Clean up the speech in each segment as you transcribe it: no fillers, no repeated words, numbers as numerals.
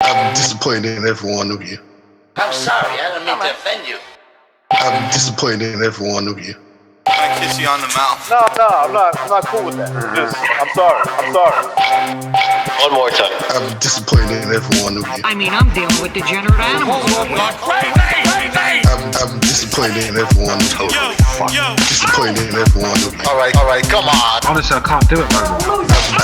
I'm disappointed in every one of you. I'm sorry, I don't mean to offend you. I'm disappointed in every one of you. I kiss you on the mouth. No, I'm not cool with that. I'm sorry. One more time. I'm disappointed in every one of you. I mean, I'm dealing with degenerate animals. I'm disappointed in every one of you. Disappointed in every one of you. All right, come on. Honestly, I can't do it, man.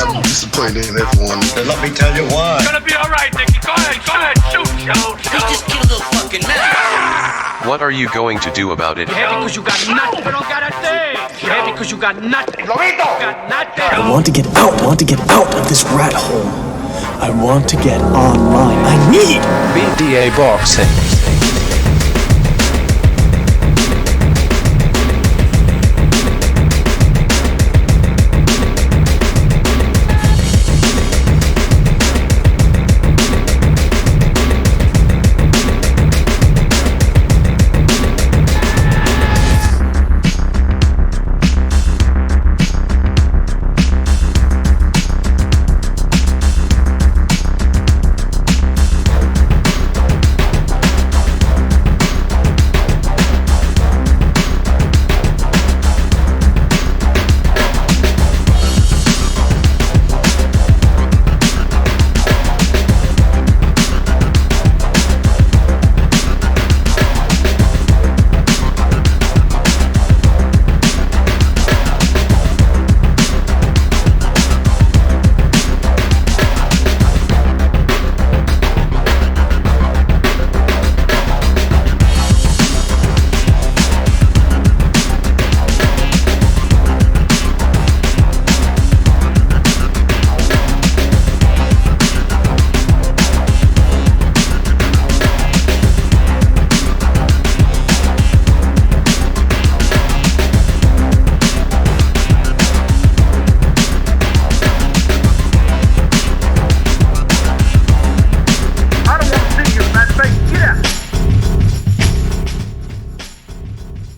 I'm disappointed in every one of you. Let me tell you why. It's gonna be all right, Nicky. Go ahead, shoot. You just killed a little fucking man. What are you going to do about it? You're heavy because you got nothing. You don't got a thing. You're heavy because you got nothing. Lobito! You got nothing. I want to get out of this rat hole. I want to get online. I need BDA Boxing.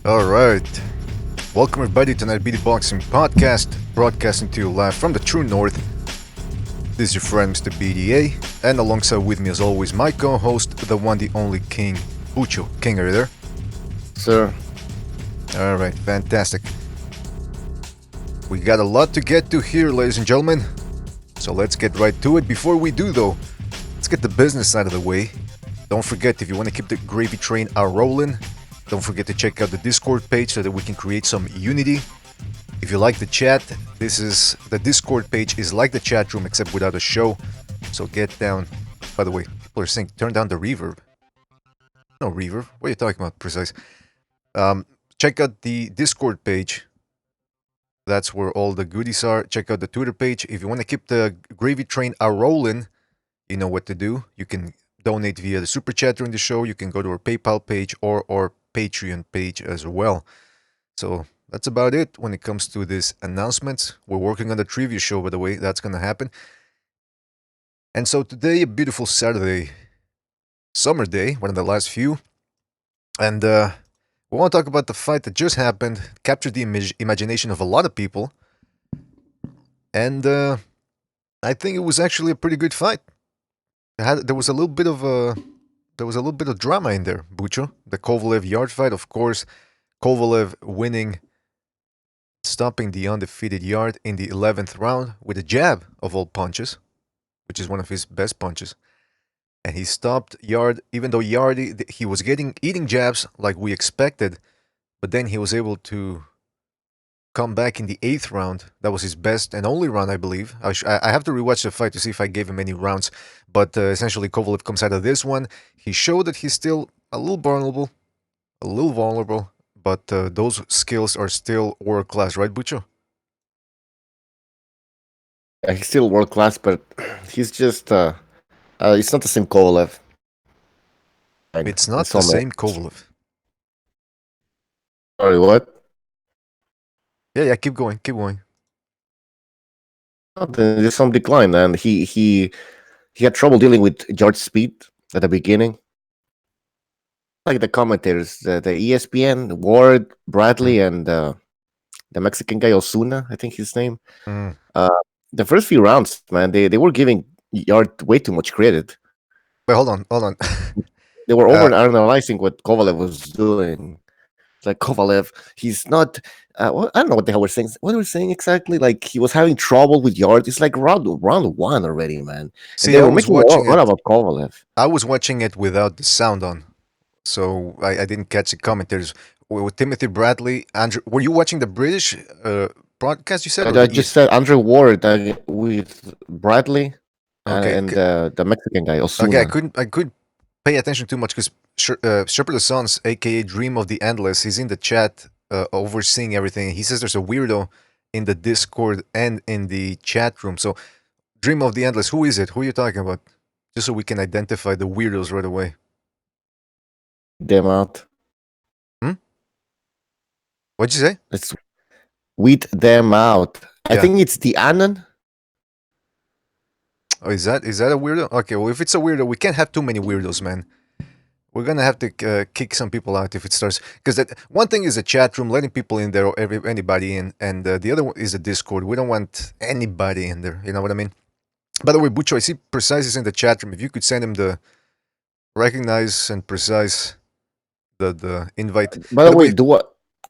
Alright, welcome everybody to BDA Boxing Podcast, broadcasting to you live from the true north. This is your friend Mr. BDA, and alongside with me as always my co-host, the one, the only King, Ucho. King, are you there? Sir. Alright, fantastic. We got a lot to get to here, ladies and gentlemen, so let's get right to it. Before we do though, let's get the business side of the way. Don't forget, if you want to keep the gravy train a-rolling, don't forget to check out the Discord page so that we can create some unity. If you like the chat, the Discord page is like the chat room except without a show. So get down. By the way, people are saying turn down the reverb. No reverb. What are you talking about, precise? Check out the Discord page. That's where all the goodies are. Check out the Twitter page. If you want to keep the gravy train a-rolling, you know what to do. You can donate via the super chat during the show. You can go to our PayPal page or our Patreon page as well. So that's about it when it comes to this announcement. We're working on the trivia show, by the way. That's going to happen. And so today, a beautiful Saturday, summer day, one of the last few. And we want to talk about the fight that just happened, captured the imagination of a lot of people. And I think it was actually a pretty good fight. There was a little bit of drama in there, Bucho. The Kovalev Yarde fight, of course. Kovalev winning, stopping the undefeated Yarde in the 11th round with a jab of all punches, which is one of his best punches. And he stopped Yarde, even though Yarde, he was eating jabs like we expected, but then he was able to come back in the 8th round. That was his best and only round, I believe. I have to rewatch the fight to see if I gave him any rounds. But essentially, Kovalev comes out of this one. He showed that he's still a little vulnerable, but those skills are still world class, right, Bucho? Yeah, he's still world class, but he's just it's not the same Kovalev. It's not the same Kovalev. Sorry, what? Yeah, keep going. There's some decline, and he had trouble dealing with Yarde's speed at the beginning. Like the commentators, the ESPN, Ward, Bradley, and the Mexican guy Osuna, I think his name. The first few rounds, man, they were giving Yarde way too much credit. But hold on. They were Uh, over analyzing what Kovalev was doing. It's like Kovalev, he's not. I don't know what the hell we're saying. What we're saying exactly? Like he was having trouble with Yarde. It's like round one already, man. And See, they I were was making watching run it. about Kovalev. I was watching it without the sound on, so I didn't catch the commentators. With Timothy Bradley, Andrew, were you watching the British broadcast? You said, or I the just ES? said Andrew Ward with Bradley Okay, and the Mexican guy okay. Osuna. I couldn't pay attention too much because Shepherd the Sons, aka Dream of the Endless, he's in the chat overseeing everything. He says there's a weirdo in the Discord and in the chat room. So Dream of the Endless, who is it? Who are you talking about? Just so we can identify the weirdos right away. Them out. What'd you say? Let's weed them out. I Yeah. think it's the Anon. Oh, is that a weirdo? Okay, well, if it's a weirdo, we can't have too many weirdos, man. We're gonna have to kick some people out if it starts. Because one thing is the chat room, letting people in there, or anybody in, and the other one is the Discord. We don't want anybody in there. You know what I mean? By the way, Bucho, I see Precise is in the chat room. If you could send him the recognize and Precise the invite. By By the the way, way,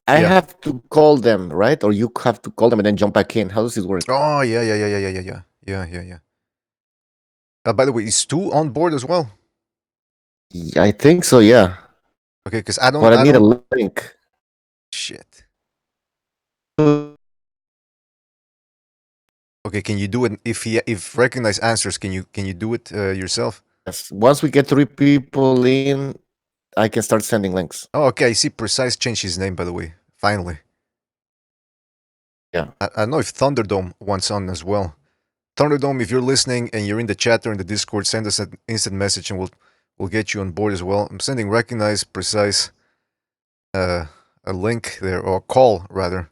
I yeah. have to call them, right? Or you have to call them and then jump back in. How does it work? Oh yeah. By the way, is Stu on board as well? I think so, yeah. Okay, because But I need a link. Shit. Okay, can you do it if recognize answers? Can you do it yourself? Yes. Once we get 3 people in, I can start sending links. Oh, okay. I see. Precise changed his name, by the way. Finally. Yeah. I don't know if Thunderdome wants on as well. Thunderdome, if you're listening and you're in the chat or in the Discord, send us an instant message and we'll get you on board as well. I'm sending recognize Precise a link there, or a call rather.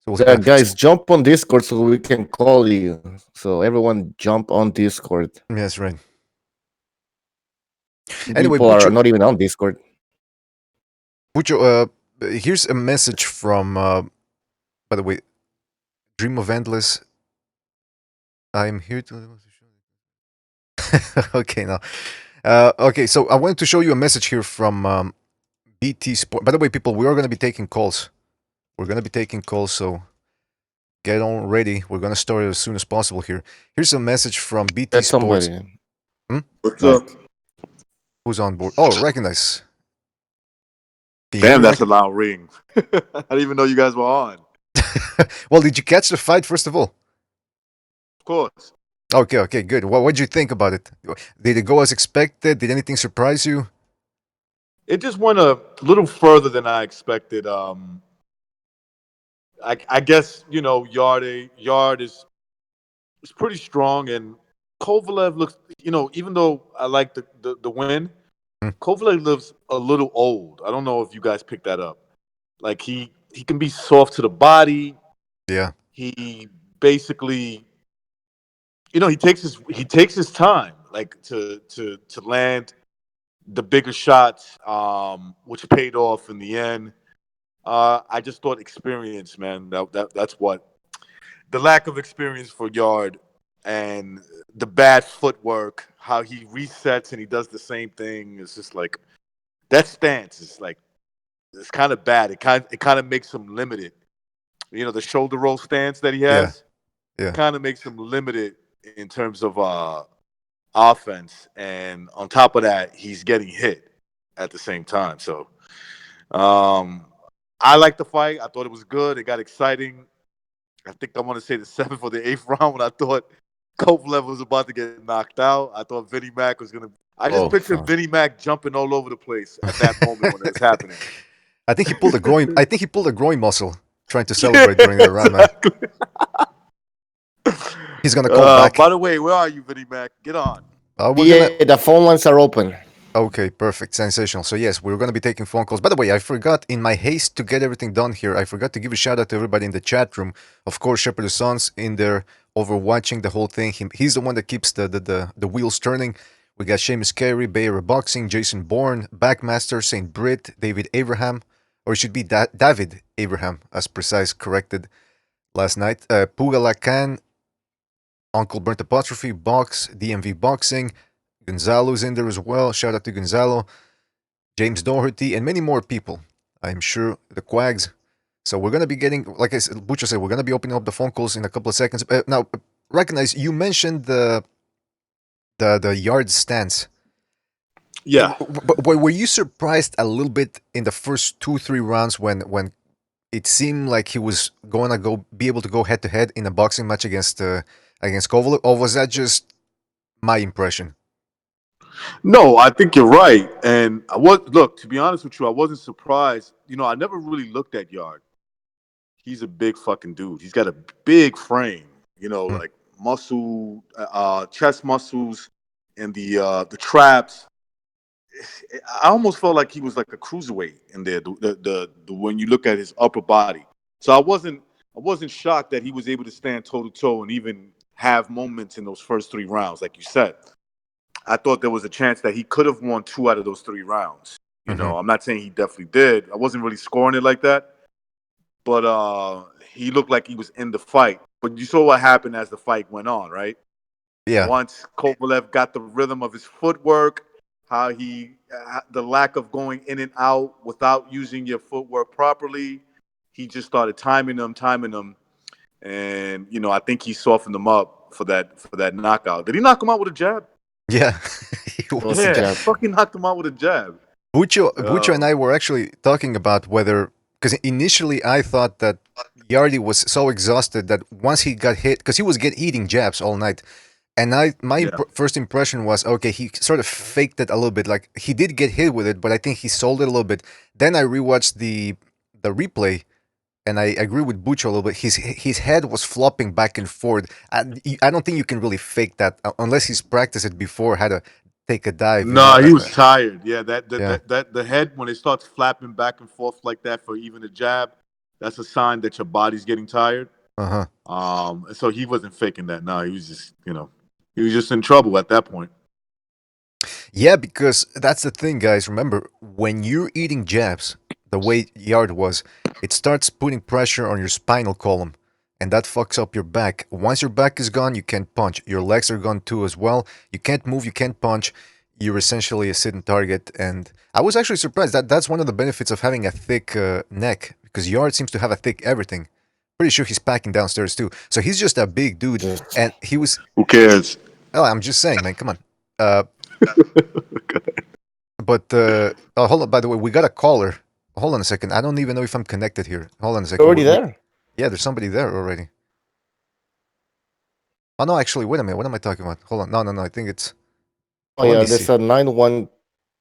So Yeah, guys, jump on Discord so we can call you. So everyone jump on Discord. Yes, right. Anyway, people are not even on Discord. Pucho, here's a message from, by the way, Dream of Endless. I'm here to. Okay, now. Okay, so I wanted to show you a message here from BT Sport. By the way, people, we are going to be taking calls. We're going to be taking calls, so get on ready. We're going to start as soon as possible here. Here's a message from BT Sports. What's up? Who's on board? Oh, recognize. Damn, that's a loud ring. I didn't even know you guys were on. Well, did you catch the fight, first of all? Of course. Okay, good. What did you think about it? Did it go as expected? Did anything surprise you? It just went a little further than I expected. I guess, Yarde is pretty strong, and Kovalev looks, even though I like the win, Kovalev looks a little old. I don't know if you guys picked that up. Like he can be soft to the body. Yeah. He basically, he takes his time, like to land the bigger shots, which paid off in the end. I just thought experience, man. That's what the lack of experience for Yard and the bad footwork, how he resets and he does the same thing. It's just like that stance is like it's kind of bad. It kind of makes him limited. The shoulder roll stance that he has, yeah, kind of makes him limited in terms of offense. And on top of that, he's getting hit at the same time. So I like the fight. I thought it was good. It got exciting. I think I want to say the 7th or the 8th round when I thought Kovalev was about to get knocked out. I thought Vinnie Mac was going to. I just pictured Vinnie Mac jumping all over the place at that moment when it was happening. I think he pulled a groin. I think he pulled a groin muscle trying to celebrate during that round, man. He's gonna call back. By the way, where are you, Vinnie Mac? Get on. The phone lines are open. Okay, perfect. Sensational. So yes, we're going to be taking phone calls. By the way, I forgot, in my haste to get everything done here, I forgot to give a shout out to everybody in the chat room. Of course, Shepherd the Sons in there overwatching the whole thing. He's the one that keeps the wheels turning. We got Seamus Carey, BDA Boxing, Jason Bourne, Backmaster, St. Britt, David Abraham, or it should be David Abraham, as Precise corrected last night. Pugala Khan, Uncle Burnt Apostrophe, Box, DMV Boxing, Gonzalo's in there as well. Shout out to Gonzalo, James Doherty, and many more people. I'm sure the Quags. So we're gonna be getting, like I said, Bucho said, we're gonna be opening up the phone calls in a couple of seconds. Now, recognize you mentioned the yard stance. Yeah. But were you surprised a little bit in the first 2-3 rounds when it seemed like he was going to be able to go head to head in a boxing match against Kovalev, or was that just my impression? No, I think you're right. And look, to be honest with you, I wasn't surprised. I never really looked at Yard. He's a big fucking dude. He's got a big frame, like muscle, chest muscles, and the traps. I almost felt like he was like a cruiserweight in there. The when you look at his upper body, so I wasn't shocked that he was able to stand toe to toe and even have moments in those first 3 rounds, like you said. I thought there was a chance that he could have won 2 out of those 3 rounds. I'm not saying he definitely did. I wasn't really scoring it like that, but he looked like he was in the fight. But you saw what happened as the fight went on, right? Yeah. Once Kovalev got the rhythm of his footwork, how the lack of going in and out without using your footwork properly, he just started timing them, and I think he softened them up for that knockout. Did he knock him out with a jab? Yeah. Yeah, fucking knocked him out with a jab. Bucho and I were actually talking about whether, because initially I thought that Yarde was so exhausted that once he got hit, because he was eating jabs all night, and my first impression was, okay, he sort of faked it a little bit. Like, he did get hit with it, but I think he sold it a little bit. Then I rewatched the replay, and I agree with Bucho a little bit. His head was flopping back and forth. I don't think you can really fake that unless he's practiced it before, how to take a dive. No, he was tired. Yeah, that the head, when it starts flapping back and forth like that for even a jab, that's a sign that your body's getting tired. And so he wasn't faking that. No, he was just he was just in trouble at that point. Yeah, because that's the thing, guys. Remember, when you're eating jabs, the way Yard was, it starts putting pressure on your spinal column, and that fucks up your back. Once your back is gone, you can't punch. Your legs are gone too as well. You can't move, you can't punch. You're essentially a sitting target. And I was actually surprised. That's one of the benefits of having a thick neck, because Yard seems to have a thick everything. Pretty sure he's packing downstairs too. So he's just a big dude, and he was... Who cares? Oh, I'm just saying, man. Come on. But hold on. By the way, we got a caller. Hold on a second. I don't even know if I'm connected here. Hold on a second. Already there? Yeah, there's somebody there already. Oh no, actually, wait a minute. What am I talking about? Hold on. No. I think it's... Oh yeah, there's a 9-1.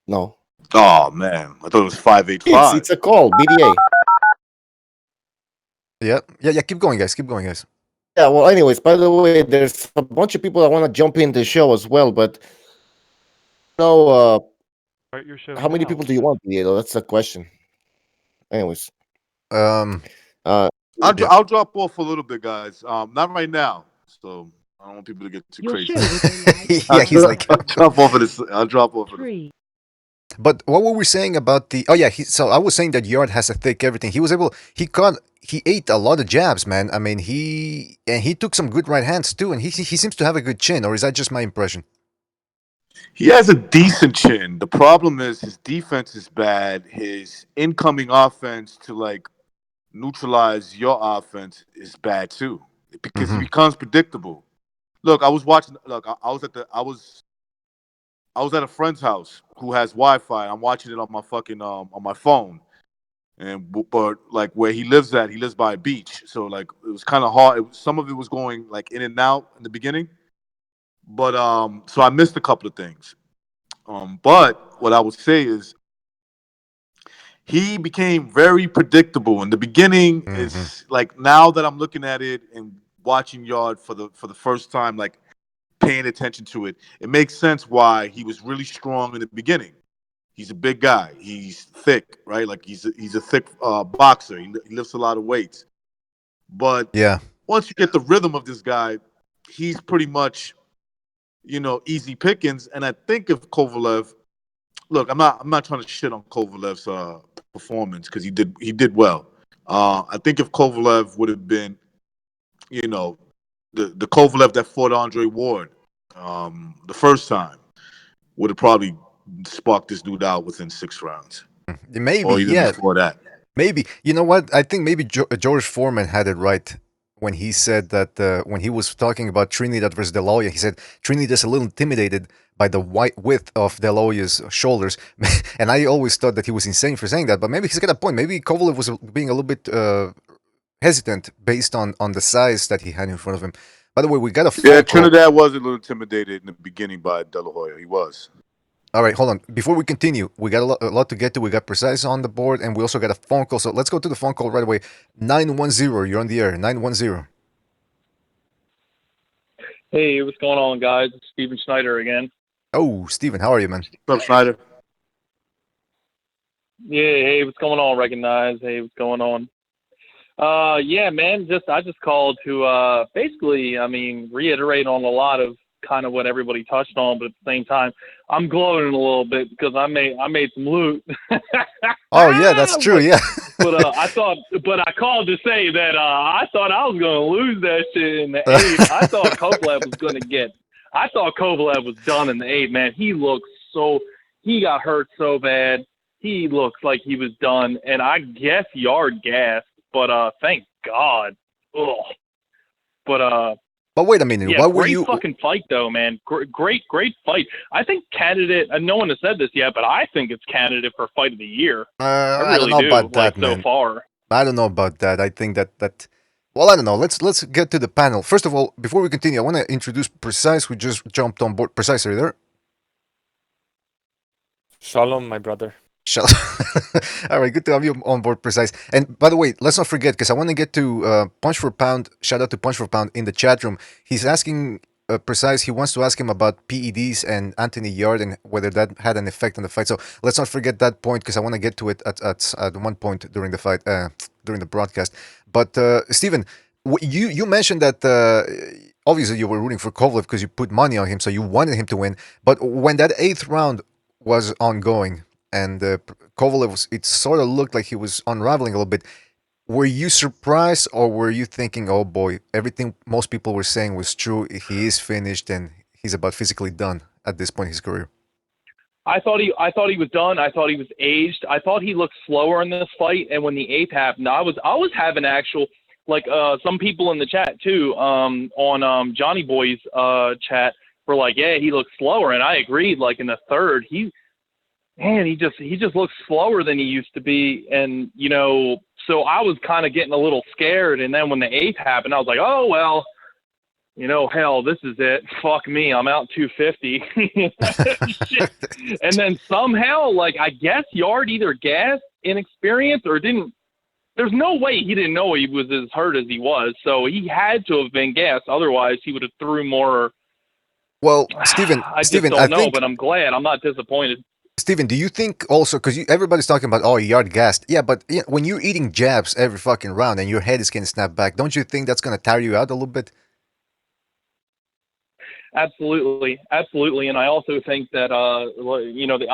No. Oh man, I thought it was 585. It's a call. BDA. Yeah. Keep going, guys. Yeah. Well, anyways, by the way, there's a bunch of people that want to jump in the show as well, but how many people do you want, BDA? That's the question. Anyways, I'll drop off a little bit, guys. Not right now, so I don't want people to get too crazy. Yeah, he's like, I'll drop off of this. But what were we saying about the... Oh yeah, so I was saying that Yard has a thick everything. He ate a lot of jabs, man. I mean, he took some good right hands too, and he seems to have a good chin. Or is that just my impression? He has a decent chin. The problem is his defense is bad. His incoming offense to like neutralize your offense is bad too, because he becomes predictable. Look, I was watching. Look, I was at a friend's house who has Wi-Fi. I'm watching it on my fucking on my phone, but like where he lives by a beach, so like it was kind of hard. Some of it was going like in and out in the beginning, but so I missed a couple of things. But what I would say is he became very predictable in the beginning. Is like, now that I'm looking at it and watching Yard for the first time, like paying attention to it, it makes sense why he was really strong in the beginning. He's a big guy. He's thick, right? Like he's a thick boxer. He lifts a lot of weights. But yeah, once you get the rhythm of this guy, he's pretty much, easy pickings. And I think if Kovalev, look, I'm not trying to shit on Kovalev's performance, because he did well. I think if Kovalev would have been, the Kovalev that fought Andre Ward the first time, would have probably sparked this dude out within 6 rounds, Maybe, or even yeah. before that. Maybe. You know what? I think maybe George Foreman had it right when he said that when he was talking about Trinidad versus De La Hoya, he said Trinidad's a little intimidated by the white width of De La Hoya's shoulders. And I always thought that he was insane for saying that, but maybe he's got a point. Maybe Kovalev was being a little bit hesitant based on the size that he had in front of him. By the way, we got a phone Yeah, call. Trinidad was a little intimidated in the beginning by De La Hoya. He was. All right, hold on. Before we continue, we got a lot to get to. We got Precise on the board, and we also got a phone call. So let's go to the phone call right away. 910, you're on the air. 910. Hey, what's going on, guys? It's Steven Schneider again. Oh, Steven, how are you, man? What's up, Schneider? Yeah, hey, what's going on, Recognize? Hey, what's going on? Yeah, man, I just called to basically, reiterate on a lot of kind of what everybody touched on, but at the same time, I'm gloating a little bit because I made some loot. Oh yeah, that's true. Yeah. But I called to say that I thought I was gonna lose that shit in the 8th. I thought Kovalev was done in the 8th. Man, he got hurt so bad. He looks like he was done, and I guess Yarde gassed, but thank God. Ugh. But wait a minute. Yeah, What were great you? fucking fight, though, man. Great fight. I think candidate. No one has said this yet, but I think it's candidate for fight of the year. I don't know about that, man. So far. I don't know about that. I think that. Well, I don't know. Let's get to the panel. First of all, before we continue, I want to introduce Precise, who just jumped on board. Precise, are you there? Shalom, my brother. All right, good to have you on board, Precise. And by the way, let's not forget, because I want to get to Punch for Pound. Shout out to Punch for Pound in the chat room. He's asking Precise. He wants to ask him about PEDs and Anthony Yarde and whether that had an effect on the fight. So let's not forget that point, because I want to get to it at one point during the fight, during the broadcast. But Steven, you mentioned that obviously you were rooting for Kovalev because you put money on him, so you wanted him to win. But when that 8th round was ongoing, and Kovalev, it sort of looked like he was unraveling a little bit. Were you surprised, or were you thinking, oh boy, everything most people were saying was true, he is finished and he's about physically done at this point in his career? I thought he was done. I thought he was aged. I thought he looked slower in this fight, and when the 8th happened, I was having actual, like some people in the chat too, on Johnny Boy's chat were like, yeah, he looks slower, and I agreed. Like in the 3rd, he just looks slower than he used to be. And, so I was kind of getting a little scared. And then when the 8th happened, I was like, oh, well, hell, this is it. Fuck me. I'm out 250. And then somehow, I guess Yarde either gassed inexperience or didn't. There's no way he didn't know he was as hurt as he was. So he had to have been gassed. Otherwise, he would have threw more. Well, Steven, I don't know, but I'm glad. I'm not disappointed. Steven, do you think also, because everybody's talking about, oh, Yarde gassed. Yeah, but when you're eating jabs every fucking round and your head is getting snapped back, don't you think that's going to tire you out a little bit? Absolutely. And I also think that, the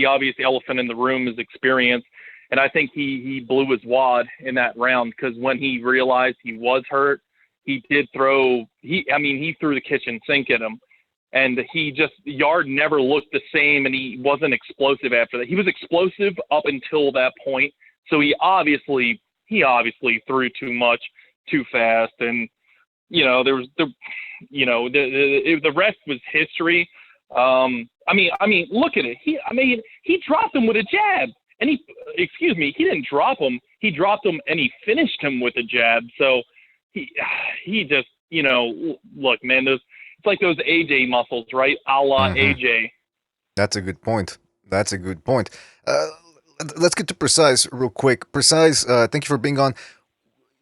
obvious elephant in the room is experience. And I think he blew his wad in that round, because when he realized he was hurt, he threw the kitchen sink at him. And Yarde never looked the same, and he wasn't explosive after that. He was explosive up until that point. So he obviously threw too much, too fast. And, the rest was history. Look at it. He dropped him with a jab, and he didn't drop him. He dropped him and he finished him with a jab. So he just, look, man, it's like those AJ muscles, right? A la AJ. That's a good point. Let's get to Precise real quick. Precise, thank you for being on.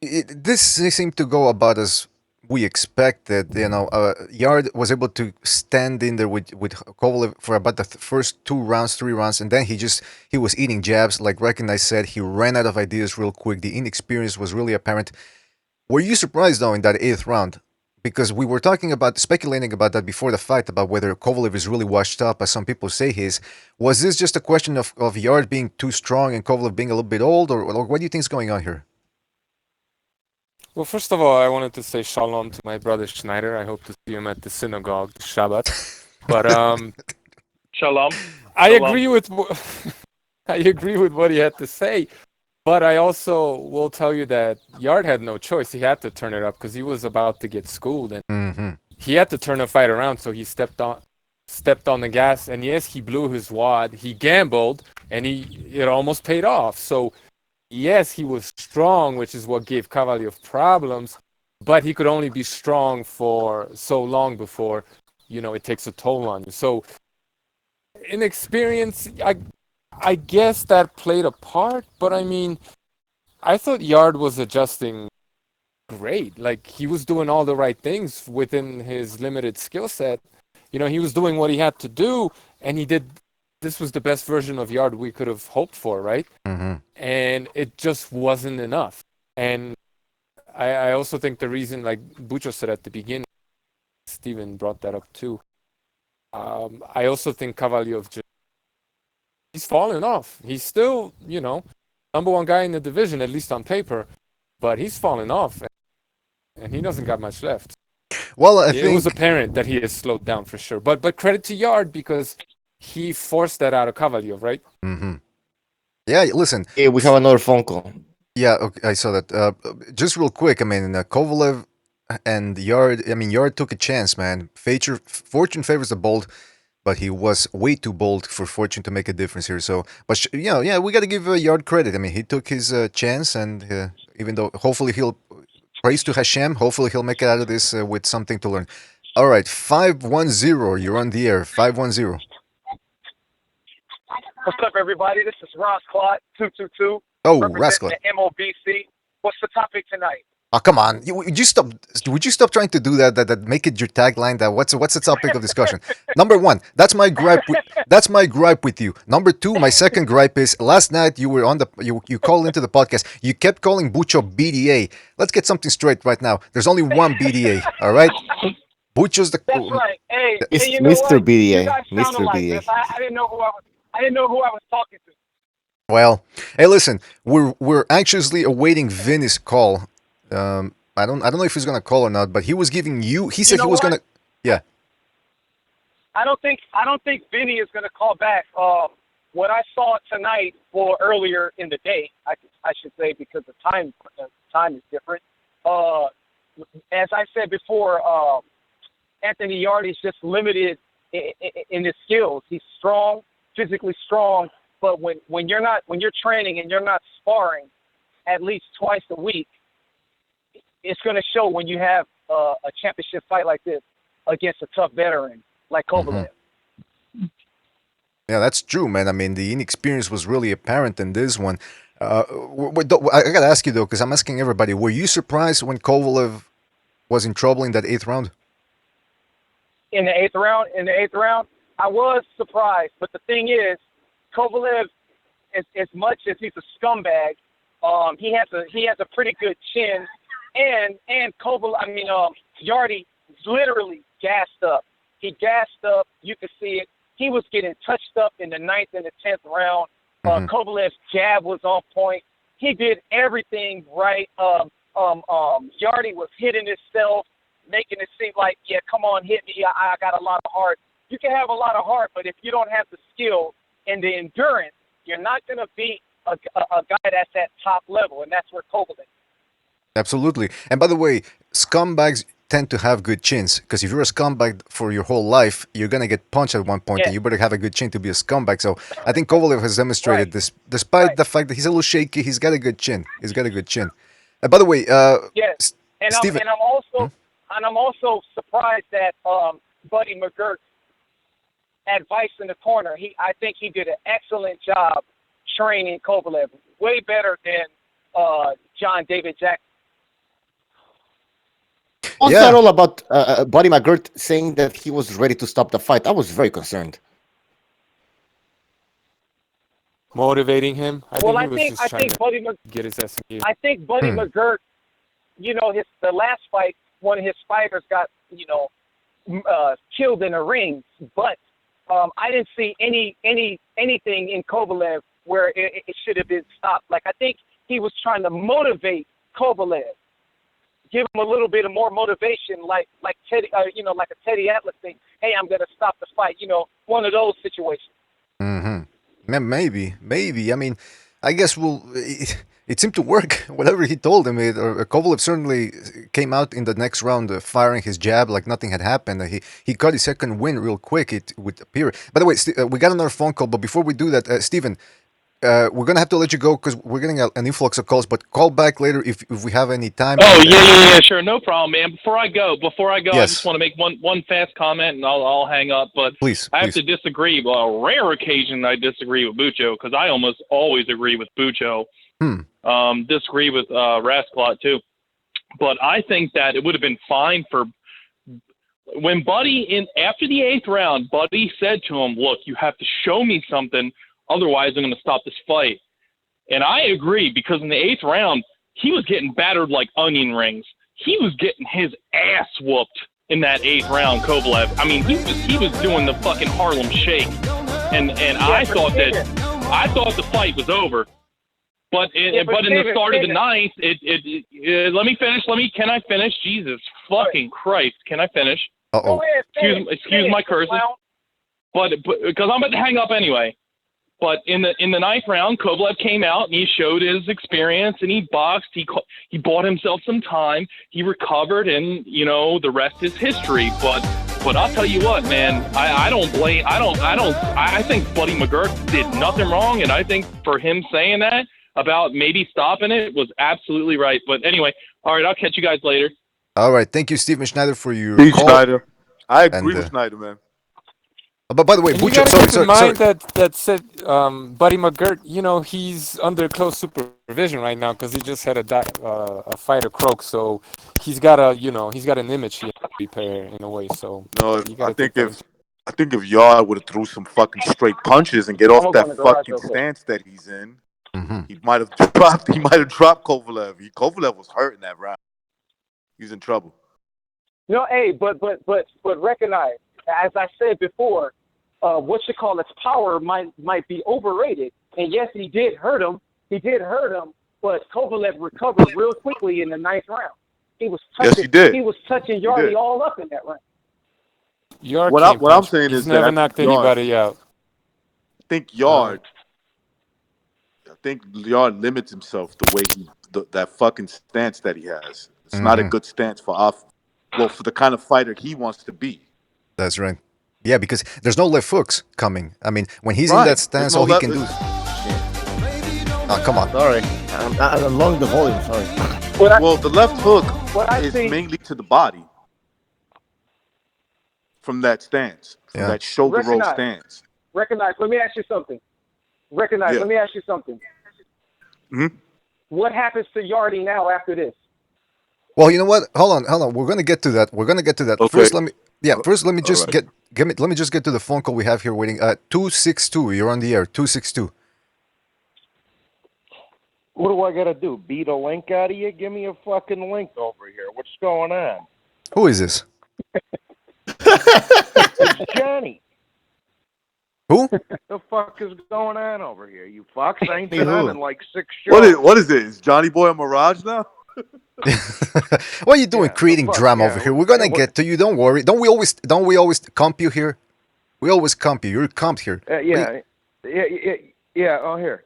This seemed to go about as we expected. Yarde was able to stand in there with Kovalev for about the first 3 rounds, and then he was eating jabs. Like Recognize said, he ran out of ideas real quick. The inexperience was really apparent. Were you surprised, though, in that 8th round? Because we were speculating about that before the fight, about whether Kovalev is really washed up, as some people say he is. Was this just a question of Yarde being too strong and Kovalev being a little bit old, or what do you think is going on here? Well, first of all, I wanted to say shalom to my brother Schneider. I hope to see him at the synagogue, Shabbat. But Shalom. I Shalom. agree with I agree with what he had to say, but I also will tell you that Yarde had no choice. He had to turn it up because he was about to get schooled, and he had to turn the fight around. So he stepped on the gas, and yes, he blew his wad. He gambled, and it almost paid off. So yes, he was strong, which is what gave Kovalev problems, but he could only be strong for so long before, it takes a toll on you. So inexperience, I guess that played a part, but I mean, I thought Yarde was adjusting great. Like, he was doing all the right things within his limited skill set. He was doing what he had to do, and this was the best version of Yarde we could have hoped for, right? And it just wasn't enough. And I also think the reason, like Bucho said at the beginning, Steven brought that up too. I also think Kovalev he's falling off. He's still, number one guy in the division, at least on paper, but he's falling off, and he doesn't got much left. Well, It was apparent that he has slowed down for sure. But credit to Yarde because he forced that out of Kovalev, right? Yeah, listen. Hey, we have another phone call. Yeah, okay, I saw that. Just real quick, I mean, Kovalev and Yarde. I mean, Yarde took a chance, man. Fortune favors the bold, but he was way too bold for Fortune to make a difference here. So, but yeah, we got to give Yarde credit. I mean, he took his chance, and even though hopefully he'll praise to Hashem, hopefully he'll make it out of this with something to learn. All right, 510. You're on the air. 510. What's up, everybody? This is Ross Clot, 222. Oh, representing Rascal. the MOBC. What's the topic tonight? Oh, come on! Would you stop trying to do that? That make it your tagline. That what's the topic of discussion? Number one, that's my gripe. That's my gripe with you. Number two, my second gripe is last night you were on you called into the podcast. You kept calling Bucho BDA. Let's get something straight right now. There's only one BDA. All right, Bucho's the. That's right. Hey, It's you know Mr. what? BDA. You guys sound Mr. alike, BDA. man. I didn't know who I was talking to. Well, hey, listen, we're anxiously awaiting Vinny's call. I don't know if he's gonna call or not, but he was giving you. He said he was gonna. Yeah. I don't think Vinny is going to call back. What I saw tonight, or earlier in the day, I should say, because the time is different. As I said before, Anthony Yarde is just limited in his skills. He's strong, physically strong, but when you're training and you're not sparring at least twice a week, it's going to show when you have a championship fight like this against a tough veteran like Kovalev. Yeah, that's true, man. I mean, the inexperience was really apparent in this one. I gotta ask you though, because I'm asking everybody: were you surprised when Kovalev was in trouble in that 8th round? In the eighth round, I was surprised. But the thing is, Kovalev, as much as he's a scumbag, he has a pretty good chin. And Kovalev, Yarde literally gassed up. He gassed up. You could see it. He was getting touched up in the 9th and the 10th round. Kovalev's jab was on point. He did everything right. Yarde was hitting himself, making it seem like, yeah, come on, hit me. I got a lot of heart. You can have a lot of heart, but if you don't have the skill and the endurance, you're not going to beat a guy that's at top level, and that's where Kovalev. Absolutely. And by the way, scumbags tend to have good chins, because if you're a scumbag for your whole life, you're going to get punched at one point, and you better have a good chin to be a scumbag. So I think Kovalev has demonstrated this, despite the fact that he's a little shaky, he's got a good chin. And by the way, yes, and Steven, I'm also surprised that Buddy McGurk's advice in the corner. I think he did an excellent job training Kovalev, way better than John David Jackson. What's that all about Buddy McGirt saying that he was ready to stop the fight? I was very concerned. Motivating him? I think Buddy McGirt get his ass in gear. I think Buddy McGirt, the last fight, one of his fighters got, killed in a ring, but I didn't see anything in Kovalev where it should have been stopped. Like, I think he was trying to motivate Kovalev. give him a little bit of more motivation, like Teddy, like a Teddy Atlas thing. Hey, I'm gonna stop the fight. One of those situations. Maybe. I mean, I guess it seemed to work. Whatever he told him, Kovalev certainly came out in the next round firing his jab like nothing had happened. He got his second win real quick. It would appear. By the way, we got another phone call, but before we do that, Steven, we're gonna have to let you go because we're getting an influx of calls. But call back later if we have any time. Oh yeah, sure, no problem, man. Before I go, Yes. I just want to make one fast comment, and I'll hang up. But Please, I have to disagree. Well, a rare occasion I disagree with Bucho because I almost always agree with Bucho. Disagree with Rascalot too. But I think that it would have been fine for when Buddy after the 8th round, Buddy said to him, "Look, you have to show me something, otherwise I'm going to stop this fight." And I agree because in the 8th round, he was getting battered like onion rings. He was getting his ass whooped in that 8th round, Kovalev. I mean, he was doing the fucking Harlem Shake, and I thought the fight was over. But in the start of the 9th, let me finish. Can I finish? Jesus fucking Christ, can I finish? Uh-oh. Excuse my curses. But because I'm about to hang up anyway. But in the 9th round, Kovalev came out and he showed his experience and he boxed. He bought himself some time. He recovered, and the rest is history. But I'll tell you what, man, I think Buddy McGirt did nothing wrong, and I think for him saying that about maybe stopping it was absolutely right. But anyway, all right, I'll catch you guys later. All right, thank you, Steven Schneider, for your call. Schneider. I agree with Schneider, man. But by the way, And Bucho, you gotta keep in mind sorry. that said Buddy McGirt, he's under close supervision right now because he just had a fight of Croak, so he's got an image he has to repair in a way. So no, I think if Yarde would have threw some fucking straight punches and get off that fucking stance that he's in, he might have dropped Kovalev. Kovalev was hurt in that round. He's in trouble. But recognize, as I said before, its power might be overrated. And yes, he did hurt him. But Kovalev recovered real quickly in the 9th round. He was touching. Yes, he did. He was touching Yarde all up in that round. What I'm saying is never that knocked anybody out. I think Yarde limits himself the way that fucking stance that he has. It's not a good stance for the kind of fighter he wants to be. That's right. Yeah, because there's no left hooks coming. I mean, when he's in that stance, all he can do is... Oh, come on. Sorry. I'm lowering the volume, sorry. The left hook is mainly to the body. From that stance. From that shoulder roll stance. Recognize. Let me ask you something. Let me ask you something. Mm-hmm. What happens to Yarde now after this? Well, you know what? Hold on. We're gonna get to that. Okay. First, let me just get to the phone call we have here waiting. 262. You're on the air. 262. What do I gotta do? Beat a link out of you? Give me a fucking link over here. What's going on? Who is this? It's Johnny. Who? The fuck is going on over here? You fucks ain't been on in like 6 shows. What is it? Is Johnny Boy a mirage now? What are you doing creating drama over here? We're gonna get to you. Don't worry. Don't we always comp you here? We always comp you. You're comped here. Yeah. Oh, here.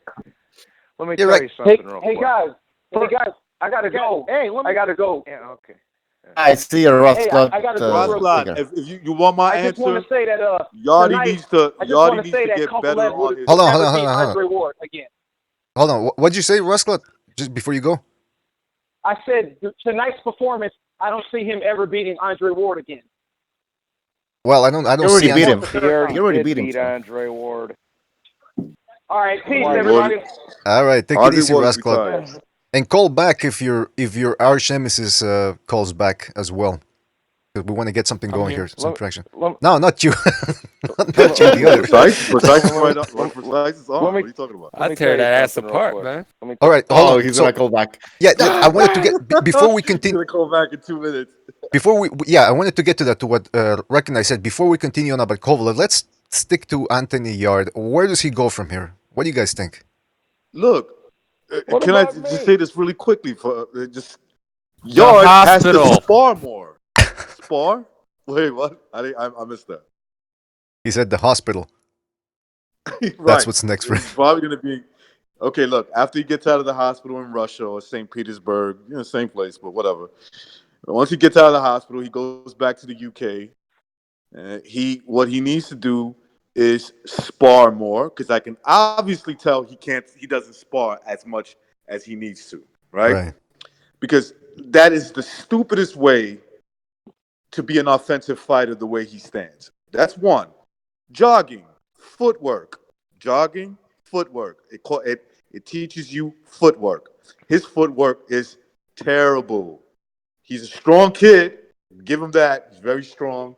Let me tell you something real quick. Hey guys, I gotta go. I gotta go. Yeah, okay. I see a Rascalot. I gotta go real quick. If you want my answer, I just want to say that Yarde needs to get better on his... Hold on. Hold on. What'd you say, Rascalot? Just before you go. I said tonight's performance, I don't see him ever beating Andre Ward again. Well, I don't see him. You already beat him. Andre Ward. All right, peace, everybody. All right, take it easy, Rascalot. And call back if your arch nemesis calls back as well, because we want to get something going here, some traction. No, not you. Not you. The other. Precise is right up. Precise is on. What are you talking about? I tear that ass apart, man. All right, hold on. He's gonna call back. Yeah, I wanted to get before we continue. He's gonna call back in 2 minutes. I wanted to get to that, to what Reckon I said before we continue on about Kovalev. Let's stick to Anthony Yarde. Where does he go from here? What do you guys think? Look, can I just say this really quickly? Yard has to hospital. spar more. Spar? Wait, what? I missed that. He said the hospital. Right. That's what's next for him. He's probably going to be. Okay, look, after he gets out of the hospital in Russia or St. Petersburg, same place, but whatever. Once he gets out of the hospital, he goes back to the UK. What he needs to do is spar more, because I can obviously tell he doesn't spar as much as he needs to, right? Because that is the stupidest way to be an offensive fighter the way he stands. That's one. Jogging, footwork. Jogging, footwork. It teaches you footwork. His footwork is terrible. He's a strong kid. Give him that. He's very strong.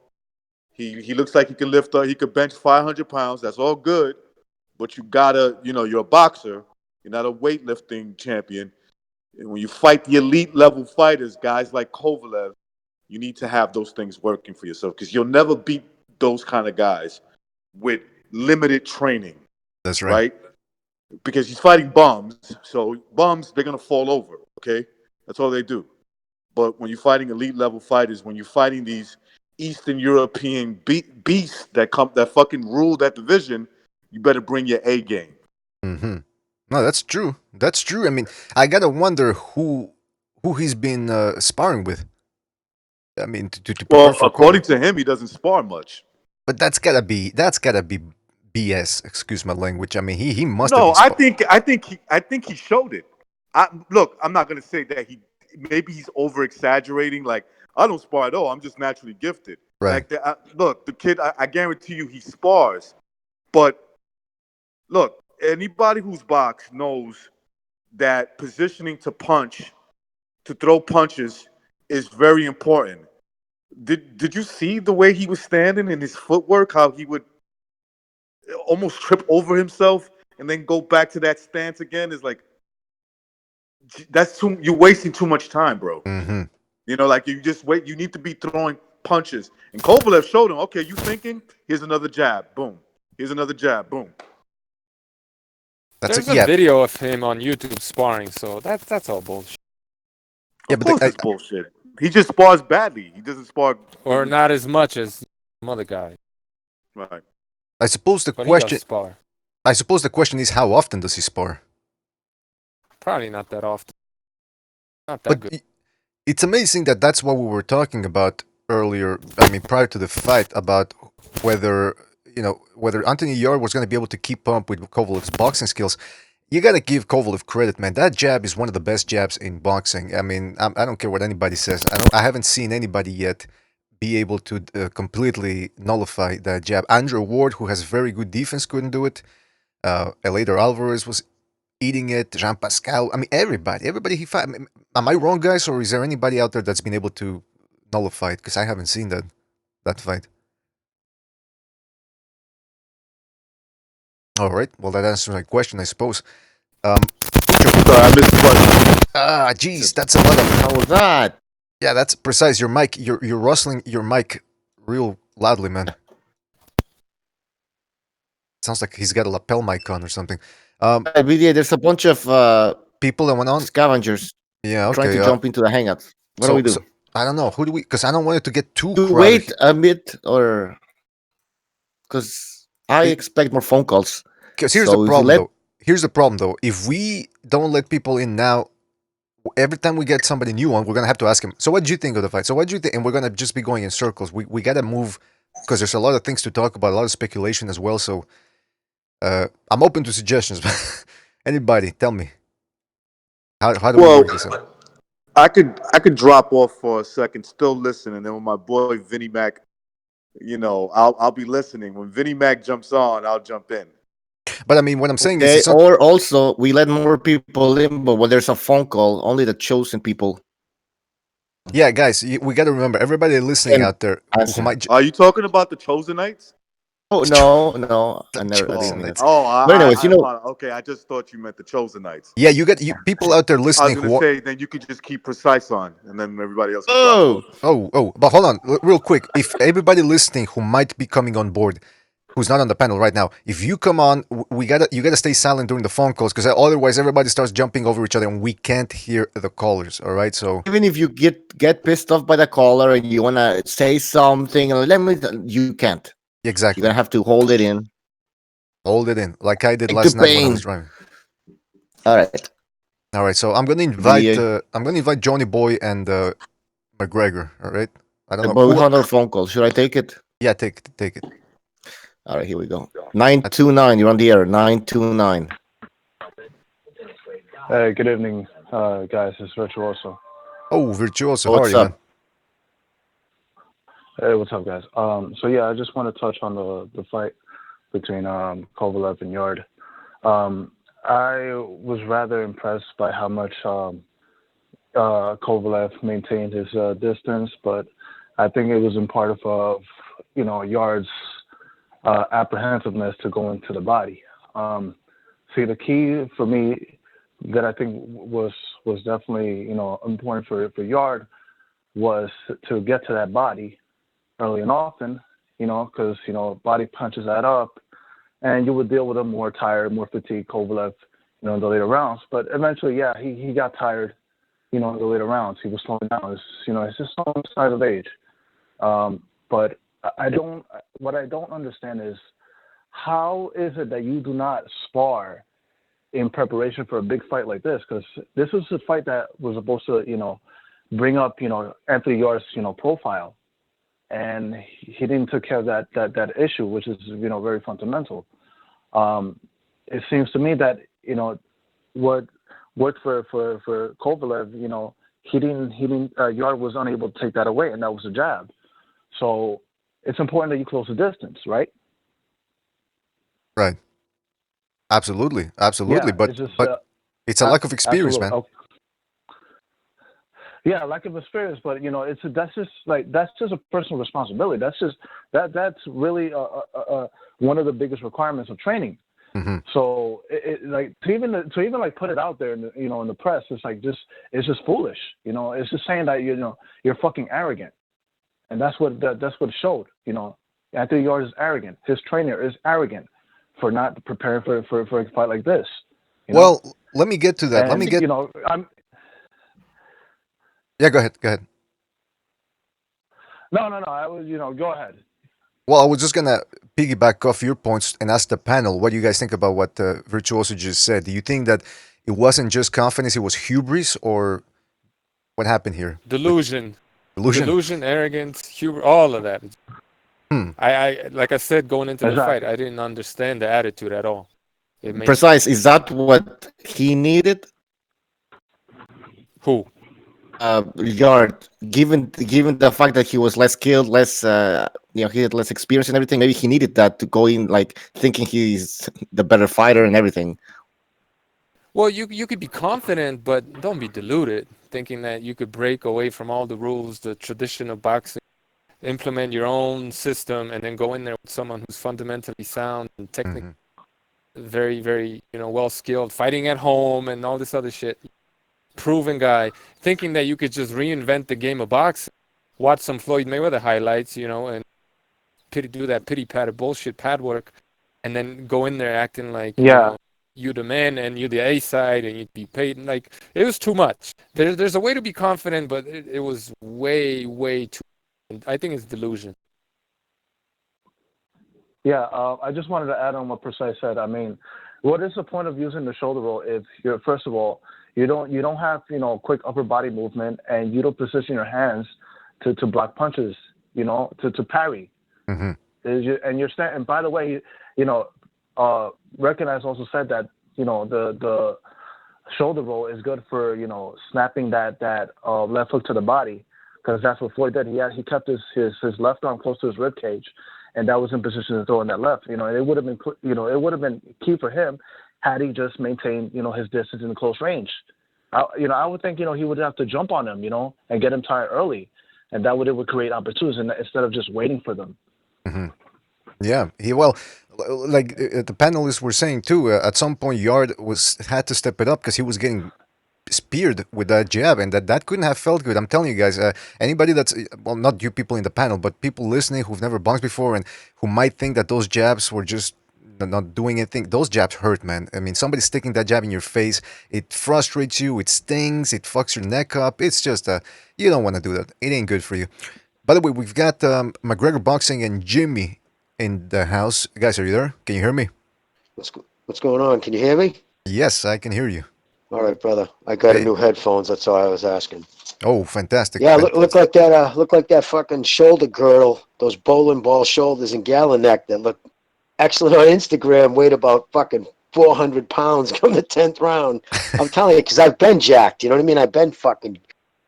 He looks like he can lift up. He could bench 500 pounds. That's all good. But you gotta, you're a boxer. You're not a weightlifting champion. And when you fight the elite level fighters, guys like Kovalev, you need to have those things working for yourself, because you'll never beat those kind of guys with limited training. That's right. Because he's fighting bums. So bums, they're going to fall over, okay? That's all they do. But when you're fighting elite level fighters, when you're fighting these Eastern European beasts that fucking rule that division, you better bring your A game. Mm-hmm. No, that's true. That's true. I mean, I gotta wonder who he's been sparring with. I mean, to well, according to him, he doesn't spar much. But that's gotta be BS. Excuse my language. I mean, he must. No, have been I think he showed it. Look, I'm not gonna say that maybe he's over exaggerating. Like, I don't spar at all. I'm just naturally gifted. Right. Like, look, the kid. I guarantee you, he spars. But look, anybody who's boxed knows that positioning to punch, to throw punches, is very important. Did you see the way he was standing in his footwork? How he would almost trip over himself and then go back to that stance again? Is like, you're wasting too much time, bro. Mm-hmm. Like, you just wait. You need to be throwing punches. And Kovalev showed him, okay, you thinking? Here's another jab. Boom. Here's another jab. Boom. There's a video of him on YouTube sparring, so that's all bullshit. Yeah, of course it's bullshit. He just spars badly. He doesn't spar, or not as much as some other guy. Right. I suppose the question is, how often does he spar? Probably not that often. Not that good. It's amazing that's what we were talking about earlier. I mean, prior to the fight, about whether Anthony Yarde was going to be able to keep up with Kovalev's boxing skills. You got to give Kovalev credit, man. That jab is one of the best jabs in boxing. I mean, I don't care what anybody says. I haven't seen anybody yet be able to completely nullify that jab. Andrew Ward, who has very good defense, couldn't do it. Eleider Alvarez was eating it. Jean Pascal. I mean, everybody he fought. I mean, am I wrong, guys, or is there anybody out there that's been able to nullify it? Because I haven't seen that fight. All right. Well, that answers my question, I suppose. Sorry, I missed the question. Jeez, that's a lot of. How was that? Yeah, that's precise. Your mic, you're rustling your mic real loudly, man. Sounds like he's got a lapel mic on or something. BDA, there's a bunch of people that went on scavengers. Yeah, okay, trying to jump into the hangouts. What do we do? I don't know. Who do we? Because I don't want it to get too. To wait a bit, or because I expect more phone calls. Because here's the problem, though. Here's the problem, though. If we don't let people in now, every time we get somebody new on, we're gonna have to ask him. So, what did you think of the fight? So, what did you think? And we're gonna just be going in circles. We gotta move because there's a lot of things to talk about, a lot of speculation as well. So, I'm open to suggestions. Anybody, tell me. How do we work this out? I could drop off for a second, still listen, and then when my boy Vinnie Mac, I'll be listening. When Vinnie Mac jumps on, I'll jump in. But I mean, what I'm saying is, is, or also we let more people in, but when there's a phone call, only the chosen people. Yeah, guys, we got to remember, everybody listening out there who might. Are you talking about the Chosenites? Oh no, I never. But anyways, okay, I just thought you meant the Chosenites. Yeah, you got people out there listening. I was gonna say, then you could just keep precise on, and then everybody else. Oh, but hold on, real quick. If everybody listening who might be coming on board, who's not on the panel right now, if you come on, you gotta stay silent during the phone calls because otherwise everybody starts jumping over each other and we can't hear the callers. All right, so even if you get pissed off by the caller and you wanna say something, you can't. Exactly. You're gonna have to hold it in. Hold it in, like I did Take last the night when I pain. was driving. All right. All right, so I'm gonna invite Johnny Boy and McGregor. All right, I don't know. But we have another phone call. Should I take it? Yeah, take it. All right, here we go. 929. You're on the air. 929. Hey, good evening, guys. It's Virtuoso. Oh, Virtuoso. What's How are you, up? Hey, what's up, guys? So yeah, I just want to touch on the fight between Kovalev and Yarde. I was rather impressed by how much Kovalev maintained his distance, but I think it was in part of Yarde's apprehensiveness to go into the body. See, the key for me that I think was definitely important for Yarde was to get to that body early and often, because body punches that up, and you would deal with a more tired, more fatigued Kovalev, in the later rounds. But eventually, yeah, he got tired, in the later rounds. He was slowing down. It's just on the side of age. But what I don't understand is how is it that you do not spar in preparation for a big fight like this? Because this was a fight that was supposed to, bring up, Anthony Yarde's, profile. And he didn't take care of that issue, which is, very fundamental. It seems to me that, what worked for Kovalev, Yarde was unable to take that away, and that was a jab. So it's important that you close the distance, right? Right. Absolutely. Yeah, but it's a lack of experience, man. Okay. Yeah, lack of experience, but that's just a personal responsibility. That's really one of the biggest requirements of training. Mm-hmm. So to even put it out there in the press, it's just foolish. It's just saying that you're fucking arrogant, and that's what it showed. Anthony Yarde is arrogant. His trainer is arrogant for not preparing for a fight like this. Well, let me get to that. And, Yeah, go ahead. No. I was, go ahead. Well, I was just gonna piggyback off your points and ask the panel, what do you guys think about what Virtuoso just said? Do you think that it wasn't just confidence, it was hubris, or what happened here? Delusion, arrogance, hubris, all of that. I like I said, going into the fight, I didn't understand the attitude at all. Precise. Is that what he needed? Who? Yarde, given the fact that he was less skilled, less he had less experience and everything, maybe he needed that to go in thinking he's the better fighter and everything. Well, you could be confident, but don't be deluded, thinking that you could break away from all the rules, the tradition of boxing, implement your own system, and then go in there with someone who's fundamentally sound and technically very, very well skilled, fighting at home and all this other shit. Proven guy, thinking that you could just reinvent the game of boxing, watch some Floyd Mayweather highlights, and do that pity-patted bullshit pad work, and then go in there acting like you the man and you the A side and you'd be paid. Like, it was too much. There's a way to be confident, but it was way, way too. I think it's delusion. Yeah, I just wanted to add on what Precise said. I mean, what is the point of using the shoulder roll if you're, first of all, you don't have quick upper body movement, and you don't position your hands to block punches, to parry. Mm-hmm. And you're and by the way, Recognize also said that the shoulder roll is good for snapping that left hook to the body, because that's what Floyd did. He kept his left arm close to his rib cage, and that was in position to throw in that left. And it would have been it would have been key for him had he just maintained, his distance in close range. I would think, he would have to jump on him, and get him tired early. And it would create opportunities instead of just waiting for them. Mm-hmm. Yeah. The panelists were saying too, at some point Yarde had to step it up because he was getting speared with that jab, and that couldn't have felt good. I'm telling you guys, anybody that's, well, not you people in the panel, but people listening who've never boxed before and who might think that those jabs were just not doing anything, those jabs hurt, man. I mean, somebody sticking that jab in your face, it frustrates you, it stings, it fucks your neck up. It's just, you don't want to do that. It ain't good for you. By the way, we've got McGregor Boxing and Jimmy in the house. Guys, are you there? Can you hear me? What's going on? Can you hear me? Yes, I can hear you. All right, brother. I got a new headphones. That's all I was asking. Oh, fantastic! Yeah, look like that. Look like that fucking shoulder girdle. Those bowling ball shoulders and gala neck that look excellent on Instagram. Weighed about fucking 400 pounds come the 10th round. I'm telling you, because I've been jacked. You know what I mean? I've been fucking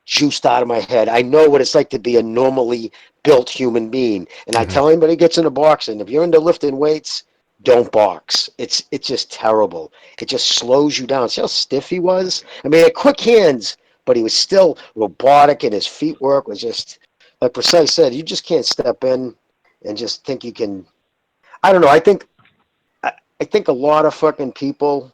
juiced out of my head. I know what it's like to be a normally built human being. And I tell anybody who gets into boxing, if you're into lifting weights, don't box. It's just terrible. It just slows you down. See how stiff he was? I mean, he had quick hands, but he was still robotic, and his feet work was just, like Precise said, you just can't step in and just think you can. I don't know. I think a lot of fucking people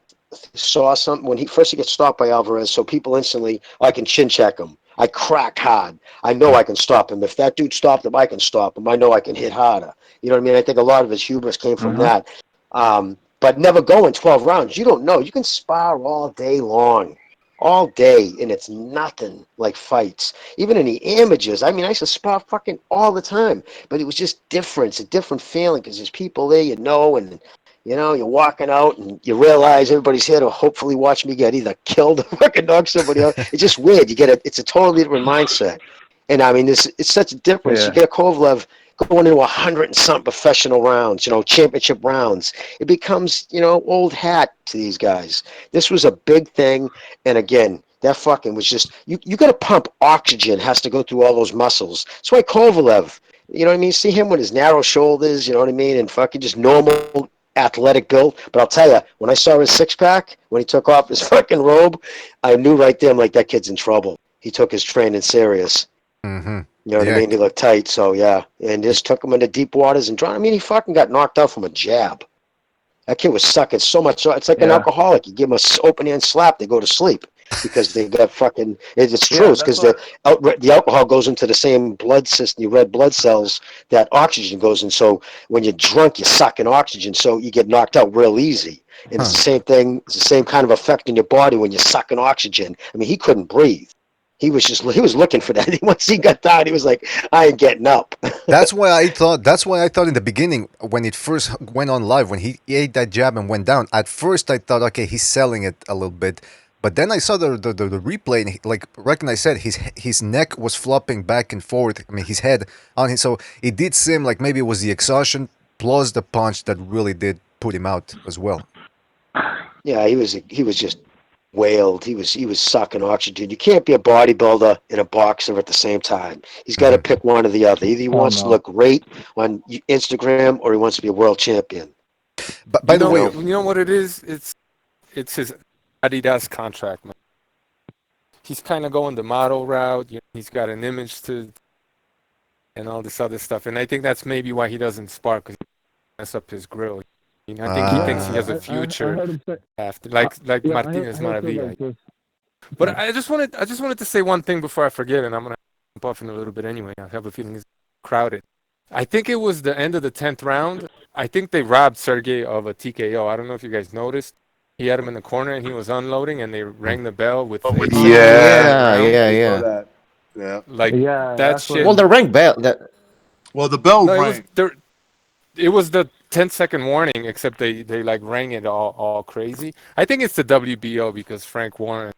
saw something when he gets stopped by Alvarez, so people instantly, I can chin check him. I crack hard. I know I can stop him. If that dude stopped him, I can stop him. I know I can hit harder. You know what I mean? I think a lot of his hubris came from that. But never going 12 rounds. You don't know. You can spar all day long. All day, and it's nothing like fights. Even in the amateurs, I mean, I used to spar fucking all the time, but it was just different. It's a different feeling because there's people there, and you're walking out and you realize everybody's here to hopefully watch me get either killed or fucking knock somebody out. It's just weird. It's a totally different mindset. And I mean, it's such a difference. Yeah. You get a Kovalev going into 100 and something professional rounds, championship rounds. It becomes, old hat to these guys. This was a big thing. And again, that fucking was just, you got to pump oxygen, has to go through all those muscles. That's why Kovalev, you know what I mean? See him with his narrow shoulders, you know what I mean? And fucking just normal athletic build. But I'll tell you, when I saw his six-pack, when he took off his fucking robe, I knew right there, I'm like, that kid's in trouble. He took his training serious. Mm-hmm. You know what I mean? He looked tight, so yeah. And just took him into deep waters and drowned. I mean, he fucking got knocked out from a jab. That kid was sucking so much. It's like an alcoholic. You give him a open hand slap, they go to sleep because they got fucking. It's true. It's because the alcohol goes into the same blood system, your red blood cells that oxygen goes in. So when you're drunk, you're sucking oxygen, so you get knocked out real easy. And it's the same thing. It's the same kind of effect in your body when you're sucking oxygen. I mean, he couldn't breathe. He was looking for that. Once he got down, he was like, I ain't getting up. That's why I thought in the beginning, when it first went on live, when he ate that jab and went down, at first I thought, okay, he's selling it a little bit. But then I saw the replay, and like I said, his neck was flopping back and forth. I mean, his head on his, so it did seem like maybe it was the exhaustion plus the punch that really did put him out as well. Yeah, he was just wailed. He was sucking oxygen. You can't be a bodybuilder and a boxer at the same time. He's got to pick one or the other. Either he wants to look great on Instagram or he wants to be a world champion. But by the way, you know what it is? It's his Adidas contract, man. He's kind of going the model route. He's got an image to, and all this other stuff. And I think that's maybe why he doesn't spar, because he mess up his grill. I think he thinks he has a future after, like Martinez Maravilla. But I just wanted to say one thing before I forget, and I'm gonna jump off in a little bit anyway. I have a feeling it's crowded. I think it was the end of the 10th round. I think they robbed Sergey of a TKO. I don't know if you guys noticed. He had him in the corner and he was unloading, and they rang the bell with. Yeah. Like that shit. Well, the ring bell. The bell rang. It was the 10-second warning, except they like rang it all crazy. I think it's the WBO because Frank Warren,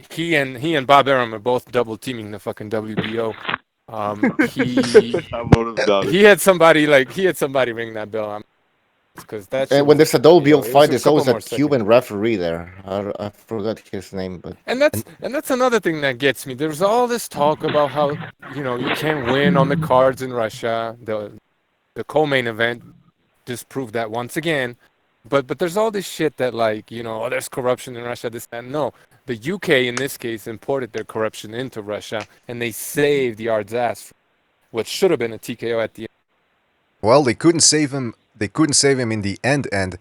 he and Bob Arum are both double teaming the fucking WBO. He had somebody ring that bell. Because that's when there's a WBO fight, there's always a Cuban referee there. I forgot his name, but and that's another thing that gets me. There's all this talk about how you can't win on the cards in Russia. The co-main event just proved that once again. But there's all this shit that there's corruption in Russia, this and no. The UK in this case imported their corruption into Russia, and they saved Yarde's ass. What should have been a TKO at the end. Well, they couldn't save him they couldn't save him in the end. And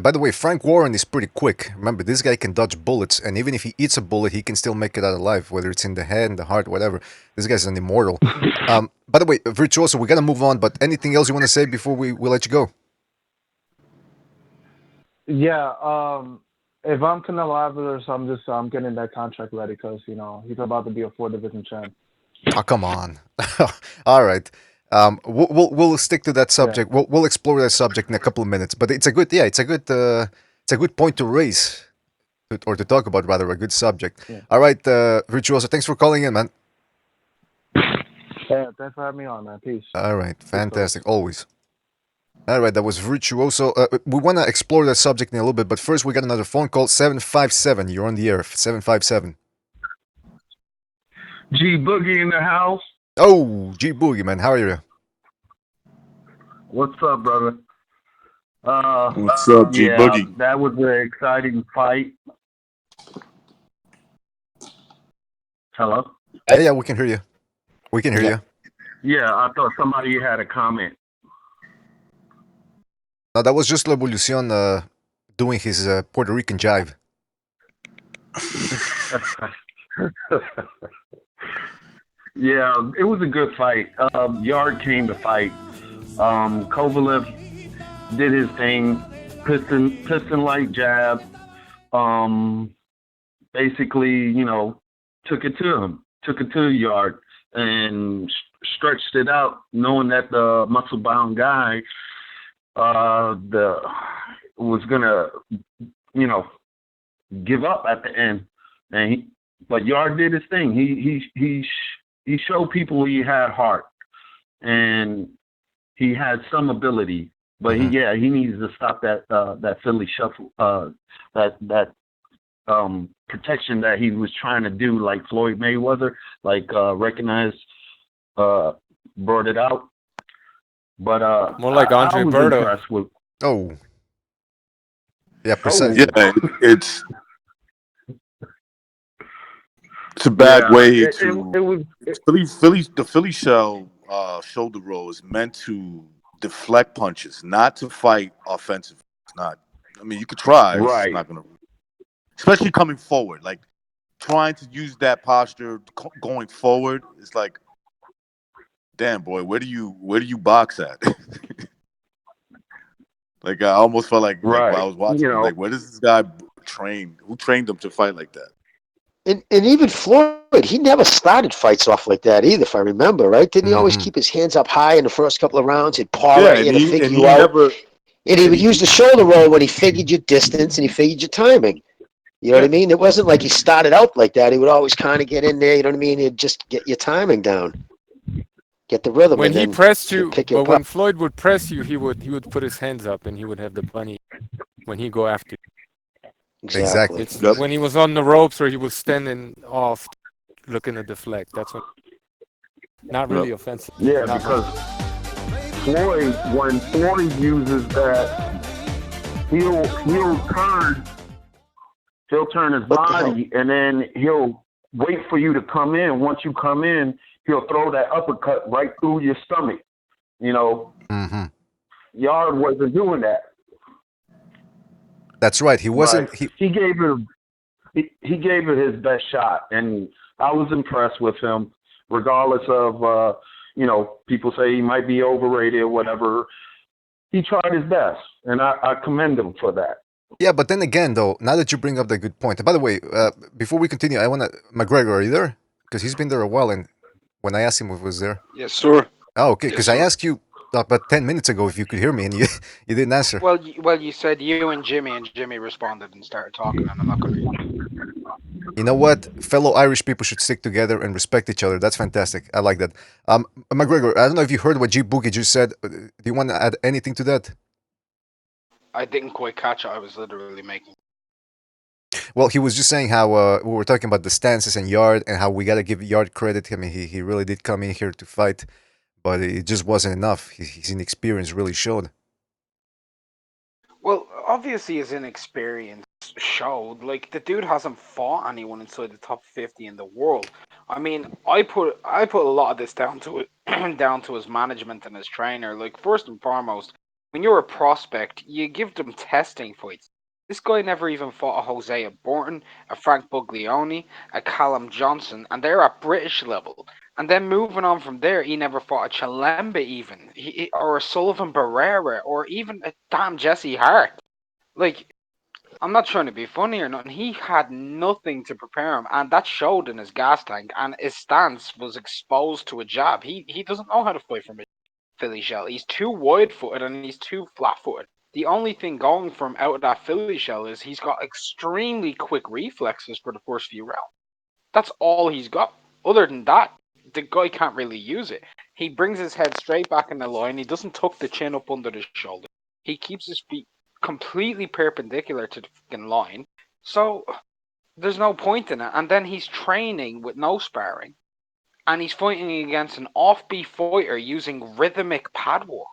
by the way, Frank Warren is pretty quick. Remember, this guy can dodge bullets, and even if he eats a bullet, he can still make it out alive, whether it's in the head, in the heart, whatever. This guy's an immortal. By the way, Virtuoso, we gotta move on. But anything else you want to say before we let you go? Yeah. If I'm Canelo Alvarez, I'm getting that contract ready because he's about to be a 4-division champ. Oh, come on. All right. We'll stick to that subject. Yeah. We'll explore that subject in a couple of minutes. But it's a good point to raise, or to talk about, rather, a good subject. Yeah. All right, Virtuoso, thanks for calling in, man. Yeah, thanks for having me on, man. Peace. All right, fantastic, always. All right, that was Virtuoso. We want to explore that subject in a little bit, but first we got another phone call, 757. You're on the air, 757. G Boogie in the house. Oh, G Boogie, man, how are you? What's up, brother? What's up, G Boogie? That was an exciting fight. Hello? Yeah, we can hear you. We can hear you. Yeah, I thought somebody had a comment. No, that was just Revolucion doing his Puerto Rican jive. Yeah, it was a good fight. Yarde came to fight. Kovalev did his thing, piston-like jab. Basically, took it to him, took it to Yarde, and stretched it out, knowing that the muscle-bound guy was gonna, give up at the end. But Yarde did his thing. He showed people he had heart, and he had some ability. But he needs to stop that Philly shuffle, that protection that he was trying to do, like Floyd Mayweather, like recognized, brought it out. But more like Andre I was Berto. impressed with. Oh, yeah, precisely. Yeah, it's a bad way to. The Philly shell shoulder roll is meant to deflect punches, not to fight offensively. It's not. I mean, you could try. It's just not gonna. Especially coming forward, like trying to use that posture going forward. It's like, damn boy, where do you box at? Like I almost felt like while I was watching, like where does this guy train? Who trained him to fight like that? And even Floyd, he never started fights off like that either, if I remember, right? Didn't he always keep his hands up high in the first couple of rounds? He'd paw at you to figure you out. And he would use the shoulder roll when he figured your distance and he figured your timing. You know what I mean? It wasn't like he started out like that. He would always kind of get in there, you know what I mean? He'd just get your timing down. Get the rhythm. When and he then pressed you, pick but your when Floyd would press you, he would put his hands up and he would have the bunny when he go after you. Exactly. It's when he was on the ropes or he was standing off, looking to deflect. That's when. Not really offensive. Yeah, because Floyd, when Floyd uses that, he'll turn his body and then he'll wait for you to come in. Once you come in, he'll throw that uppercut right through your stomach. Mm-hmm. Yarde wasn't doing that. That's right. He wasn't. He gave it his best shot, and I was impressed with him. Regardless of people say he might be overrated or whatever. He tried his best, and I commend him for that. Yeah, but then again, though, now that you bring up the good point. And by the way, before we continue, I want to McGregor, are you there? Because he's been there a while, and when I asked him if he was there. Yes, sir. Oh, okay. Because I asked you about 10 minutes ago if you could hear me, and you didn't answer. Well, you said you and Jimmy responded and started talking, and I'm not going to. You know what? Fellow Irish people should stick together and respect each other. That's fantastic. I like that. McGregor, I don't know if you heard what G Boogie just said. Do you want to add anything to that? I didn't quite catch it. I was literally making. Well, he was just saying how we were talking about the stances and Yarde and how we got to give Yarde credit. I mean, he really did come in here to fight, but it just wasn't enough. His inexperience really showed. Well, obviously his inexperience showed. Like, the dude hasn't fought anyone inside the top 50 in the world. I mean, I put a lot of this down to it, down to his management and his trainer. Like, first and foremost, when you're a prospect, you give them testing fights. This guy never even fought a Hosea Borton, a Frank Buglioni, a Callum Johnson, and they're at British level. And then moving on from there, he never fought a Chilemba even, or a Sullivan Barrera, or even a damn Jesse Hart. Like, I'm not trying to be funny or nothing. He had nothing to prepare him, and that showed in his gas tank. And his stance was exposed to a jab. He doesn't know how to fight from a Philly shell. He's too wide-footed and he's too flat-footed. The only thing going from out of that Philly shell is he's got extremely quick reflexes for the first few rounds. That's all he's got. Other than that, the guy can't really use it. He brings his head straight back in the line. He doesn't tuck the chin up under the shoulder. He keeps his feet completely perpendicular to the fucking line. So there's no point in it. And then he's training with no sparring. And he's fighting against an offbeat fighter using rhythmic pad work.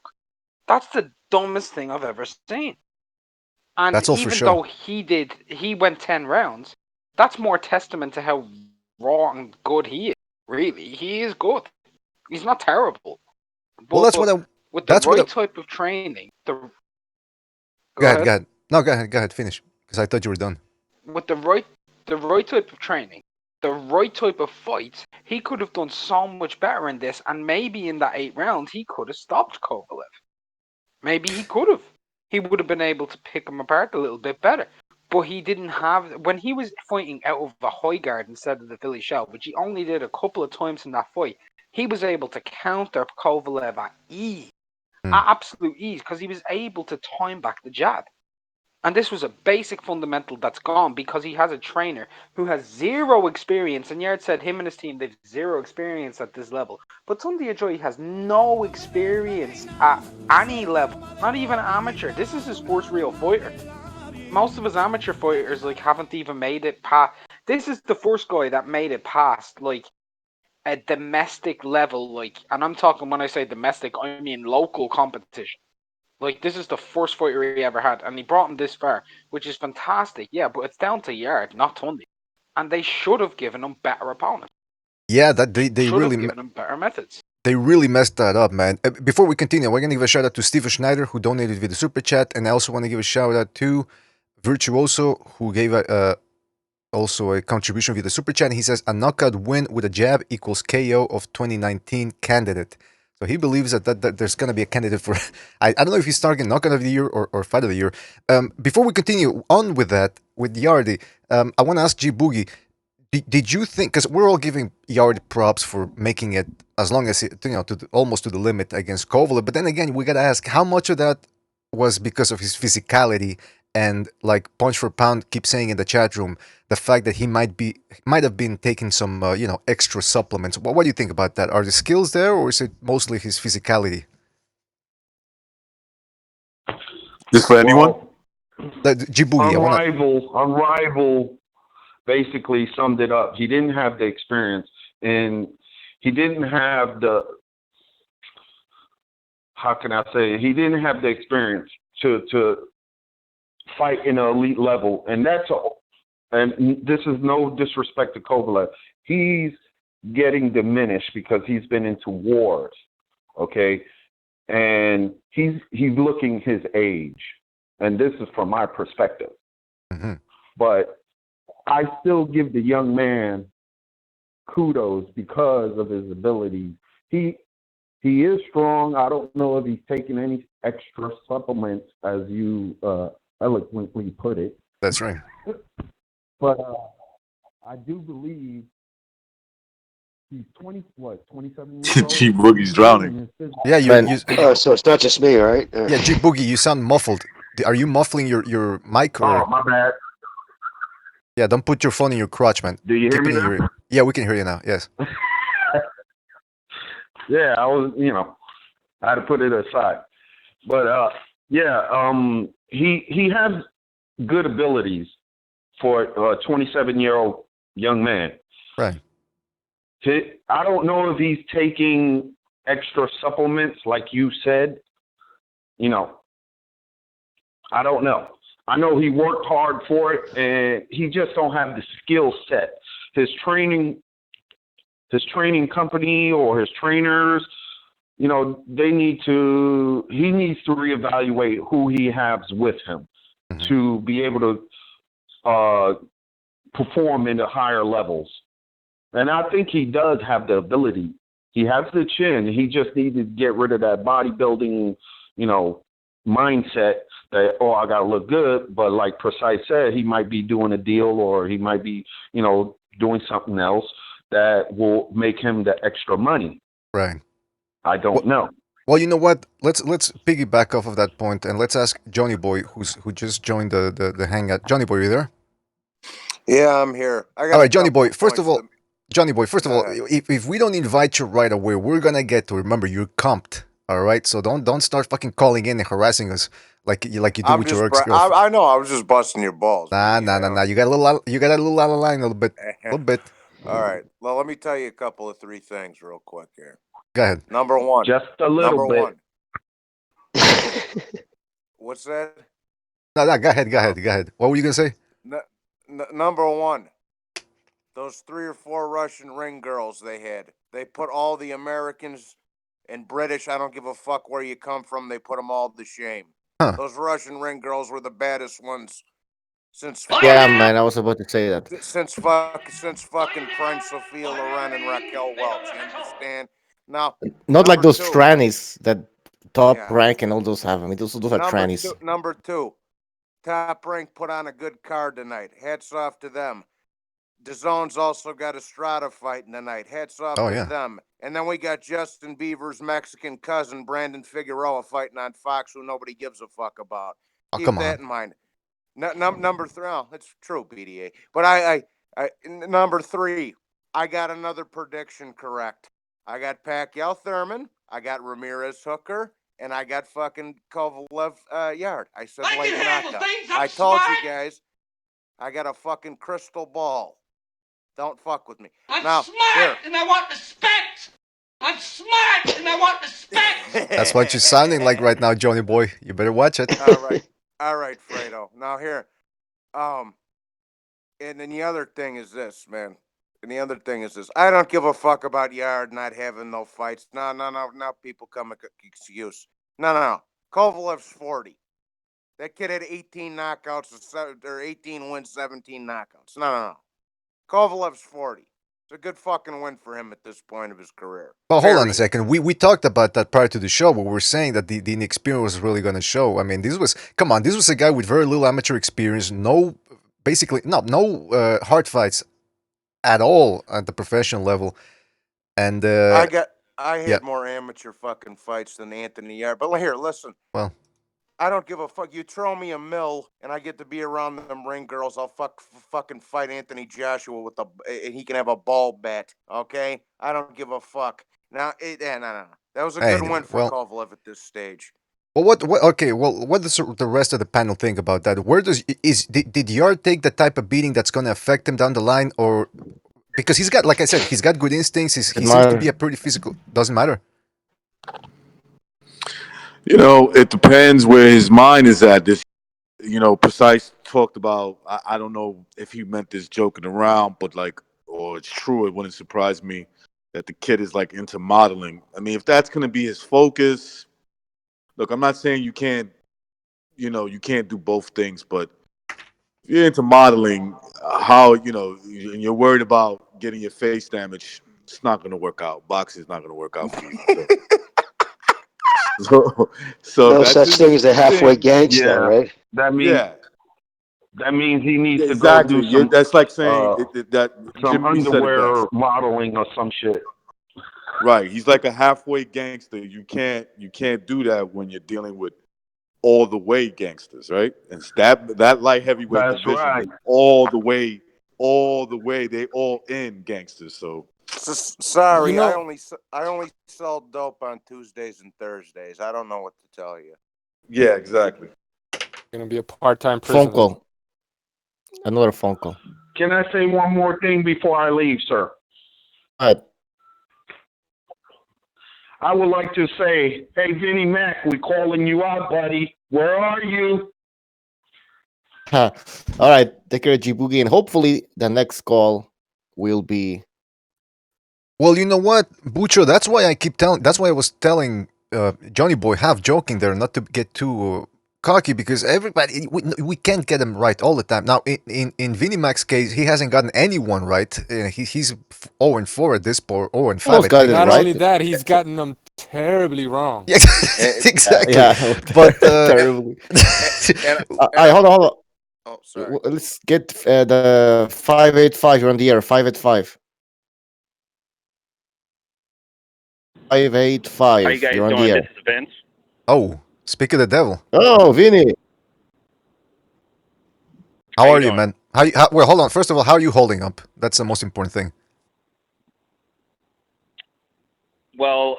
That's the dumbest thing I've ever seen. And That's all for even sure. though he went 10 rounds, that's more testament to how raw and good he is. Really, he is good. He's not terrible. But Well, that's what I. with the That's what. right type of training, Go ahead. Go ahead. No, go ahead. Go ahead. Finish. Because I thought you were done. With the right type of training, the right type of fights, he could have done so much better in this, and maybe in that 8 rounds he could have stopped Kovalev. Maybe he could have. He would have been able to pick him apart a little bit better. But he didn't have, when he was fighting out of the high guard instead of the Philly shell, which he only did a couple of times in that fight, he was able to counter Kovalev at ease, at absolute ease, because he was able to time back the jab. And this was a basic fundamental that's gone because he has a trainer who has zero experience. And Yarde said him and his team, they've zero experience at this level. But Sunday Ajoy has no experience at any level, not even amateur. This is his first real fighter. Most of his amateur fighters haven't even made it past. This is the first guy that made it past a domestic level, and I'm talking, when I say domestic, I mean local competition. This is the first fighter he ever had, and he brought him this far, which is fantastic. Yeah, but it's down to Yarde, not Tundi. And they should have given him better opponents. Yeah, that they should really have given him better methods. They really messed that up, man. Before we continue, we're gonna give a shout out to Steven Schneider, who donated via the super chat, and I also want to give a shout out to Virtuoso, who gave also a contribution via the super chat. He says a knockout win with a jab equals KO of 2019 candidate. So he believes that there's going to be a candidate for... I don't know if he's targeting knockout of the year or fight of the year. Before we continue on with that, with Yarde, I want to ask G Boogie, did you think... Because we're all giving Yarde props for making it as long as, almost to the limit against Kovalev. But then again, we got to ask, how much of that was because of his physicality and, punch for pound, keep saying in the chat room, the fact that he might have been taking some extra supplements. What do you think about that? Are the skills there, or is it mostly his physicality? This for anyone? Djibouti, Unrivaled basically summed it up. He didn't have the experience, and he didn't have the, how can I say, he didn't have the experience to fight in an elite level, and that's all. And this is no disrespect to Kovalev. He's getting diminished because he's been into wars, okay? And he's looking his age. And this is from my perspective. Mm-hmm. But I still give the young man kudos because of his abilities. He is strong. I don't know if he's taking any extra supplements, as you eloquently put it. That's right. But I do believe he's 27 years old. G Boogie's drowning. Yeah, so it's not just me, right? Yeah, G Boogie, you sound muffled. Are you muffling your mic? Or... Oh, my bad. Yeah, don't put your phone in your crotch, man. Do you hear me now? Yeah, we can hear you now. Yes. Yeah, I was, I had to put it aside. But he has good abilities for a 27-year-old young man. Right. I don't know if he's taking extra supplements like you said. I don't know. I know he worked hard for it, and he just don't have the skill set. His training company or his trainers, he needs to reevaluate who he has with him to be able to perform into higher levels. And I think he does have the ability. He has the chin. He just needs to get rid of that bodybuilding, mindset that, I got to look good. But like Precise said, he might be doing a deal, or he might be, doing something else that will make him the extra money. Right. I don't know. Well, you know what? Let's piggyback off of that point, and let's ask Johnny Boy, who just joined the hangout. Johnny Boy, are you there? Yeah, I'm here. I got all right, Johnny Boy. First of all, ahead. if we don't invite you right away, we're gonna get to remember you're comped. All right, so don't start fucking calling in and harassing us like you do with your ex-girlfriend. I know. I was just busting your balls. Nah. You got a little out of line a little bit. All right. Well, let me tell you a couple of three things real quick here. Go ahead. Number one. Just a little bit. What's that? No, go ahead. What were you gonna say? Number one. Those 3 or 4 Russian ring girls they put all the Americans and British, I don't give a fuck where you come from, they put them all to shame. Huh. Those Russian ring girls were the baddest ones since... Yeah, man, I was about to say that. Since fucking Prince Sophia Loren and Raquel Welch, you understand? Now, not like those 2, trannies that Top Rank and all those have. I mean, those are trannies. Number 2, Top Rank put on a good card tonight. Hats off to them. DAZN's also got Estrada fighting tonight. Hats off to them. And then we got Justin Bieber's Mexican cousin, Brandon Figueroa, fighting on Fox, who nobody gives a fuck about. Keep that in mind. Number 3, it's true, BDA. But I number 3, I got another prediction correct. I got Pacquiao Thurman, I got Ramirez Hooker, and I got fucking Kovalev Yarde. I said late knockout. I told you guys, I got a fucking crystal ball. Don't fuck with me. I'm now, smart and I want respect. I'm smart and I want respect. That's what you're sounding like right now, Johnny Boy. You better watch it. All right, Fredo. Now here, and then the other thing is this, man. And the other thing is this. I don't give a fuck about Yarde not having no fights. No. Now people come with excuse. No. Kovalev's 40. That kid had 18 knockouts or 18 wins, 17 knockouts. No. Kovalev's 40. It's a good fucking win for him at this point of his career. Well, hold on a second. We talked about that prior to the show, but we were saying that the inexperience was really going to show. I mean, this was a guy with very little amateur experience, no hard fights at all at the professional level. And I had more amateur fucking fights than Anthony Yarde. But here, listen. Well, I don't give a fuck. You throw me a mill and I get to be around them ring girls, I'll fucking fight Anthony Joshua and he can have a ball bat, okay? I don't give a fuck. Now, no. That was a good win for Kovalev at this stage. Well, what does the rest of the panel think about that? Did Yarde take the type of beating that's going to affect him down the line, or because he's got, like I said, he's got good instincts. He seems to be a pretty physical. Doesn't matter. It depends where his mind is at. This, Precise talked about. I don't know if he meant this joking around, but or it's true. It wouldn't surprise me that the kid is into modeling. I mean, if that's going to be his focus, look, I'm not saying you can't do both things, but if you're into modeling, and you're worried about getting your face damaged, it's not going to work out. Boxing is not going to work out for you. So no such thing as a halfway gangster, right? That means he needs to go do some. That's like saying that some underwear modeling or some shit. Right, he's like a halfway gangster. You can't do that when you're dealing with all the way gangsters, right? And that light heavyweight division, right. all the way, they all in gangsters. So. Sorry, I only sell dope on Tuesdays and Thursdays. I don't know what to tell you. Yeah, exactly. Gonna be a part-time prisoner. Phone call. Another phone call. Can I say one more thing before I leave, sir? What? I would like to say, hey, Vinnie Mac, we calling you out, buddy. Where are you? All right, take care of G Boogie, and hopefully the next call will be Well, you know what, Bucho, that's why I keep telling, that's why I was telling Johnny Boy, half joking there, not to get too cocky, because everybody, we can't get them right all the time. Now, in Vinnie Mac's case, he hasn't gotten anyone right. He's 0-4 at this point, 0-5. Almost got it Not right. only that, he's gotten them terribly wrong. Yeah, exactly. Yeah, But terribly. Hold on. Oh, sorry. Let's get the 585. You're on the air. 585. 585. How you guys You're on doing? the air. This is Vince. Oh, speak of the devil. Oh, Vinny. How you are you, doing? man? Well, hold on. First of all, how are you holding up? That's the most important thing. Well,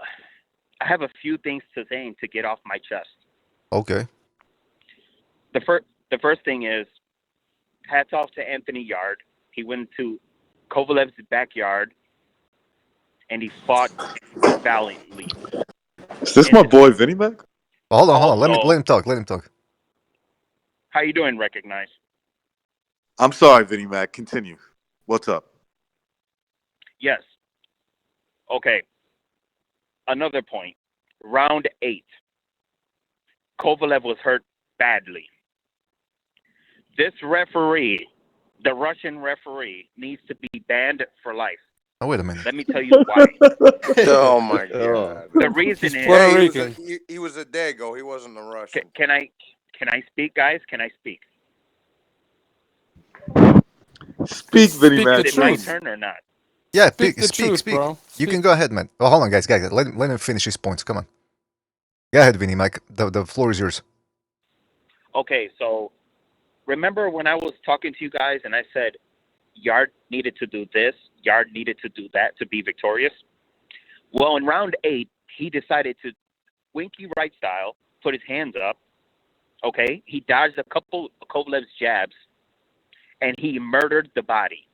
I have a few things to say to get off my chest. Okay. The first thing is, hats off to Anthony Yarde. He went to Kovalev's backyard and he fought valiantly. Is this my boy Vinnie Mac? Hold on. Let Also- him talk. Let him talk. How you doing, Recognize? I'm sorry, Vinnie Mac. Continue. What's up? Yes. Okay. Another point. Round 8. Kovalev was hurt badly. This referee, the Russian referee, needs to be banned for life. Oh, wait a minute. Let me tell you why. Oh my God. The reason is Puerto Rican. He was a Dago. He wasn't a Russian. Can I speak, guys? Can I speak? Speak, Vinnie Speak Mac. the Is it my truth. turn or not? Yeah, Speak the speak. truth, bro. You can go ahead, man. Oh, hold on, guys. Let him finish his points. Come on. Go ahead, Vinnie Mac. The floor is yours. Okay, so remember when I was talking to you guys and I said Yarde needed to do this, Yarde needed to do that to be victorious? Well, in round 8, he decided to winky right style, put his hands up. Okay, he dodged a couple of Kovalev's jabs, and he murdered the body.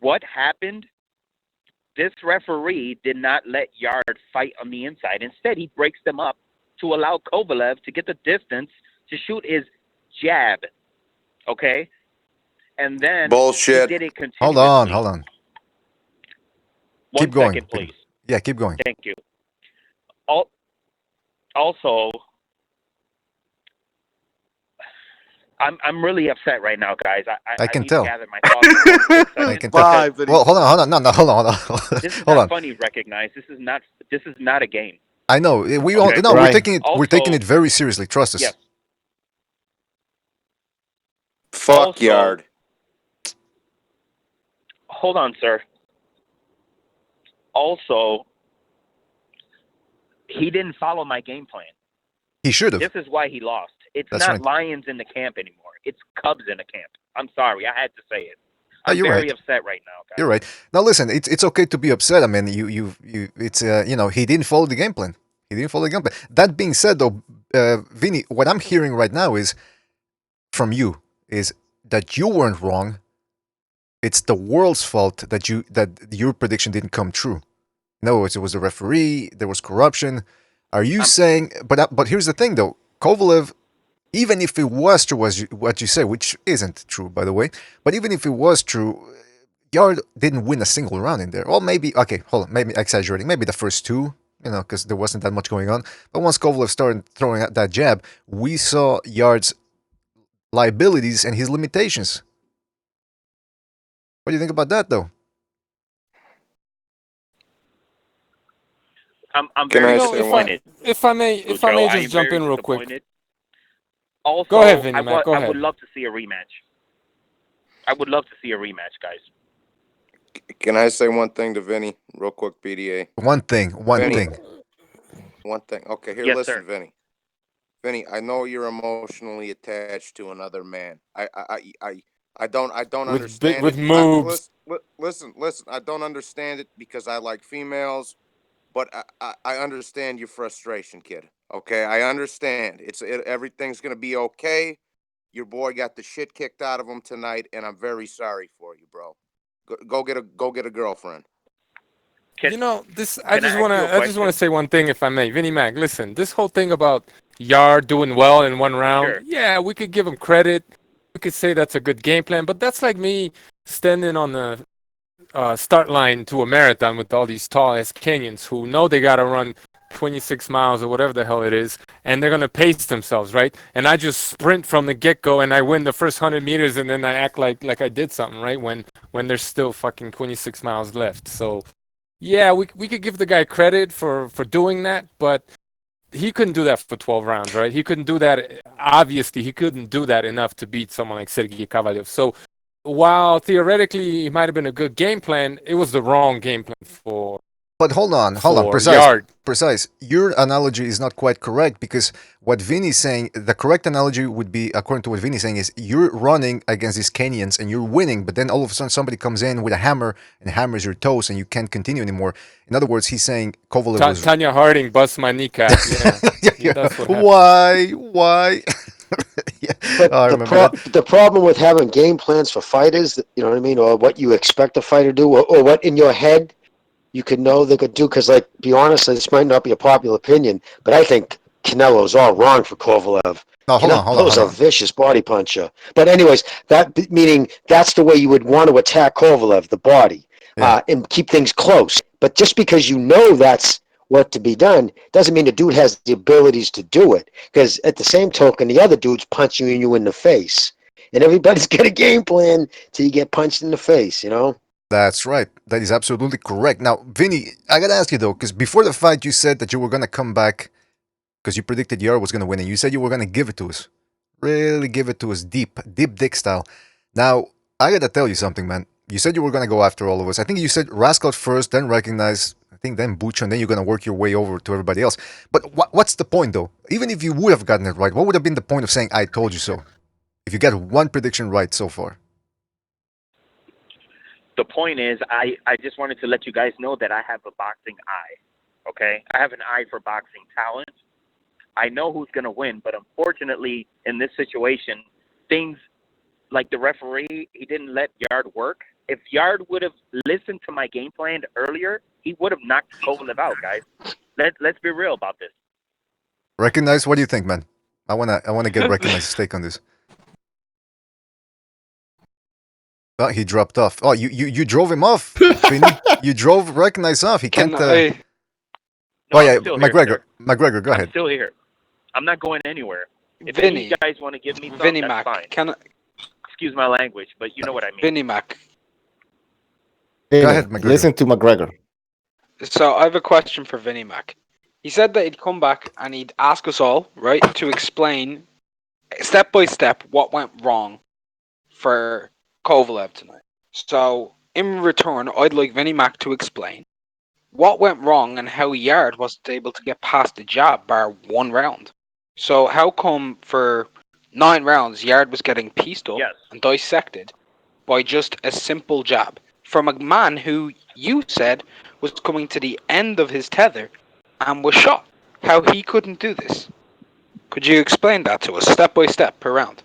What happened? This referee did not let Yarde fight on the inside. Instead, he breaks them up to allow Kovalev to get the distance to shoot his jab. Okay? And then Bullshit. he did it continuously. Hold on. One Keep going. second, please. Yeah, keep going. Thank you. Also, I'm really upset right now, guys. I can need tell. to gather my thoughts. I can tell. Well, hold on. No, hold on. This is Hold not on. funny. Recognize this is not a game. I know. We Okay. all no. Right. We're taking it very seriously. Trust us. Yes. Fuck Also- Yarde. Hold on, sir. Also, he didn't follow my game plan. He should have. This is why he lost. It's That's not right. lions in the camp anymore. It's cubs in the camp. I'm sorry. I had to say it. Oh, I'm you're very right. upset right now, guys. You're right. Now listen, it's okay to be upset. I mean, it's he didn't follow the game plan. He didn't follow the game plan. That being said, though, Vinny, what I'm hearing right now is from you is that you weren't wrong. It's the world's fault that your prediction didn't come true. No, it was the referee. There was corruption. Are you saying? But here's the thing, though. Kovalev, even if it was true, what you say, which isn't true, by the way, but even if it was true, Yarde didn't win a single round in there. Or maybe, okay, hold on, maybe exaggerating. Maybe the first two, because there wasn't that much going on. But once Kovalev started throwing out that jab, we saw Yarde's liabilities and his limitations. What do you think about that, though? I'm Can very I say disappointed. If I may Joe, I am just jump very in real quick. disappointed. Also, Go ahead, Vinnie Mac, go I ahead. would love to see a rematch. I would love to see a rematch, guys. Can I say one thing to Vinny, real quick, BDA? One thing. Vinny, One thing. Okay, here, Yes, listen, sir. Vinny. Vinny, I know you're emotionally attached to another man. I don't understand with it. moves. Listen. I don't understand it because I like females, but I understand your frustration, kid. Okay, I understand. Everything's gonna be okay. Your boy got the shit kicked out of him tonight, and I'm very sorry for you, bro. Go get a girlfriend. I Can just I want ask you a to question? say one thing, if I may. Vinnie Mac, listen, this whole thing about Yarde doing well in one round, Sure. yeah, we could give him credit. We could say that's a good game plan, but that's like me standing on the start line to a marathon with all these tall ass Kenyans who know they gotta run 26 miles or whatever the hell it is, and they're gonna pace themselves, right? And I just sprint from the get go and I win the first 100 meters, and then I act like I did something, right? When there's still fucking 26 miles left. So yeah, we could give the guy credit for doing that, but he couldn't do that for 12 rounds, right? He couldn't do that. Obviously, he couldn't do that enough to beat someone like Sergey Kovalev. So while theoretically it might have been a good game plan, it was the wrong game plan for. But hold on, precise. Your analogy is not quite correct, because what Vinny's saying, the correct analogy would be, according to what Vinny's saying, is you're running against these Kenyans and you're winning, but then all of a sudden somebody comes in with a hammer and hammers your toes and you can't continue anymore. In other words, he's saying Kovalev was... Tanya Harding bust my kneecap. Yeah. That's what Why? Yeah. But the problem with having game plans for fighters, you know what I mean, or what you expect a fighter to do, or what in your head you could know they could do, because, like, be honest, this might not be a popular opinion, but I think Canelo's all wrong for Kovalev. Hold on. Canelo's a vicious body puncher. But anyways, that meaning that's the way you would want to attack Kovalev, the body, and keep things close. But just because you know that's what to be done doesn't mean the dude has the abilities to do it. Because at the same token, the other dude's punching you in the face. And everybody's got a game plan till you get punched in the face, you know? That's right. That is absolutely correct. Now, Vinny, I gotta ask you though, because before the fight you said that you were gonna come back because you predicted Yarde was gonna win, and you said you were gonna give it to us. Really give it to us deep dick style. Now, I gotta tell you something, man. You said you were gonna go after all of us. I think you said Rascal first, then Recognize, I think then Butch, and then you're gonna work your way over to everybody else. But what's the point though? Even if you would have gotten it right, what would have been the point of saying I told you so? If you got one prediction right so far. The point is, I just wanted to let you guys know that I have a boxing eye, okay? I have an eye for boxing talent. I know who's going to win, but unfortunately, in this situation, things like the referee, he didn't let Yarde work. If Yarde would have listened to my game plan earlier, he would have knocked Kovalev out, guys. Let's be real about this. Recognize, what do you think, man? I wanna get Recognize's take on this. Oh, he dropped off. Oh, you drove him off, Vinny. You drove Recognize off. He can't. No, yeah, McGregor. McGregor, go ahead. I'm still here. I'm not going anywhere. If Vinny, you guys want to give me something, Vinnie that's Mac, fine. Excuse my language, but you know what I mean. Vinnie Mac. Go ahead, McGregor. Listen to McGregor. So I have a question for Vinnie Mac. He said that he'd come back and he'd ask us all, right, to explain step by step what went wrong for Kovalev tonight. So in return, I'd like Vinnie Mac to explain what went wrong and how Yarde wasn't able to get past the jab bar one round. So how come for 9 rounds Yarde was getting pieced up and dissected by just a simple jab from a man who you said was coming to the end of his tether and was shot? How he couldn't do this? Could you explain that to us step by step per round?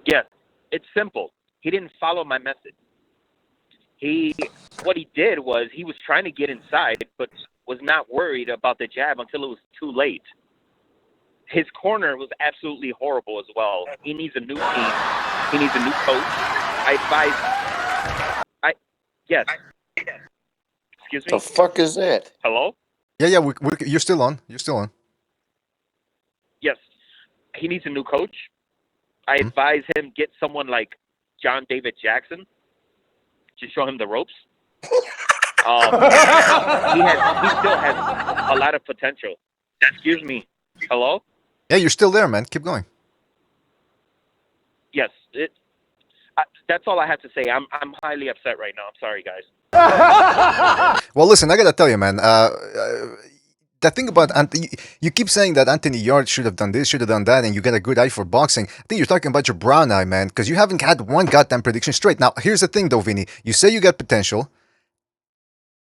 Yes, it's simple. He didn't follow my message. What he did was he was trying to get inside, but was not worried about the jab until it was too late. His corner was absolutely horrible as well. He needs a new team. He needs a new coach. Yes. Excuse me? The fuck is that? Hello? Yeah, you're still on. Yes. He needs a new coach. I advise him get someone like John David Jackson to show him the ropes. He still has a lot of potential. Excuse me. Hello? Yeah, you're still there, man. Keep going. Yes. That's all I have to say. I'm highly upset right now. I'm sorry, guys. Well, listen, I gotta tell you, man. The thing about you keep saying that Anthony Yarde should have done this, should have done that, and you got a good eye for boxing. I think you're talking about your brown eye, man, because you haven't had one goddamn prediction straight. Now, here's the thing, though, Vinny. You say you got potential.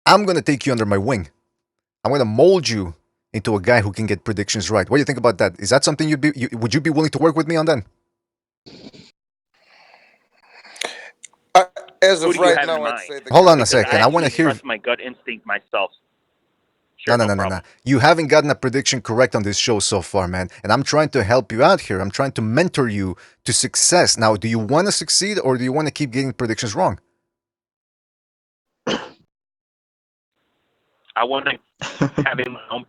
I'm gonna take you under my wing. I'm gonna mold you into a guy who can get predictions right. What do you think about that? Is that something would you be willing to work with me on then? As of right now, I'd say hold on a second. I want to hear. Trust my gut instinct myself. Sure, no. You haven't gotten a prediction correct on this show so far, man. And I'm trying to help you out here. I'm trying to mentor you to success. Now, do you want to succeed or do you want to keep getting predictions wrong? I want to have it my own.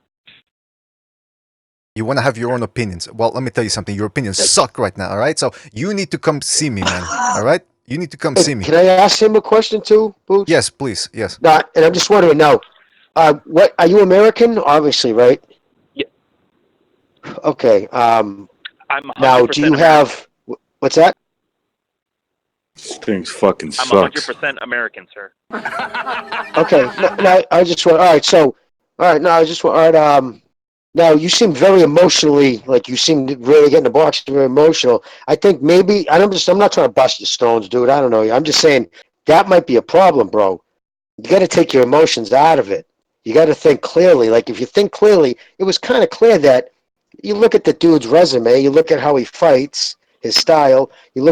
You want to have your own opinions. Well, let me tell you something. Your opinions suck right now, all right? So you need to come see me, man. All right? You need to come see me. Can I ask him a question too, Boots? Yes, please. Yes. No, and I'm just wondering now. What are you American? Obviously, right? Yeah. Okay. I'm 100% Now, do you American. have what's that? This thing's fucking I'm sucks. 100% American, sir. Okay. No, I just want. All right. So, all right. No, I just want. All right. Now you seem very emotionally, like you seem to really get in the box, very emotional. I think maybe I'm not trying to bust your stones, dude. I don't know. I'm just saying that might be a problem, bro. You got to take your emotions out of it. You got to think clearly. Like if you think clearly, it was kind of clear that you look at the dude's resume, you look at how he fights, his style. You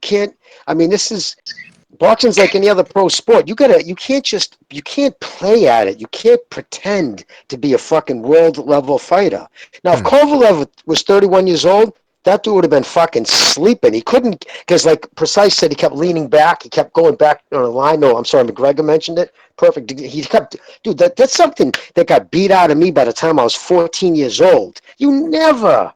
can't. I mean, this is boxing's like any other pro sport. You can't play at it. You can't pretend to be a fucking world level fighter. Now, if Kovalev was 31 years old, that dude would have been fucking sleeping. He couldn't, because like Precise said, he kept leaning back. He kept going back on the line. No, I'm sorry, McGregor mentioned it. Perfect. He kept, dude, that's something that got beat out of me by the time I was 14 years old. You never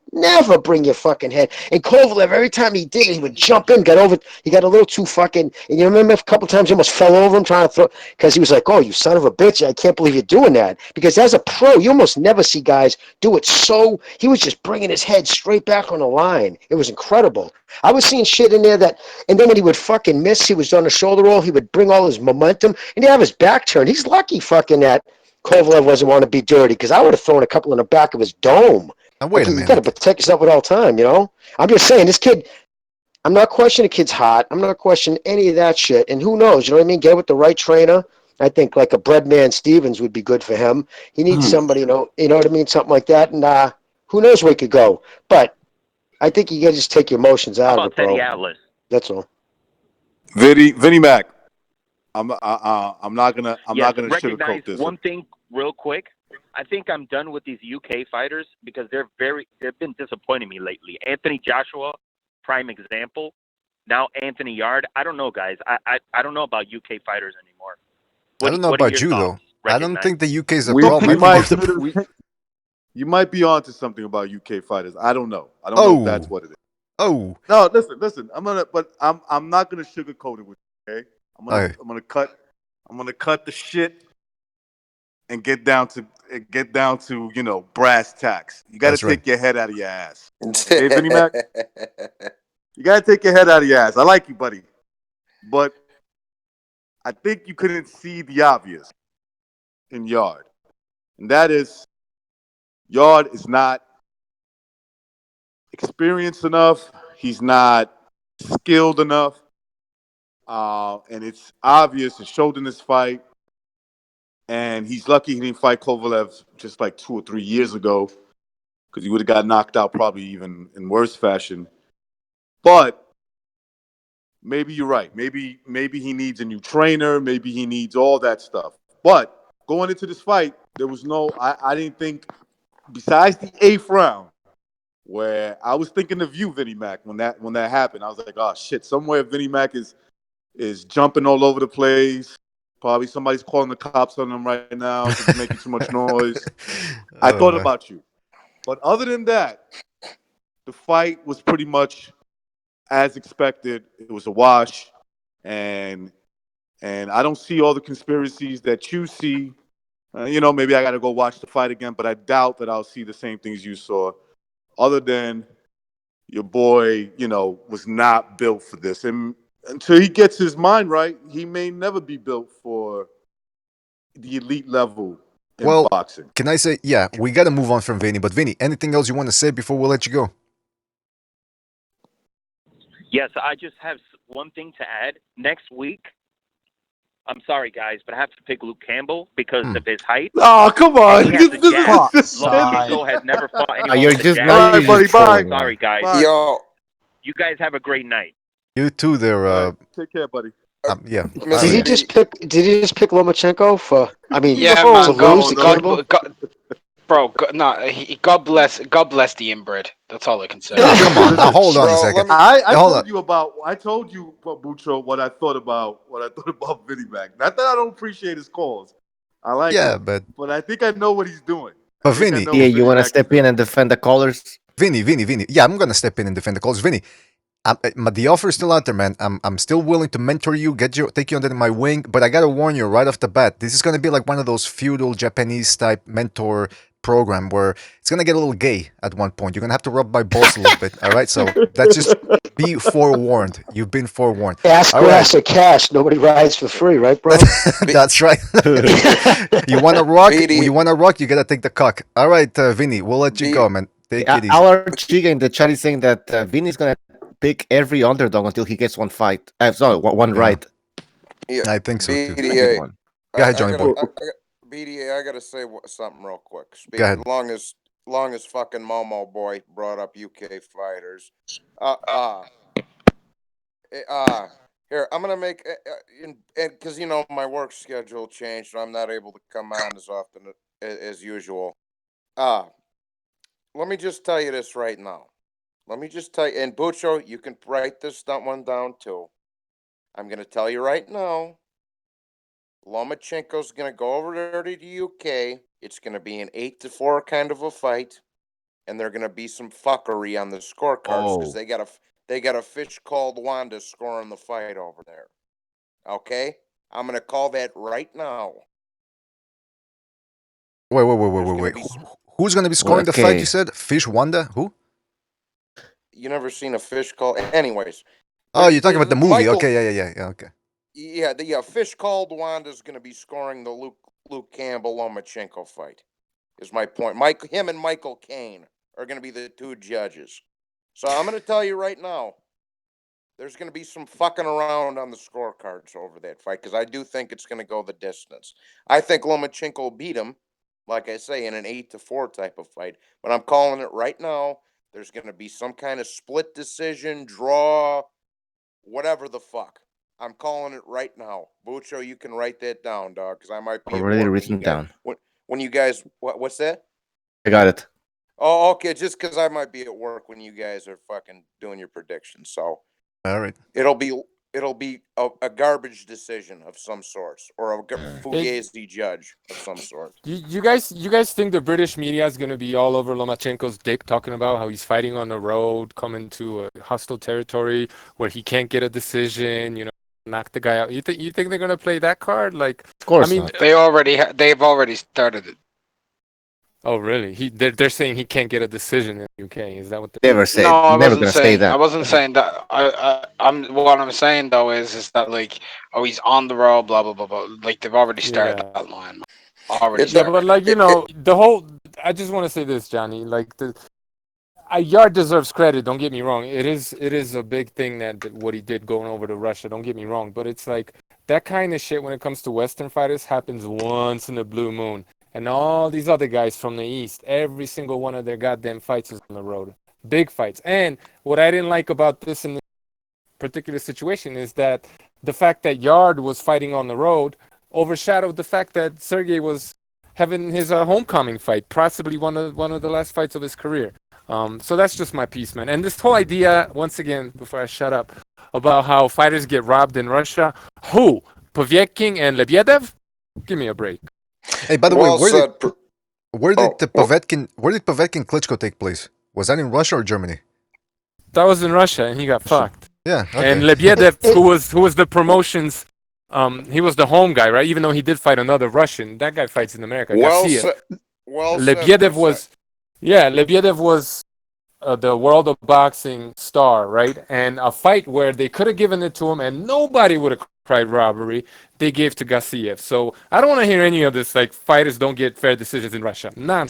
bring your fucking head. And Kovalev, every time he did it, he would jump in, got over, he got a little too fucking, and you remember a couple times he almost fell over him trying to throw, because he was like, oh, you son of a bitch, I can't believe you're doing that. Because as a pro, you almost never see guys do it so, he was just bringing his head straight back on the line. It was incredible. I was seeing shit in there that, and then when he would fucking miss, he was on a shoulder roll, he would bring all his momentum, and he'd have his back turned. He's lucky fucking that Kovalev wasn't want to be dirty, because I would have thrown a couple in the back of his dome. Now, wait a You got to minute. protect yourself at all time, you know? I'm just saying, this kid, I'm not questioning the kid's hot. I'm not questioning any of that shit. And who knows, you know what I mean? Get with the right trainer. I think like a Breadman Stevens would be good for him. He needs somebody, you know what I mean? Something like that. And who knows where he could go. But I think you got to just take your emotions How out of about it, bro. Teddy Atlas? That's all. Vinnie Mac. I'm not gonna Recognize sugarcoat this. one thing real quick. I think I'm done with these UK fighters because they've been disappointing me lately. Anthony Joshua, prime example. Now Anthony Yarde. I don't know, guys. I don't know about UK fighters anymore. I don't know What are about your you, thoughts? though. I don't think the UK is a We problem. you might be onto something about UK fighters. I don't know. I don't know if that's what it is. Oh. No, listen. I'm not gonna sugarcoat it with you, okay? I'm gonna cut the shit and get down to brass tacks. You got to take your head out of your ass. Okay, Vinnie Mac? You got to take your head out of your ass. I like you, buddy, but I think you couldn't see the obvious in Yarde, and that is Yarde is not experienced enough. He's not skilled enough, and it's obvious. It showed in this fight. And he's lucky he didn't fight Kovalev just like 2 or 3 years ago, because he would have got knocked out probably even in worse fashion. But maybe you're right. Maybe he needs a new trainer. Maybe he needs all that stuff. But going into this fight, there was I didn't think, besides the 8th round, where I was thinking of you, Vinnie Mac, when that happened. I was like, oh shit, somewhere Vinnie Mac is jumping all over the place. Probably somebody's calling the cops on him right now because he's making too much noise. I thought about you. But other than that, the fight was pretty much as expected. It was a wash. And I don't see all the conspiracies that you see. Maybe I got to go watch the fight again, but I doubt that I'll see the same things you saw. Other than your boy, was not built for this. And until he gets his mind right, he may never be built for the elite level in boxing. Can I say, yeah, we got to move on from Vinny. But Vinny, anything else you want to say before we let you go? Yes, I just have one thing to add. Next week, I'm sorry, guys, but I have to pick Luke Campbell because of his height. Oh, come on. He has a jab. Lomachenko has never fought anyone You're with just a jab. now you're just trolling, Sorry, guys. man. Yo. You guys have a great night. You too there. Take care, buddy. Yeah. Did he just pick Lomachenko for? I mean, Yeah, to man. lose to Campbell? God bless the inbred. That's all I can say. Come on, now hold on a second. I told you, Bucho, what I thought about Vinnie Mac. Not that I don't appreciate his calls, I like Yeah, it. but But I think I know what he's doing. I but think I Vinny, know Yeah, what you Vinnie want to Mac is step in doing. and defend the colors? Vinny. Yeah, I'm gonna step in and defend the calls. Vinny, the offer is still out there, man. I'm still willing to mentor you, take you under my wing, but I gotta warn you right off the bat. This is gonna be like one of those feudal Japanese type mentor program where it's gonna get a little gay at one point. You're gonna have to rub my balls a little bit. All right, so that's just be forewarned. You've been forewarned. Ass, All right, grass, or cash. Nobody rides for free, right, bro? that's right. You wanna rock? BD, You wanna rock? You gotta take the cock. All right, Vinny, we'll let you B, go, man. Take it easy. Our Chiga in the chat is saying that Vinny's gonna pick every underdog until he gets one fight. Sorry, one Yeah, right. yeah, I think so too. A good BDA. one. Go ahead, Johnny boy. BDA, I gotta say something real quick. Go ahead. Long as fucking Momo boy brought up UK fighters. Here I'm gonna make, because my work schedule changed, so I'm not able to come on as often as usual. Let me just tell you this right now. Let me just tell you, and Bucho, you can write this one down too. I'm gonna tell you right now. Lomachenko's gonna go over there to the UK. It's gonna be an 8-4 kind of a fight, and there're gonna be some fuckery on the scorecards because they got a fish called Wanda scoring the fight over there. Okay, I'm gonna call that right now. Wait. Who's gonna be scoring the fight? You said Fish Wanda. Who? You never seen a fish call? Anyways. Oh, you're talking about the movie. Michael, Okay, yeah. Okay. Yeah, the fish called Wanda's going to be scoring the Luke Campbell Lomachenko fight. Is my point. Him and Michael Caine are going to be the two judges. So I'm going to tell you right now, there's going to be some fucking around on the scorecards over that fight because I do think it's going to go the distance. I think Lomachenko will beat him, like I say, in an 8-4 type of fight. But I'm calling it right now. There's going to be some kind of split decision, draw, whatever the fuck. I'm calling it right now. Bucho, you can write that down, dog, because I might be Already at work written down. when you guys. What's that? I got it. Oh, okay. Just because I might be at work when you guys are fucking doing your predictions, so all right. It'll be a garbage decision of some sort, or a fugazi judge of some sort. You guys think the British media is going to be all over Lomachenko's dick, talking about how he's fighting on the road, coming to a hostile territory where he can't get a decision, knock the guy out. You think they're going to play that card? Like, of course, not. They've already started it. Oh, really? They're saying he can't get a decision in the UK. Is that what they never say? No, I never wasn't gonna saying. say that. I wasn't saying that. What I'm saying though is that like, oh, he's on the road, blah blah blah blah. Like they've already started that line. Already started. But like the whole. I just want to say this, Johnny. Like Yard deserves credit. Don't get me wrong. It is a big thing that what he did going over to Russia. Don't get me wrong. But it's like that kind of shit when it comes to Western fighters happens once in a blue moon. And all these other guys from the East, every single one of their goddamn fights is on the road. Big fights. And what I didn't like about this in this particular situation is that the fact that Yard was fighting on the road overshadowed the fact that Sergey was having his homecoming fight, possibly one of the last fights of his career. So that's just my piece, man. And this whole idea, once again, before I shut up, about how fighters get robbed in Russia. Who? Povetkin and Lebediev? Give me a break. Hey, by the way, where did Povetkin Klitschko take place? Was that in Russia or Germany? That was in Russia, and he got fucked. Yeah. Okay. And Lebediev, who was the promotions, he was the home guy, right? Even though he did fight another Russian, that guy fights in America. Lebediev was, Lebediev was the world of boxing star, right? And a fight where they could have given it to him, and nobody would have cried robbery. They gave to Gassiev. So I don't want to hear any of this. Like fighters don't get fair decisions in Russia. None.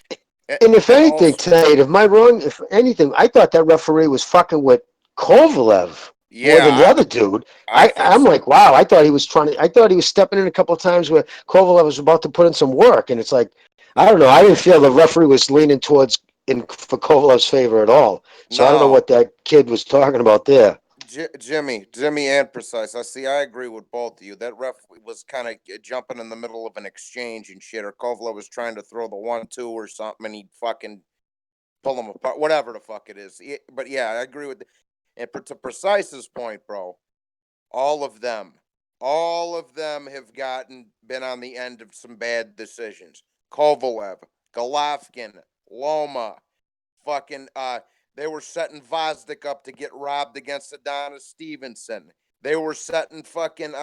And if anything, tonight, am I wrong? If anything, I thought that referee was fucking with Kovalev more than the other dude. I'm like, wow. I thought he was stepping in a couple of times where Kovalev was about to put in some work, and it's like, I don't know. I didn't feel the referee was leaning towards for Kovalev's favor at all. So I don't know what that kid was talking about there. Jimmy, and Precise. I agree with both of you. That ref was kind of jumping in the middle of an exchange and shit, or Kovalev was trying to throw the 1-2 or something, and he'd fucking pull him apart, whatever the fuck it is. But yeah, I agree with. And to Precise's point, bro, all of them All of them have been on the end of some bad decisions. Kovalev, Golovkin, Loma, fucking they were setting Vosdik up to get robbed against Adonis Stevenson. They were setting fucking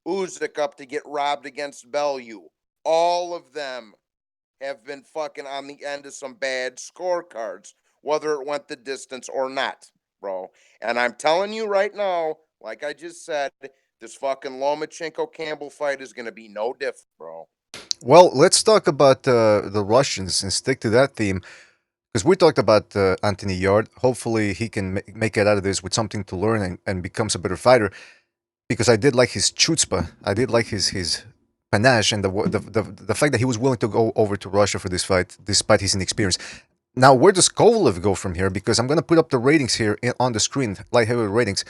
Usyk up to get robbed against Bellew. All of them have been fucking on the end of some bad scorecards, whether it went the distance or not, bro. And I'm telling you right now, like I just said, this fucking Lomachenko Campbell fight is going to be no different, bro. Well, let's talk about the Russians and stick to that theme. Because we talked about Anthony Yarde. Hopefully, he can make it out of this with something to learn and becomes a better fighter. Because I did like his chutzpah. I did like his panache and the fact that he was willing to go over to Russia for this fight, despite his inexperience. Now, where does Kovalev go from here? Because I'm going to put up the ratings here on the screen, light heavyweight ratings.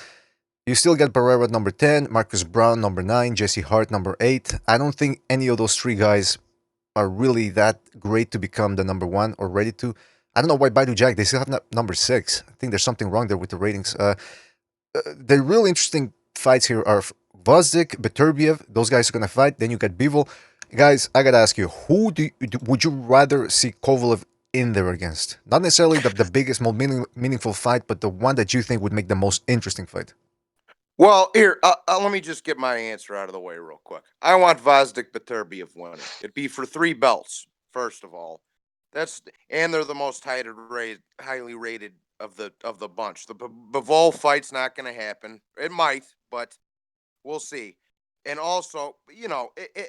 You still got Barrera at number 10, Marcus Brown number 9, Jesse Hart number 8. I don't think any of those three guys are really that great to become the number 1 or ready to. I don't know why Baidu Jack, they still have number 6. I think there's something wrong there with the ratings. The real interesting fights here are Vosdik, Beterbiev. Those guys are going to fight. Then you got Bivol. Guys, I got to ask you, would you rather see Kovalev in there against? Not necessarily the biggest, most meaningful fight, but the one that you think would make the most interesting fight. Well, here, let me just get my answer out of the way real quick. I want Vosdik Beterbiev winning. It'd be for 3 belts, first of all. And they're the most highly rated of the bunch. The Bivol fight's not going to happen. It might, but we'll see. And also,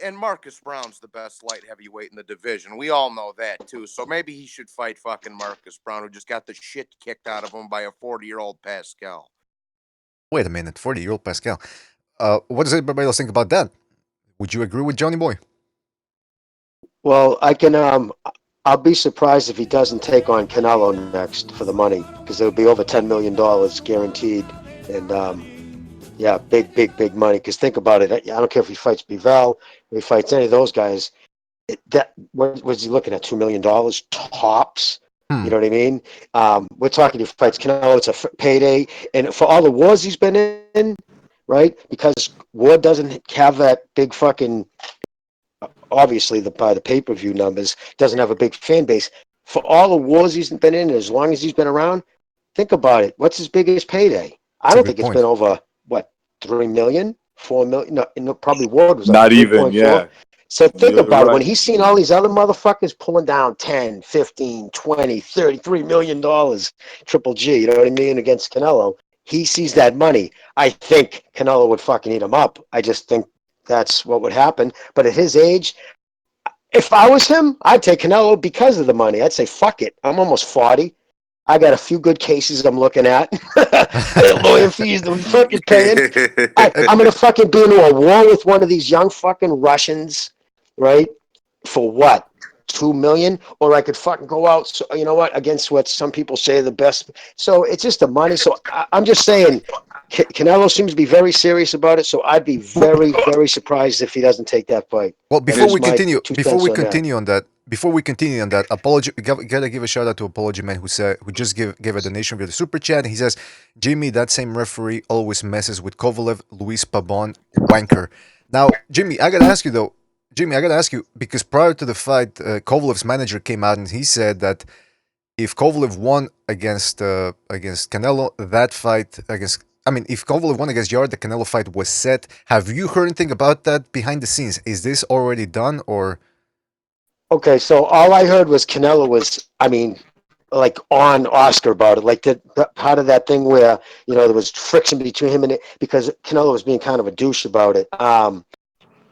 and Marcus Brown's the best light heavyweight in the division. We all know that, too. So maybe he should fight fucking Marcus Brown, who just got the shit kicked out of him by a 40-year-old Pascal. Wait a minute, 40-year-old Pascal. What does everybody else think about that? Would you agree with Johnny Boy? Well, I'll be surprised if he doesn't take on Canelo next for the money, because it'll be over $10 million guaranteed. And, yeah, big money. Because think about it. I don't care if he fights Bivol, if he fights any of those guys. What was he looking at? $2 million tops? You know what I mean? We're talking if he fights Canelo, it's a payday. And for all the wars he's been in, right? Because Ward doesn't have that big fucking, obviously by the pay-per-view numbers, doesn't have a big fan base. For all the wars he's been in, as long as he's been around, think about it. What's his biggest payday? I don't think it's been over, 3 million, 4 million? No, probably Ward was not like even, 3.4. yeah. So think You're about it. right. When he's seen all these other motherfuckers pulling down 10, 15, 20, $33 million, Triple G, you know what I mean, against Canelo, he sees that money. I think Canelo would fucking eat him up. I just think that's what would happen. But at his age, if I was him, I'd take Canelo because of the money. I'd say, fuck it. I'm almost 40. I got a few good cases I'm looking at. Lawyer fees I'm fucking paying. I'm going to fucking be into a war with one of these young fucking Russians, right? For what? 2 million? Or I could fucking go out, so, you know what, against what some people say the best. So it's just the money. So I'm just saying, Canelo seems to be very serious about it. So I'd be very, very surprised if he doesn't take that fight. Well, before we continue on that, apology. Gotta give a shout out to Apology Man who just gave a donation via the super chat. He says, "Jimmy, that same referee always messes with Kovalev, Luis Pabon, wanker." Now, Jimmy, I gotta ask you because prior to the fight, Kovalev's manager came out and he said that if Kovalev won against Canelo, that fight if Kovalev won against Yarde, the Canelo fight was set. Have you heard anything about that behind the scenes? Is this already done or? Okay, so all I heard was Canelo was, like on Oscar about it, like part of that thing where there was friction between him and it because Canelo was being kind of a douche about it.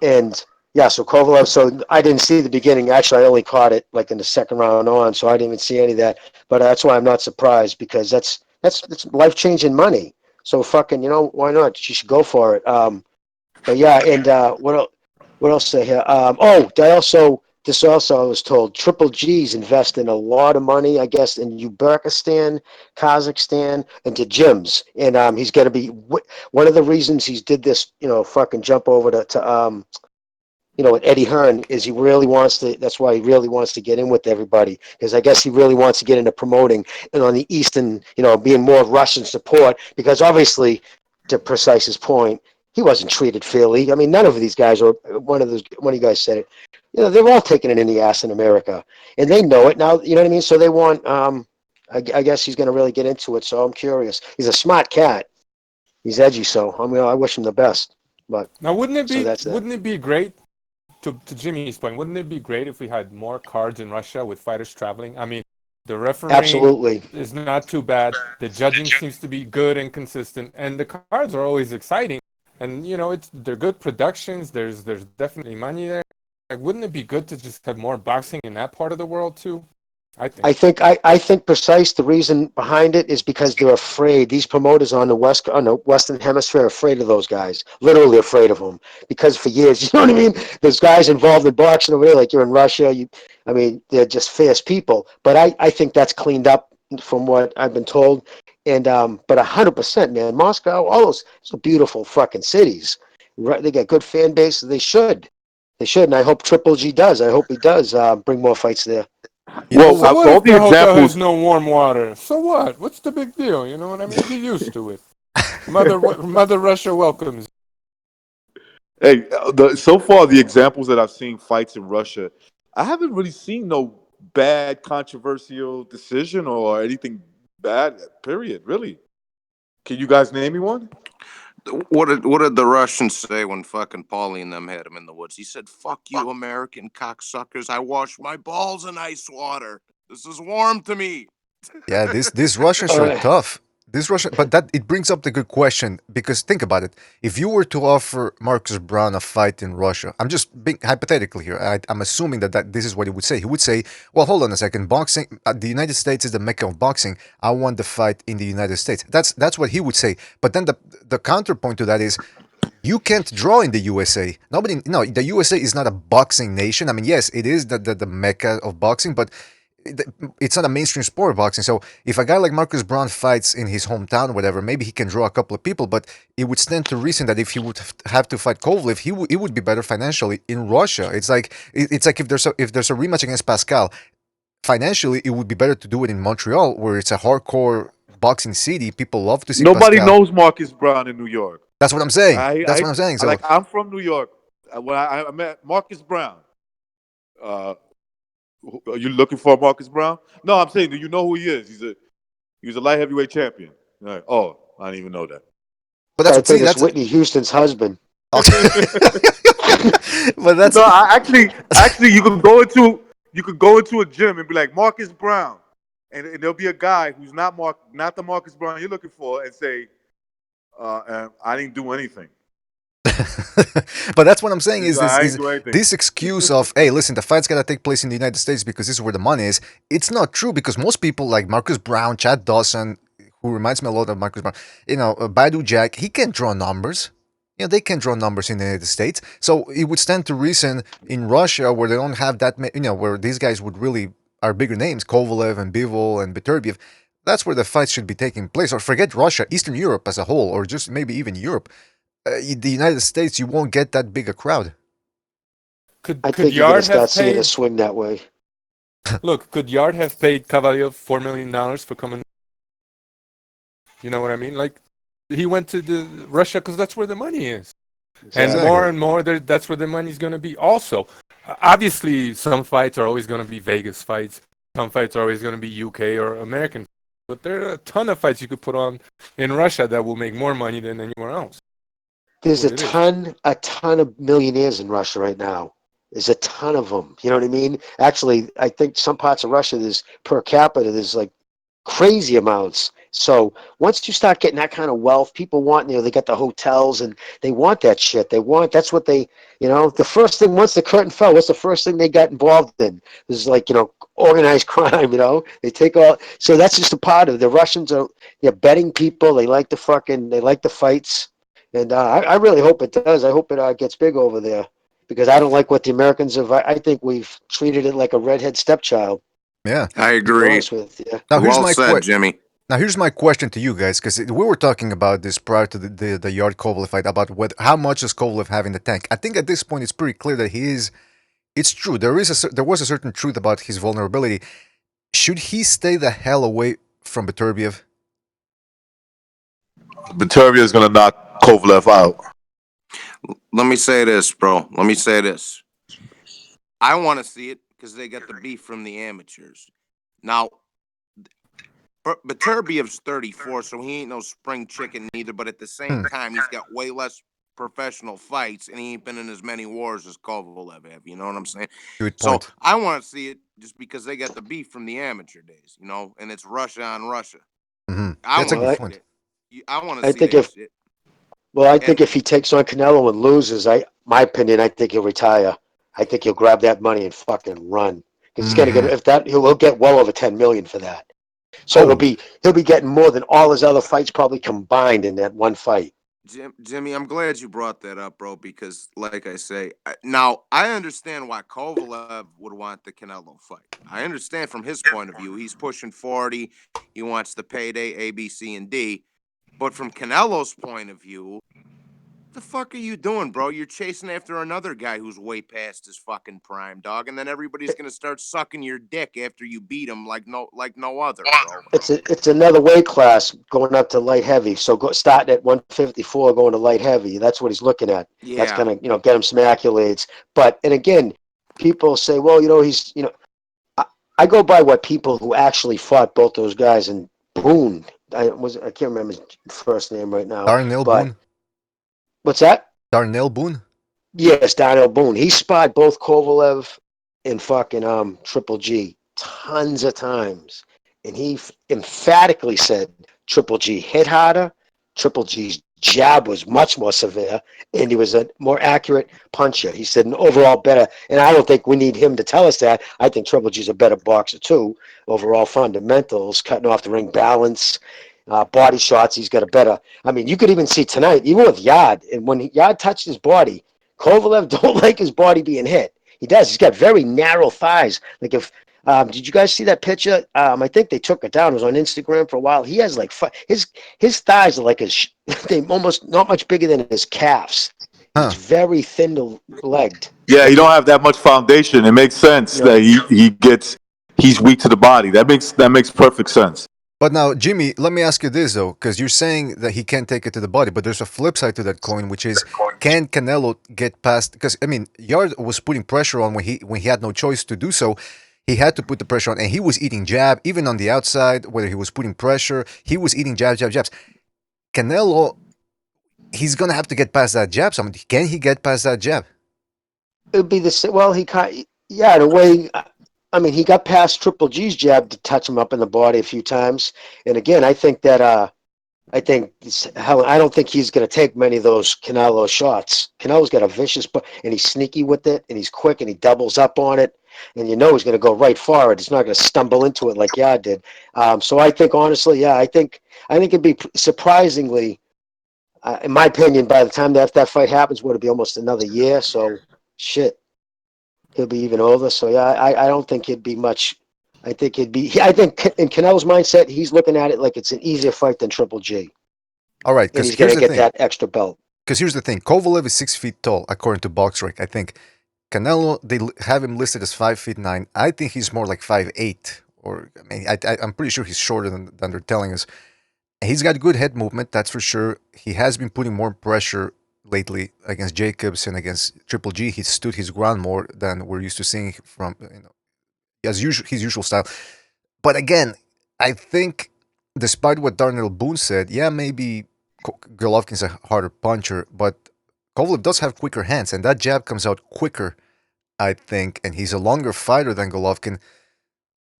And yeah, so Kovalev. So I didn't see the beginning. Actually, I only caught it like in the second round on, so I didn't even see any of that. But that's why I'm not surprised because that's life changing money. So fucking, why not? She should go for it. But yeah, and what else say here? I was told Triple G's investing a lot of money, I guess, in Uzbekistan, Kazakhstan, into gyms, and he's going to be one of the reasons he did this, fucking jump over to Eddie Hearn is he really wants to. That's why he really wants to get in with everybody because I guess he really wants to get into promoting and on the Eastern, being more Russian support because obviously, to Precise's point, he wasn't treated fairly. I mean, none of these guys are one of you guys said it. You know, they're all taking it in the ass in America, and they know it now. You know what I mean? So they want. I guess he's going to really get into it. So I'm curious. He's a smart cat. He's edgy. So I wish him the best. But now, wouldn't that. it be great? To Jimmy's point, wouldn't it be great if we had more cards in Russia with fighters traveling? I mean, the refereeing Absolutely is not too bad. The judging seems to be good and consistent, and the cards are always exciting. And you know, they're good productions. There's definitely money there. Like, wouldn't it be good to just have more boxing in that part of the world too? I think precise. The reason behind it is because they're afraid. These promoters on the Western Hemisphere are afraid of those guys. Literally afraid of them because for years, you know what I mean. There's guys involved in boxing over there, like you're in Russia. I mean, they're just fierce people. But I think that's cleaned up from what I've been told. And but 100%, man, Moscow, all those beautiful fucking cities. Right, they got good fan bases. They should, and I hope Triple G does. I hope he does bring more fights there. So what if the hotel has no warm water? So what? What's the big deal? You know what I mean? Get used to it. Mother Russia welcomes. Hey, so far the examples that I've seen fights in Russia, I haven't really seen no bad controversial decision or anything bad. Period. Really. Can you guys name me one? What did the Russians say when fucking Paulie and them had him in the woods? He said, "Fuck you, American cocksuckers! I wash my balls in ice water. This is warm to me." Yeah, these Russians are tough. But that it brings up the good question because think about it. If you were to offer Marcus Brown a fight in Russia, I'm just being hypothetical here. I'm assuming that this is what he would say. He would say, "Well, hold on a second. Boxing, the United States is the mecca of boxing. I want the fight in the United States." That's what he would say. But then the counterpoint to that is, you can't draw in the USA. The USA is not a boxing nation. I mean, yes, it is the mecca of boxing, but it's not a mainstream sport, boxing. So if a guy like Marcus Brown fights in his hometown or whatever, maybe he can draw a couple of people, but it would stand to reason that if he would have to fight Kovalev, it would be better financially in Russia. It's like if there's a rematch against Pascal, financially it would be better to do it in Montreal, where it's a hardcore boxing city. People love to see Nobody Pascal. knows Marcus Brown in New York. That's what I'm saying. That's what I'm saying. So I'm from New York. When I met Marcus Brown, are you looking for Marcus Brown? No, I'm saying, do you know who he is? He's a light heavyweight champion. Right. Oh, I didn't even know that. But that's that's Whitney Houston's husband. But that's no. Actually, you could go into a gym and be like Marcus Brown, and there'll be a guy who's not the Marcus Brown you're looking for, and say, I didn't do anything. But that's what I'm saying is this this excuse of, hey, listen, the fight's gotta take place in the United States because this is where the money is. It's not true because most people like Marcus Brown, Chad Dawson, who reminds me a lot of Marcus Brown, Badu Jack, he can't draw numbers. They can't draw numbers in the United States. So it would stand to reason in Russia where they don't have that, where these guys would really are bigger names, Kovalev and Bivol and Beterbiev. That's where the fights should be taking place. Or forget Russia, Eastern Europe as a whole, or just maybe even Europe. The United States, you won't get that big a crowd. I think you're going to start seeing a swing that way. Look, could Yarde have paid Kovalev $4 million for coming? You know what I mean? Like, he went to Russia because that's where the money is. Exactly. And more, that's where the money's going to be also. Obviously, some fights are always going to be Vegas fights. Some fights are always going to be UK or American. But there are a ton of fights you could put on in Russia that will make more money than anywhere else. There's a ton of millionaires in Russia right now. There's a ton of them. You know what I mean? Actually, I think some parts of Russia, there's per capita, there's like crazy amounts. So once you start getting that kind of wealth, people want, they got the hotels and they want that shit. That's what they, the first thing, once the curtain fell, what's the first thing they got involved in? This is like, organized crime, they take all, so that's just a part of it. The Russians they're betting people. They like the fights. And I really hope it does. I hope it gets big over there because I don't like what the Americans have. I think we've treated it like a redhead stepchild. Yeah, I agree. Now here's well said, Jimmy. Now here's my question to you guys because we were talking about this prior to the Yarde Kovalev fight about how much does Kovalev have in the tank. I think at this point it's pretty clear that he is. It's true. There was a certain truth about his vulnerability. Should he stay the hell away from Beterbiev? Beterbiev is going to knock Kovalev out. let me say this, bro. Let me say this. I want to see it because they got the beef from the amateurs. Now, Beterbiev's 34, so he ain't no spring chicken neither. But at the same time, he's got way less professional fights, and he ain't been in as many wars as Kovalev have. You know what I'm saying? Good So point. I want to see it just because they got the beef from the amateur days, you know, and it's Russia on Russia. That's a good point. I want to I see think that if shit. I think if he takes on Canelo and loses, my opinion, I think he'll retire. I think he'll grab that money and fucking run because he's gonna get if that he'll get well over 10 million for that. So he'll be getting more than all his other fights probably combined in that one fight. Jimmy, I'm glad you brought that up, bro, because like I say, now I understand why Kovalev would want the Canelo fight. I understand from his point of view. He's pushing 40. He wants the payday A, B, C, and D. But from Canelo's point of view, what the fuck are you doing, bro? You're chasing after another guy who's way past his fucking prime, dog, and then everybody's gonna start sucking your dick after you beat him like no other, bro. It's another weight class going up to light heavy. So starting at 154, going to light heavy. That's what he's looking at. That's Yeah. gonna get him some accolades. And again, people say, well, he's I go by what people who actually fought both those guys and Boone. I can't remember his first name right now. Darnell But Boone. what's that? Darnell Boone. Yes, Darnell Boone. He spotted both Kovalev and fucking Triple G tons of times, and he emphatically said Triple G hit harder. Triple G's jab was much more severe, and he was a more accurate puncher. He said an overall better, and I don't think we need him to tell us that. I think Triple G's a better boxer too. Overall fundamentals, cutting off the ring balance, body shots. He's got a better. I mean, you could even see tonight, even with Yarde, and when Yarde touched his body. Kovalev don't like his body being hit. He does. He's got very narrow thighs. Like if did you guys see that picture? I think they took it down. It was on Instagram for a while. He has like his thighs are like they almost not much bigger than his calves. He's very thin legged. Yeah, he don't have that much foundation. It makes sense that he's weak to the body. That makes perfect sense. But now, Jimmy, let me ask you this though, because you're saying that he can't take it to the body, but there's a flip side to that coin, which is can Canelo get past? Because I mean, Yarde was putting pressure on when he had no choice to do so. He had to put the pressure on, and he was eating jab even on the outside. Whether he was putting pressure, he was eating jabs. Canelo, he's gonna have to get past that jab. So, can he get past that jab? It would be the same. Well, in a way. I mean, he got past Triple G's jab to touch him up in the body a few times. And again, I think that I don't think he's going to take many of those Canelo shots. Canelo's got a vicious, and he's sneaky with it, and he's quick, and he doubles up on it, and he's going to go right for it. He's not going to stumble into it like Yarde did. So I think, honestly, I think it'd be surprisingly, in my opinion, by the time that fight happens, would it be almost another year? So shit, he'll be even older. So yeah, I don't think it'd be much. I think in Canelo's mindset, he's looking at it like it's an easier fight than Triple G. All right, And because he's going here's to the get thing. that extra belt. Because here's the thing. Kovalev is 6 feet tall, according to BoxRec, I think. Canelo, they have him listed as 5'9". I think he's more like 5'8". Or, I mean, I'm pretty sure he's shorter than they're telling us. He's got good head movement, that's for sure. He has been putting more pressure lately against Jacobs and against Triple G. He stood his ground more than we're used to seeing from his usual style. But again, I think, despite what Darnell Boone said, yeah, maybe Golovkin's a harder puncher, but Kovalev does have quicker hands, and that jab comes out quicker, I think, and he's a longer fighter than Golovkin.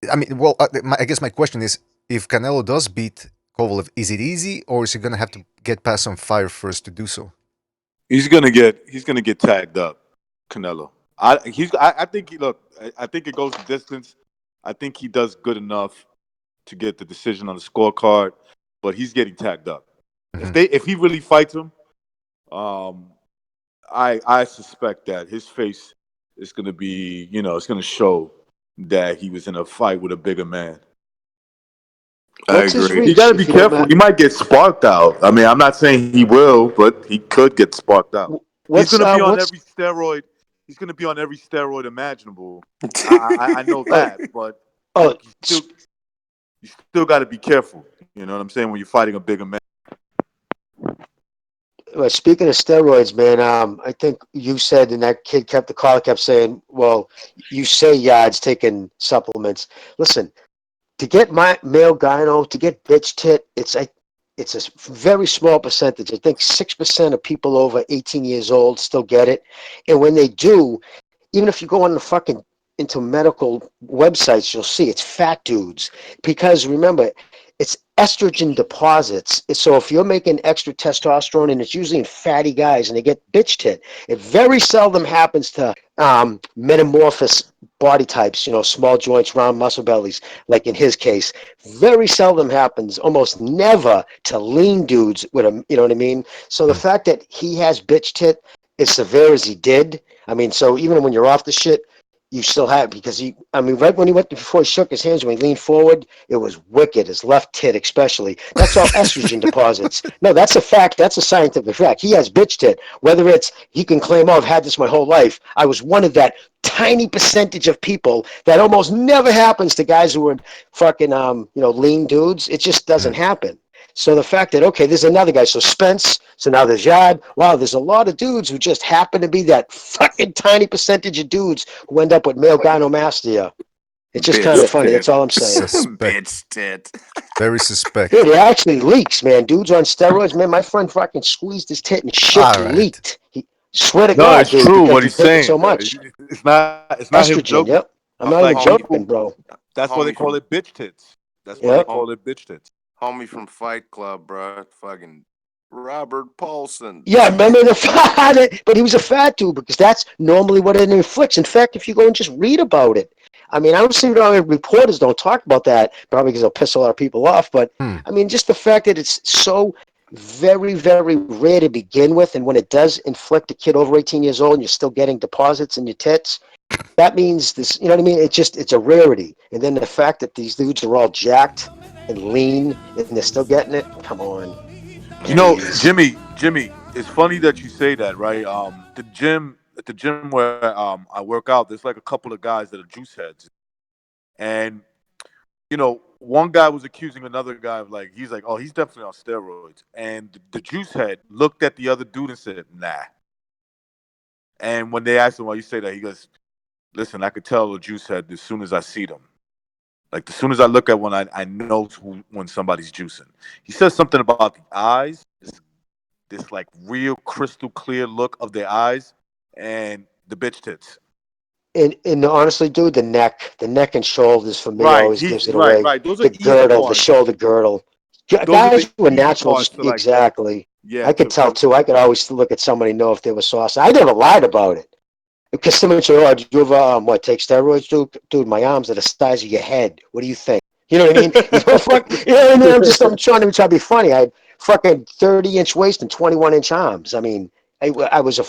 I mean, well, I guess my question is, if Canelo does beat Kovalev, is it easy, or is he going to have to get past some fire first to do so? He's gonna get tagged up, Canelo. I think I think it goes the distance. I think he does good enough to get the decision on the scorecard, but he's getting tagged up. If he really fights him, I suspect that his face is gonna be, it's gonna show that he was in a fight with a bigger man. What's his reach? You got to be careful. He might get sparked out. I mean, I'm not saying he will, but he could get sparked out. He's going to be on every steroid. He's going to be on every steroid imaginable. I know that, but you still got to be careful. You know what I'm saying? When you're fighting a bigger man. speaking of steroids, man, I think you said, and that kid kept saying, well, you say Yard's taking supplements. Listen, to get my male gyno, to get bitch tit, it's a very small percentage. I think 6% of people over 18 years old still get it. And when they do, even if you go on the fucking into medical websites, you'll see it's fat dudes. Because remember, it's estrogen deposits. So if you're making extra testosterone, and it's usually in fatty guys, and they get bitch tit, it very seldom happens to metamorphous body types, small joints, round muscle bellies, like in his case. Very seldom happens, almost never, to lean dudes with a, you know what I mean? So the fact that he has bitch tit as severe as he did, I mean, so even when you're off the shit, you still have, because right when he went, before he shook his hands, when he leaned forward, it was wicked, his left tit especially. That's all estrogen deposits. No, that's a fact. That's a scientific fact. He has bitch tit. Whether it's, he can claim, oh, I've had this my whole life. I was one of that tiny percentage of people that almost never happens to guys who are fucking, lean dudes. It just doesn't happen. So the fact that, okay, there's another guy, so Spence, so now there's Yarde. Wow, there's a lot of dudes who just happen to be that fucking tiny percentage of dudes who end up with male gynomastia. It's just kind of funny. That's all I'm saying. Bitch tit. Very suspect. Dude, it actually leaks, man. Dudes on steroids, man. My friend fucking squeezed his tit and shit leaked. He swear to God, it's dude, true because what he he's took it saying. so much. It's not him Estrogen, joking. yep. I'm not even joking, bro. That's why they call it bitch tits. That's why Yep. they call it bitch tits. Homie from Fight Club, bro. Fucking Robert Paulson. Yeah, I remember the fat, but he was a fat dude, because that's normally what it inflicts. In fact, if you go and just read about it, I mean, I don't see why reporters don't talk about that, probably because it'll piss a lot of people off. But I mean, just the fact that it's so very, very rare to begin with, and when it does inflict a kid over 18 years old, and you're still getting deposits in your tits, that means this. You know what I mean? It's a rarity. And then the fact that these dudes are all jacked and lean, and they're still getting it. Come on. Jimmy, it's funny that you say that, right? At the gym where I work out, there's like a couple of guys that are juice heads, and one guy was accusing another guy of, like, he's like, oh, he's definitely on steroids, and the juice head looked at the other dude and said, nah. And when they asked him why you say that, he goes, listen, I could tell a juice head as soon as I see them. Like, as soon as I look at one, I know when somebody's juicing. He says something about the eyes, this like real crystal clear look of their eyes, and the bitch tits. And honestly, dude, the neck and shoulders for me always gives it away. Right. Those are The girdle, the parts. shoulder girdle. Those Guys who are easy natural, parts to, like, exactly. yeah, I could tell too. I could always look at somebody and know if they were saucy. I never lied about it. Because someone said, "Oh, did you ever take steroids, dude? Dude, my arms are the size of your head. What do you think?" You know what I mean? You know what I mean? I'm trying to be funny. I had fucking 30-inch waist and 21-inch arms. I mean, I was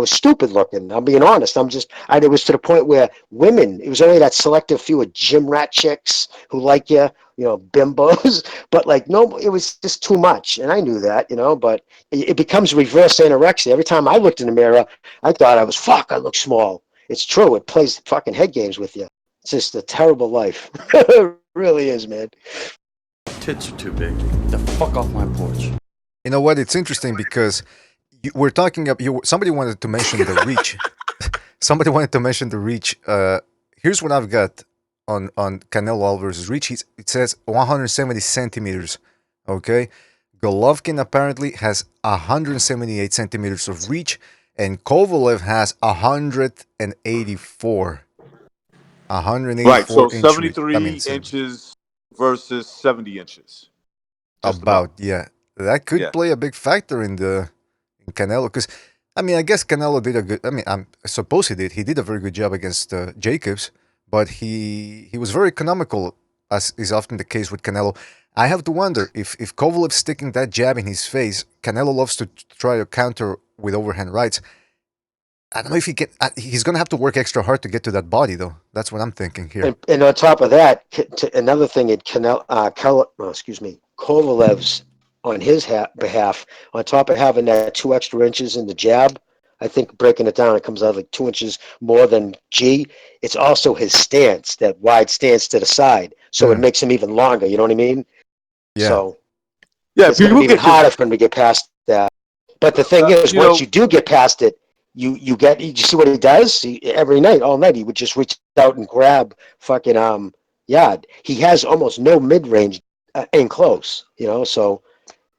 stupid looking. I'm being honest. It was to the point where women, it was only that selective few of gym rat chicks who like bimbos. But like, no, it was just too much. And I knew that, but it becomes reverse anorexia. Every time I looked in the mirror, I thought I look small. It's true. It plays fucking head games with you. It's just a terrible life. It really is, man. Tits are too big. Get the fuck off my porch. You know what? It's interesting because we're talking about somebody wanted to mention the reach. Somebody wanted to mention the reach. Here's what I've got on Canelo Alvarez's reach. It says 170 centimeters. Okay, Golovkin apparently has 178 centimeters of reach, and Kovalev has 184. 184 right. So inch 73 inches versus 70 inches. Yeah. That could play a big factor in Canelo, because I guess Canelo did a good. I suppose he did. He did a very good job against Jacobs, but he was very economical, as is often the case with Canelo. I have to wonder if Kovalev's sticking that jab in his face. Canelo loves to try to counter with overhand rights. I don't know if he can. He's gonna have to work extra hard to get to that body, though. That's what I'm thinking here. And on top of that, another thing, Kovalev's on his behalf, on top of having that 2 extra inches in the jab, I think breaking it down, it comes out like 2 inches more than G. It's also his stance, that wide stance to the side, so it makes him even longer. You know what I mean? Yeah. So yeah, it's going to be even harder for him to get past that. But the thing is, once you do get past it, you see what he does? Every night, all night, he would just reach out and grab fucking Yarde. He has almost no mid range in close, so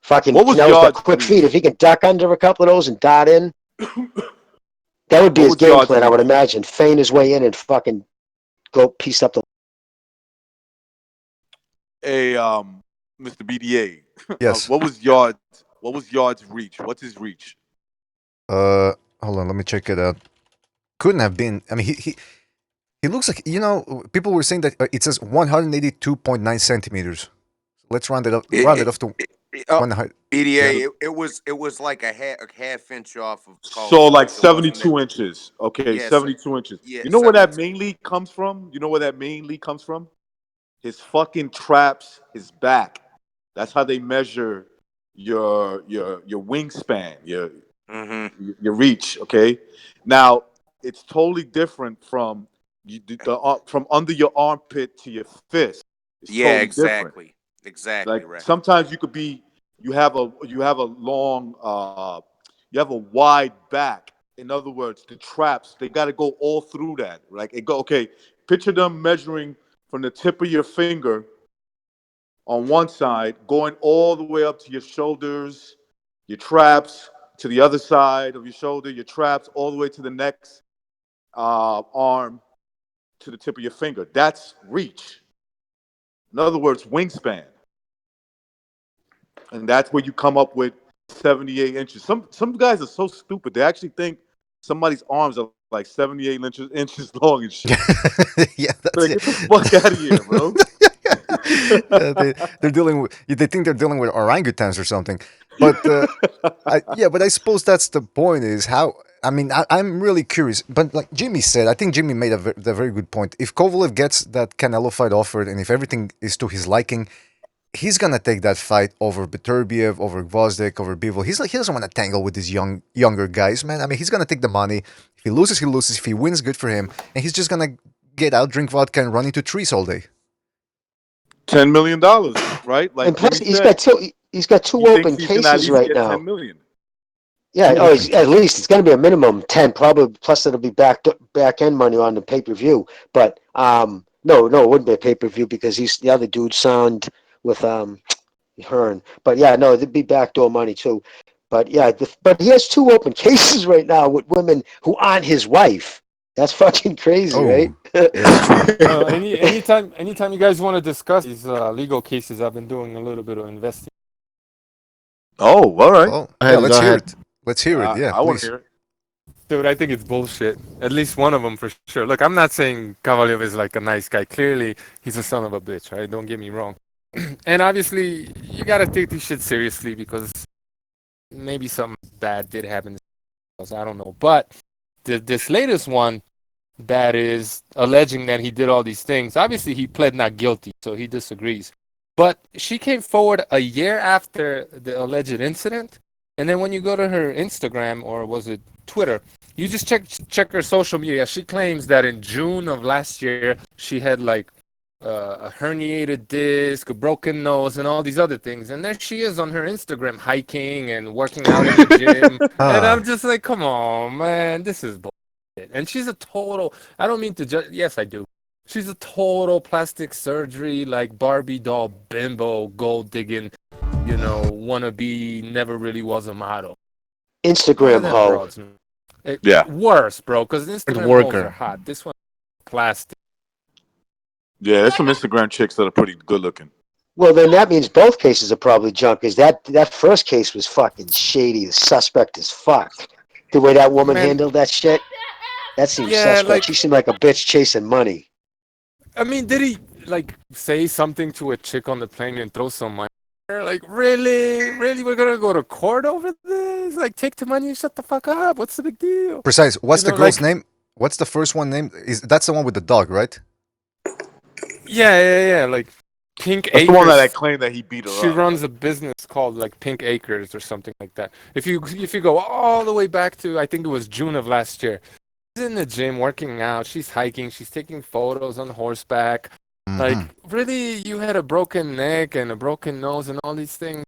fucking What was Canelo's got Yarde's quick feet. reach? If he can duck under a couple of those and dart in, that would be What his was game Yarde's plan, I would reach? imagine. Feign his way in and fucking go piece up the. Hey, Mr. BDA. Yes. What was Yarde's reach? What's his reach? Hold on, let me check it out. Couldn't have been. I mean, he looks like, people were saying that it says 182.9 centimeters. Let's round it up. Round it off to 100. BDA, it was like a half inch off of So Kovalev. like It wasn't 72 inches. Okay, yeah, 72 inches. yeah, You know where that 72. mainly comes from? His fucking traps, his back. That's how they measure your wingspan, your reach. Okay, now it's totally different from from under your armpit to your fist. It's Yeah, totally different. exactly Like right. sometimes you have a long you have a wide back. In other words, the traps, they got to go all through that. Like picture them measuring from the tip of your finger on one side, going all the way up to your shoulders, your traps, to the other side of your shoulder, your traps, all the way to the next arm, to the tip of your finger. That's reach. In other words, wingspan. And that's where you come up with 78 inches. Some guys are so stupid. They actually think somebody's arms are like 78 inches long and shit. Yeah, that's like, get the fuck out of here, bro. They're dealing with. They think they're dealing with orangutans or something. But but I suppose that's the point. Is how. I mean, I'm really curious. But like Jimmy said, I think Jimmy made a very good point. If Kovalev gets that Canelo fight offered, and if everything is to his liking, he's gonna take that fight over Beterbiev, over Gvozdyk, over Bivol. He doesn't want to tangle with these younger guys, man. I mean, he's gonna take the money. If he loses, he loses. If he wins, good for him. And he's just gonna get out, drink vodka, and run into trees all day. $10 million, right? Like And plus, Jimmy he's said, got two he thinks open he's gonna at cases least right get now. 10 million. Yeah, at least it's going to be a minimum 10, probably. Plus, it'll be back end money on the pay per view. But no, it wouldn't be a pay per view because the other dude signed with Hearn. But yeah, no, it'd be backdoor money too. But yeah, but he has two open cases right now with women who aren't his wife. That's fucking crazy, right? That's true. Anytime you guys want to discuss these legal cases, I've been doing a little bit of investing. Oh, all right. Oh, yeah, let's hear it. Let's hear it. Yeah, I want please. to hear it. Dude, I think it's bullshit. At least one of them for sure. Look, I'm not saying Kovalev is like a nice guy. Clearly, he's a son of a bitch, right? Don't get me wrong. And obviously, you gotta take this shit seriously because maybe something bad did happen. I don't know. But this latest one that is alleging that he did all these things, obviously he pled not guilty, so he disagrees. But she came forward a year after the alleged incident. And then when you go to her Instagram, or was it Twitter, you just check her social media. She claims that in June of last year, she had like a herniated disc, a broken nose, and all these other things. And there she is on her Instagram hiking and working out in the gym. And I'm just like, come on, man, this is bullshit. And she's a total, I don't mean to judge, yes, I do. She's a total plastic surgery, like Barbie doll bimbo, gold digging, wannabe, never really was a model. Instagram hoe. Yeah. Worse, bro, because Instagram hoes are hot. This one, plastic. Yeah, there's some Instagram chicks that are pretty good looking. Well, then that means both cases are probably junkies. That first case was fucking shady. The suspect is fuck. The way that woman handled that shit, that seems suspect. Like, she seemed like a bitch chasing money. I mean, did he like say something to a chick on the plane and throw some money? Like, really, we're gonna go to court over this? Like, take the money and shut the fuck up. What's the big deal? Precise. What's the girl's name? What's the first one name? That's the one with the dog, right? Yeah. Like Pink Acres. That's the one that I claimed that he beat her up. She runs a business called like Pink Acres or something like that. If you go all the way back to, I think it was June of last year, she's in the gym working out. She's hiking. She's taking photos on horseback. Like, really, you had a broken neck and a broken nose and all these things.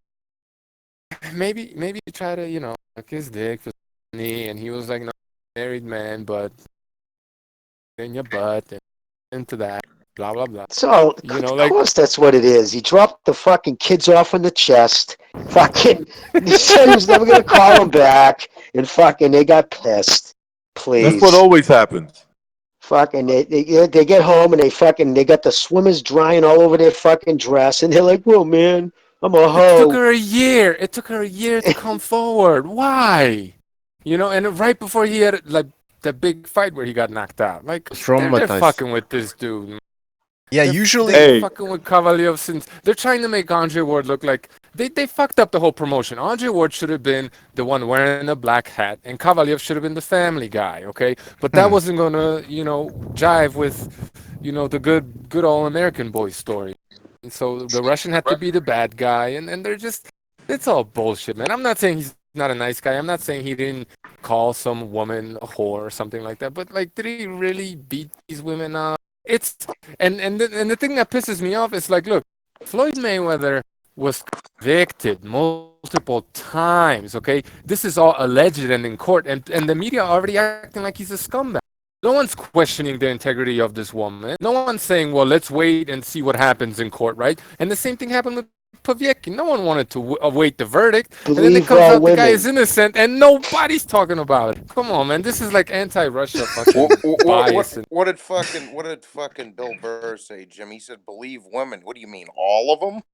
maybe you try to, suck his dick for money, and he was like, no, married man, but in your butt and into that, blah blah blah. So, of course, that's what it is. He dropped the fucking kids off in the chest. Fucking, he said he was never gonna call them back, and fucking, they got pissed. Please. That's what always happens. Fucking, they get home and they got the swimmers drying all over their fucking dress, and they're like, "Well, man, I'm a hoe." It took her a year. It took her a year to come forward. Why? And right before he had like the big fight where he got knocked out. Like they're fucking with this dude. Yeah, usually they're fucking with Kovalev since they're trying to make Andre Ward look like they fucked up the whole promotion. Andre Ward should have been the one wearing a black hat, and Kovalev should have been the family guy, okay? But that wasn't gonna, jive with, the good old American boy story. And so the Russian had to be the bad guy, and they're just, it's all bullshit, man. I'm not saying he's not a nice guy. I'm not saying he didn't call some woman a whore or something like that. But like, did he really beat these women up? It's and the thing that pisses me off is like, look, Floyd Mayweather was convicted multiple times. Okay, this is all alleged and in court, and the media already acting like he's a scumbag. No one's questioning the integrity of this woman. No one's saying, well, let's wait and see what happens in court, right? And the same thing happened with Povetkin. No one wanted to await the verdict. And then it comes out the guy is innocent and nobody's talking about it. Come on, man. This is like anti-Russia fucking bias. What did fucking Bill Burr say, Jim? He said, believe women. What do you mean, all of them?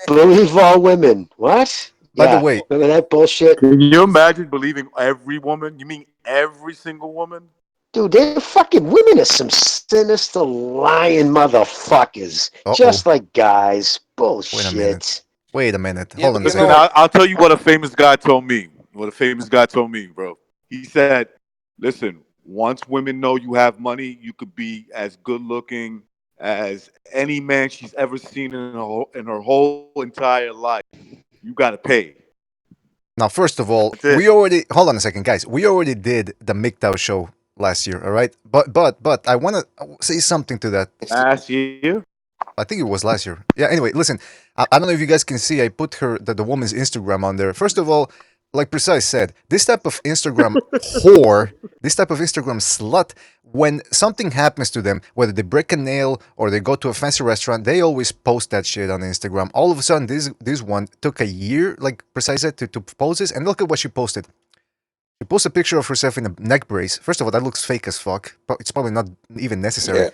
Believe all women. What? By the way, remember that bullshit? Can you imagine believing every woman? You mean every single woman? Dude, they're fucking women are some sinister lying motherfuckers. Just like guys. Bullshit. Wait a minute. Hold on a Listen, second. I'll tell you what a famous guy told me. Bro. He said, listen, once women know you have money, you could be as good looking as any man she's ever seen in her whole entire life. You got to pay. Now, first of all, hold on a second, guys. We already did the MGTOW show last year, all right? But I want to say something to that. Last year? I think it was last year. Yeah, anyway, listen. I don't know if you guys can see, I put the woman's Instagram on there. First of all, like Precise said, this type of Instagram whore, this type of Instagram slut, when something happens to them, whether they break a nail or they go to a fancy restaurant, they always post that shit on Instagram. All of a sudden, this one took a year, like Precise said, to post this, and look at what she posted. She posted a picture of herself in a neck brace. First of all, that looks fake as fuck. It's probably not even necessary. Yeah.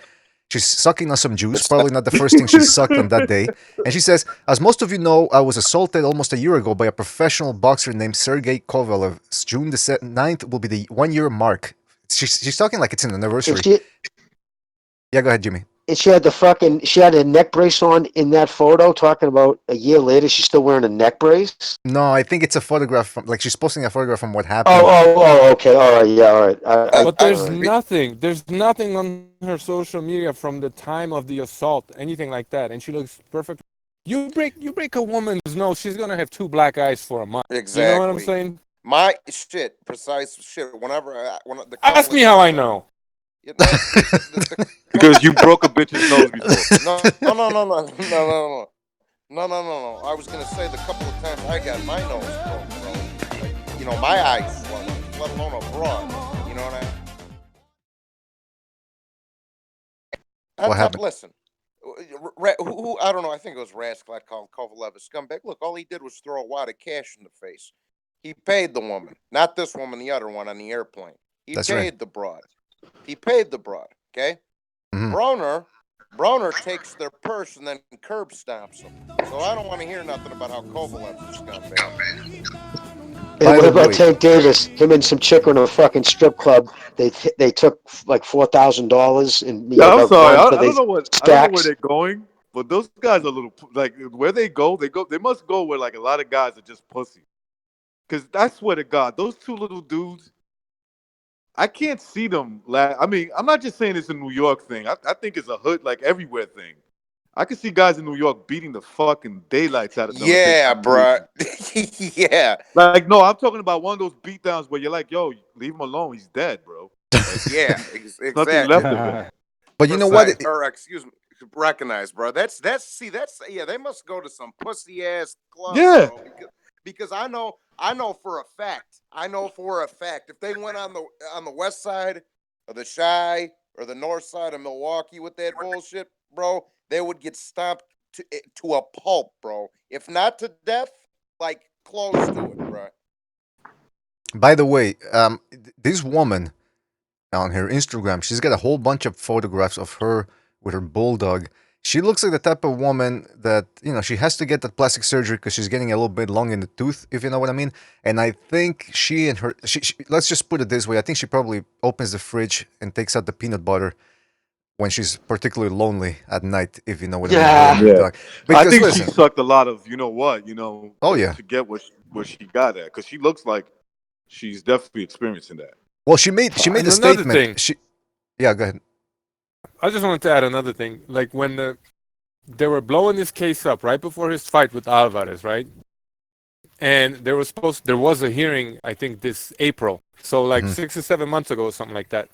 She's sucking on some juice, probably not the first thing she sucked on that day. And she says, as most of you know, I was assaulted almost a year ago by a professional boxer named Sergey Kovalev. June the 9th will be the 1-year mark. She's talking like it's an anniversary. Yeah, go ahead, Jimmy. And she had a neck brace on in that photo, talking about a year later, she's still wearing a neck brace? No, I think it's a photograph from, like she's posting a photograph from what happened. Okay, all right, yeah, all right. But there's nothing on her social media from the time of the assault, anything like that, and she looks perfect. You break a woman's nose, she's gonna have 2 black eyes for a month. Exactly. You know what I'm saying? My shit, precise shit. Ask me how I know. Because you broke a bitch's nose before. No. I was gonna say the couple of times I got my nose broke, bro. Like, you know, my eyes swollen, let alone a broad. You know what I mean? What happened? Listen, who I don't know. I think it was Rascal. I called Kovalev a scumbag. Look, all he did was throw a wad of cash in the face. He paid the woman, not this woman, the other one on the airplane. He paid the broad. He paid the broad, okay? Mm-hmm. Broner takes their purse and then curb stomps them. So I don't want to hear nothing about how Kovalev's a scumbag. And what about Tank Davis? Him and some chick in a fucking strip club. They took like $4,000 and I'm sorry, I don't know where they're going, but those guys are a little like where they go. They must go where like a lot of guys are just pussy. Because I swear to God, those 2 little dudes. I can't see them. I mean, I'm not just saying it's a New York thing. I think it's a hood, like everywhere thing. I can see guys in New York beating the fucking daylights out of them. Yeah, bro. Yeah. Like, no, I'm talking about one of those beatdowns where you're like, yo, leave him alone. He's dead, bro. Like, yeah, exactly. Nothing left of him. But you know what? Or excuse me, recognize, bro. That's they must go to some pussy ass club. Yeah. Bro, because I know for a fact, if they went on the west side of the Chi or the north side of Milwaukee with that bullshit, bro, they would get stomped to a pulp, bro. If not to death, like close to it, bro. By the way, this woman on her Instagram, she's got a whole bunch of photographs of her with her bulldog. She looks like the type of woman that, she has to get that plastic surgery because she's getting a little bit long in the tooth, if you know what I mean. And I think she and her, let's just put it this way. I think she probably opens the fridge and takes out the peanut butter when she's particularly lonely at night, if you know what I mean. Yeah. Because, I think listen, she sucked a lot of, Oh, yeah. to get where she got at, because she looks like she's definitely experiencing that. Well, she made a statement. Yeah, go ahead. I just wanted to add another thing. Like when they were blowing this case up right before his fight with Alvarez, right? And there was a hearing, I think this April, so like 6 or 7 months ago, or something like that.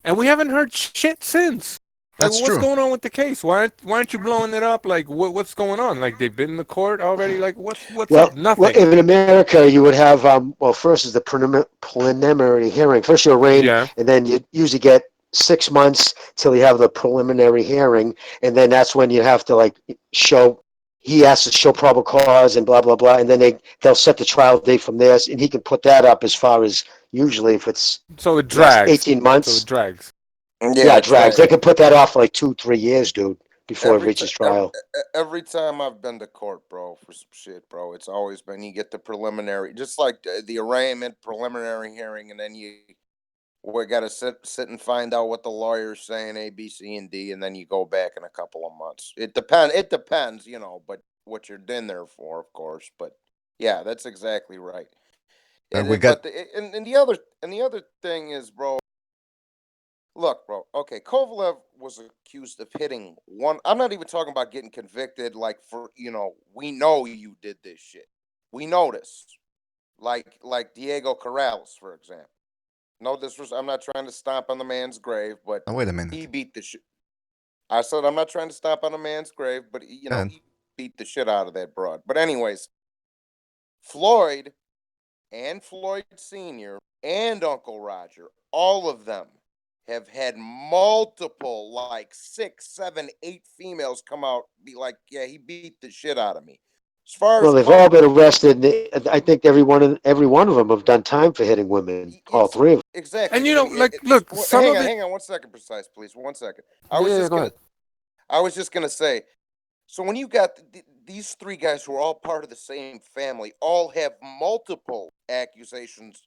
And we haven't heard shit since. Like, what's going on with the case? Why aren't you blowing it up? Like, what's going on? Like, they've been in the court already. Like, what's up? Nothing. Well, in America, you would have first is the preliminary hearing. First you arraign, and then you usually get 6 months till you have the preliminary hearing, and then that's when you have to show. He has to show probable cause and blah blah blah, and then they'll set the trial date from there, and he can put that up as far as usually if it's so it drags 18 months. So it drags. Yeah, it drags. They could put that off for like 2-3 years, dude, before it reaches trial. Every time I've been to court, bro, for some shit, bro, it's always been you get the preliminary, just like the arraignment, preliminary hearing, and then we got to sit and find out what the lawyer's saying, A, B, C, and D, and then you go back in a couple of months. It depends, but what you're in there for, of course. But yeah, that's exactly right. And the other thing is, bro. Look, bro. Okay, Kovalev was accused of hitting one. I'm not even talking about getting convicted. Like we know you did this shit. We know this. Like Diego Corrales, for example. No, I'm not trying to stomp on the man's grave, but wait a minute. He beat the shit. I said I'm not trying to stomp on a man's grave, but he beat the shit out of that broad. But anyways, Floyd and Floyd Sr. and Uncle Roger, all of them have had multiple, like 6, 7, 8 females come out be like, yeah, he beat the shit out of me. As far as they've all been arrested. I think every one of them have done time for hitting women. All 3 of them. Exactly. And look, hang on 1 second, precise, please. 1 second. I was just gonna say. So when you got these 3 guys who are all part of the same family, all have multiple accusations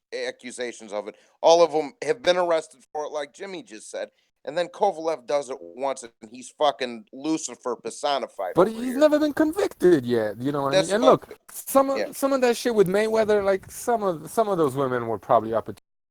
of it. All of them have been arrested for it, like Jimmy just said. And then Kovalev does it once, and he's fucking Lucifer personified. But he's never been convicted yet. You know what I mean? And look, some of that shit with Mayweather, like some of those women were probably up.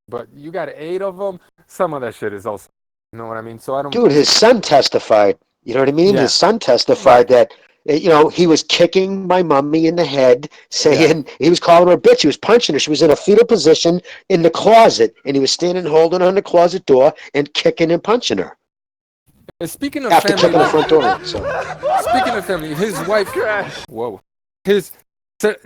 But you got 8 of them. Some of that shit is also. You know what I mean? So I don't. Dude, his son testified. You know what I mean? Yeah. His son testified that, he was kicking my mommy in the head, saying he was calling her a bitch. He was punching her. She was in a fetal position in the closet, and he was standing holding on the closet door and kicking and punching her. And speaking of after family, kicking the front door in, Speaking of family, his wife,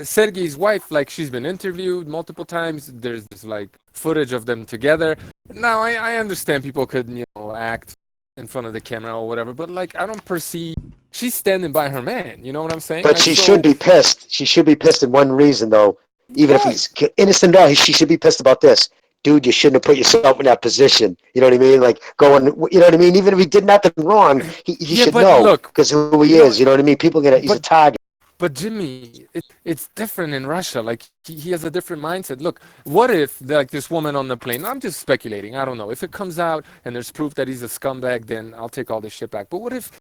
Sergey's wife, like she's been interviewed multiple times. There's this like footage of them together. Now I understand people could act in front of the camera or whatever, but like I don't perceive she's standing by her man. You know what I'm saying? But she should be pissed. She should be pissed in one reason though. Even if he's innocent, she should be pissed about this. Dude, you shouldn't have put yourself in that position. You know what I mean? Like going, you know what I mean? Even if he did nothing wrong, he should know because who he is. You know what I mean? People he's a target. But Jimmy, it's different in Russia. Like he has a different mindset. Look, what if like this woman on the plane? I'm just speculating. I don't know. If it comes out and there's proof that he's a scumbag, then I'll take all this shit back. But what if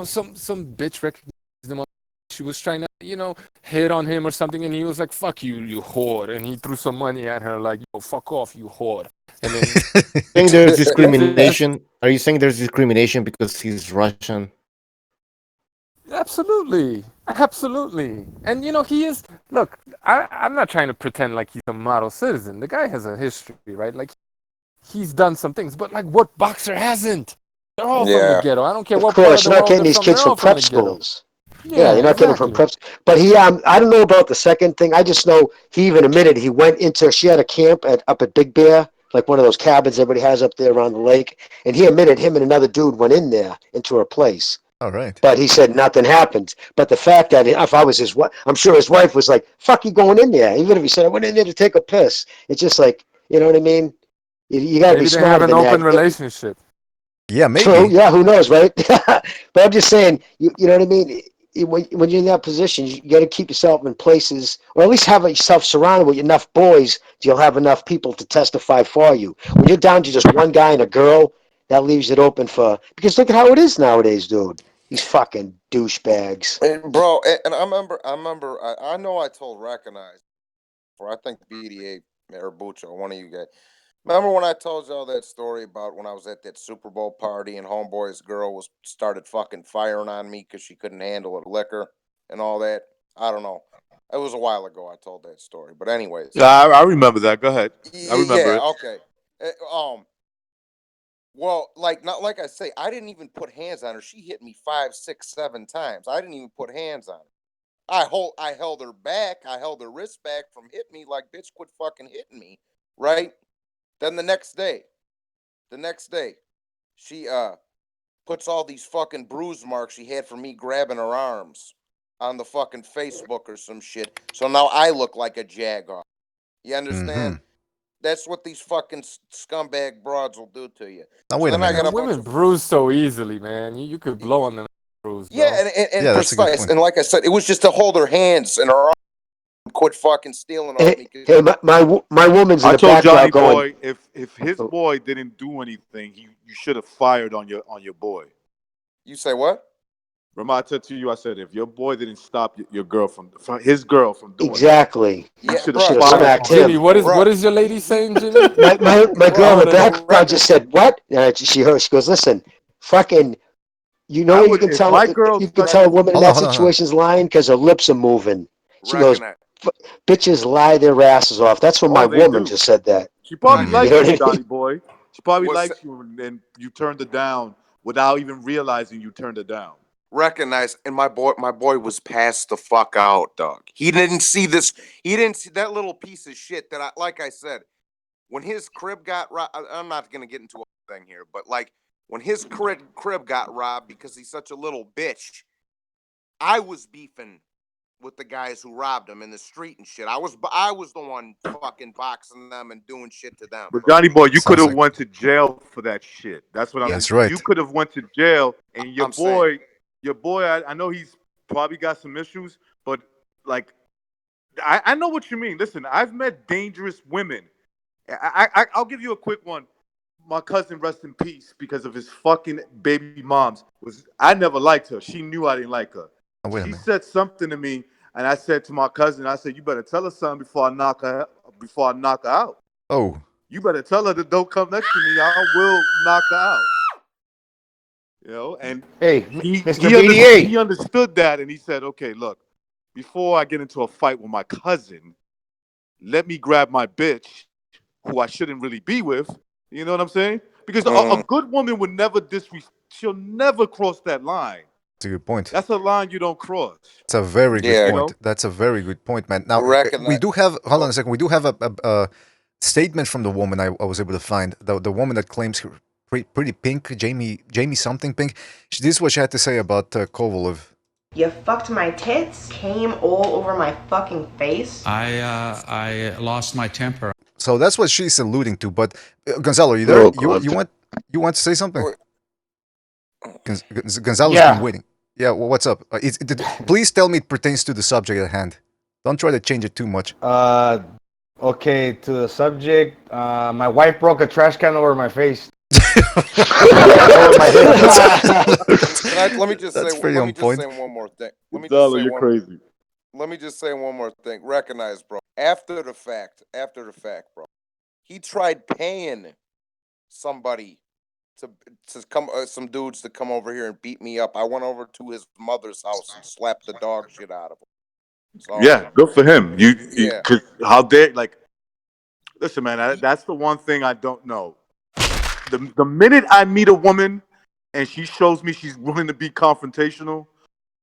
some bitch recognized him? She was trying to hit on him or something, and he was like, "Fuck you, you whore," and he threw some money at her, like, "Yo, fuck off, you whore." And then think there's discrimination. Are you saying there's discrimination because he's Russian? Absolutely. And he is. Look, I'm not trying to pretend like he's a model citizen. The guy has a history, right? Like he's done some things, but like what boxer hasn't? They're all from the ghetto. I don't care what. Of course, you're not getting these kids from prep schools. Yeah, you're not getting from preps. But he, I don't know about the second thing. I just know he even admitted he went into. She had a camp up at Big Bear, like one of those cabins everybody has up there around the lake. And he admitted him and another dude went in there into her place. All right. But he said nothing happened. But the fact that if I was his wife, I'm sure his wife was like, "Fuck you going in there?" Even if he said, "I went in there to take a piss," it's just like, you know what I mean? You got to be Maybe they have smarter an than open that. relationship. Yeah, maybe. True. Yeah, who knows, right? But I'm just saying, you know what I mean? When you're in that position, you got to keep yourself in places, or at least have yourself surrounded with enough boys. You'll have enough people to testify for you. When you're down to just one guy and a girl, that leaves it open for. Because look at how it is nowadays, dude. These fucking douchebags. And bro, and I remember, I know I told Recognize, or I think BDA or Bucho, one of you guys. Remember when I told y'all that story about when I was at that Super Bowl party and homeboy's girl started fucking firing on me because she couldn't handle her liquor and all that? I don't know. It was a while ago I told that story, but anyways. Yeah, I remember that. Go ahead. I remember Yeah, it. okay. Well, not like I say, I didn't even put hands on her. She hit me 5, 6, 7 times. I didn't even put hands on her. I held her back. I held her wrist back from hitting me. Like, bitch, quit fucking hitting me, right? Then the next day, she puts all these fucking bruise marks she had from me grabbing her arms on the fucking Facebook or some shit. So now I look like a jagoff. You understand? That's what these fucking scumbag broads will do to you. Now So wait a then I minute. got a Women bunch of bruise so easily, man. You could blow on them bruise, bro. yeah, and Yeah, that's a good precise. point. And like I said, it was just to hold her hands and her arms and quit fucking stealing off me. Hey, my woman's in I the told Johnny background going. Boy if his boy didn't do anything, you should have fired on your boy. You say what? Remember I said to you, I said if your boy didn't stop your girl from his girl from doing Exactly. you Yeah, should bro. have Should have fired smacked on Jimmy, him. what is your lady saying, Jimmy? My girl in the Bro, background just said, "What?" She heard. She goes, "Listen, fucking." You know I when you would can if tell my girl you can does tell a woman in Hold on, that hold on, hold on. situation's lying because her lips are moving. She goes, Recognize. "Bitches lie their asses off." That's when my oh they woman do. just said that. She probably You likes know you, what I mean? Johnny Boy. She probably What's likes you and you turned her down without even realizing you turned her down. Recognize, and my boy was passed the fuck out, dog. He didn't see this. He didn't see that little piece of shit that like I said, when his crib got robbed. I'm not gonna get into a thing here, but like when his crib got robbed because he's such a little bitch, I was beefing with the guys who robbed him in the street and shit. I was the one fucking boxing them and doing shit to them, But bro. Johnny Boy, you could Sounds have like went to jail for that shit. That's what I'm. Yeah, that's You right. could have went to jail, and I'm saying. your boy. I know he's probably got some issues, but like, I know what you mean. Listen, I've met dangerous women. I'll give you a quick one. My cousin, rest in peace, because of his fucking baby moms. I never liked her. She knew I didn't like her. Now wait a She minute. said something to me, and I said to my cousin, I said, "You better tell her something before I knock her out. Oh, You better tell her that don't come next to me. I will knock her out." And Hey, he Mr. he, under, BDA. he understood that, and he said, "Okay, look, before I get into a fight with my cousin, let me grab my bitch, who I shouldn't really be with." You know what I'm saying? Because a good woman would never she'll never cross that line. that's a good point. That's a line you don't cross. It's a very good Yeah, point. That's a very good point, man. Now we recognize. do have. Hold on a second. We do have a statement from the woman I was able to find. The woman that claims her pretty pink, Jamie something pink. This is what she had to say about Kovalev. You fucked my tits, came all over my fucking face. I lost my temper. So that's what she's alluding to. But Gonzalo, are you there? You want to say something? Gonzalo's been waiting. Yeah, what's up? Please tell me it pertains to the subject at hand. Don't try to change it too much. Okay, to the subject. My wife broke a trash can over my face. Let me just That's say. pretty Let on me just point. say one more thing. Gonzalo, you're crazy. Let me just say one more thing. Recognize, bro. After the fact, bro. He tried paying somebody to come, some dudes to come over here and beat me up. I went over to his mother's house and slapped the dog shit out of him. So, Yeah, good for him. Yeah. How dare listen, man. That's the one thing I don't know. The minute I meet a woman and she shows me she's willing to be confrontational,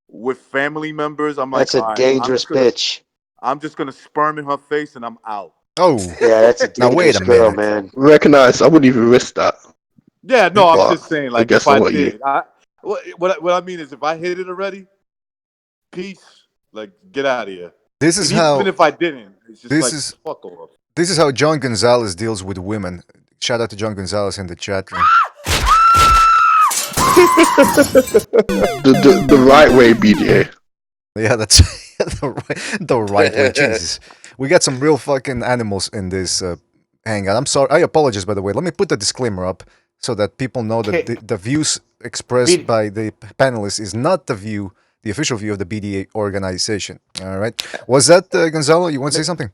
with family members, I'm like, That's a all right, dangerous bitch. I'm just gonna sperm in her face and I'm out. Oh, Yeah, that's a now wait dangerous a girl, minute. man. Recognize, I wouldn't even risk that. Yeah, no, I'm But just saying, I like, guess if I'm I not you. did, what I mean is, if I hit it already, peace, like, get out of here. This is And even how. if I didn't, it's just This like, is fuck off. this is how John Gonzalez deals with women. Shout out to John Gonzalez in the chat room. The right way, BDA. Yeah, that's the right way. Jesus, we got some real fucking animals in this hangout. I'm sorry. I apologize, by the way. Let me put the disclaimer up so that people know that the views expressed by the panelists is not the official view of the BDA organization. All right. Was that Gonzalo? You want to say something?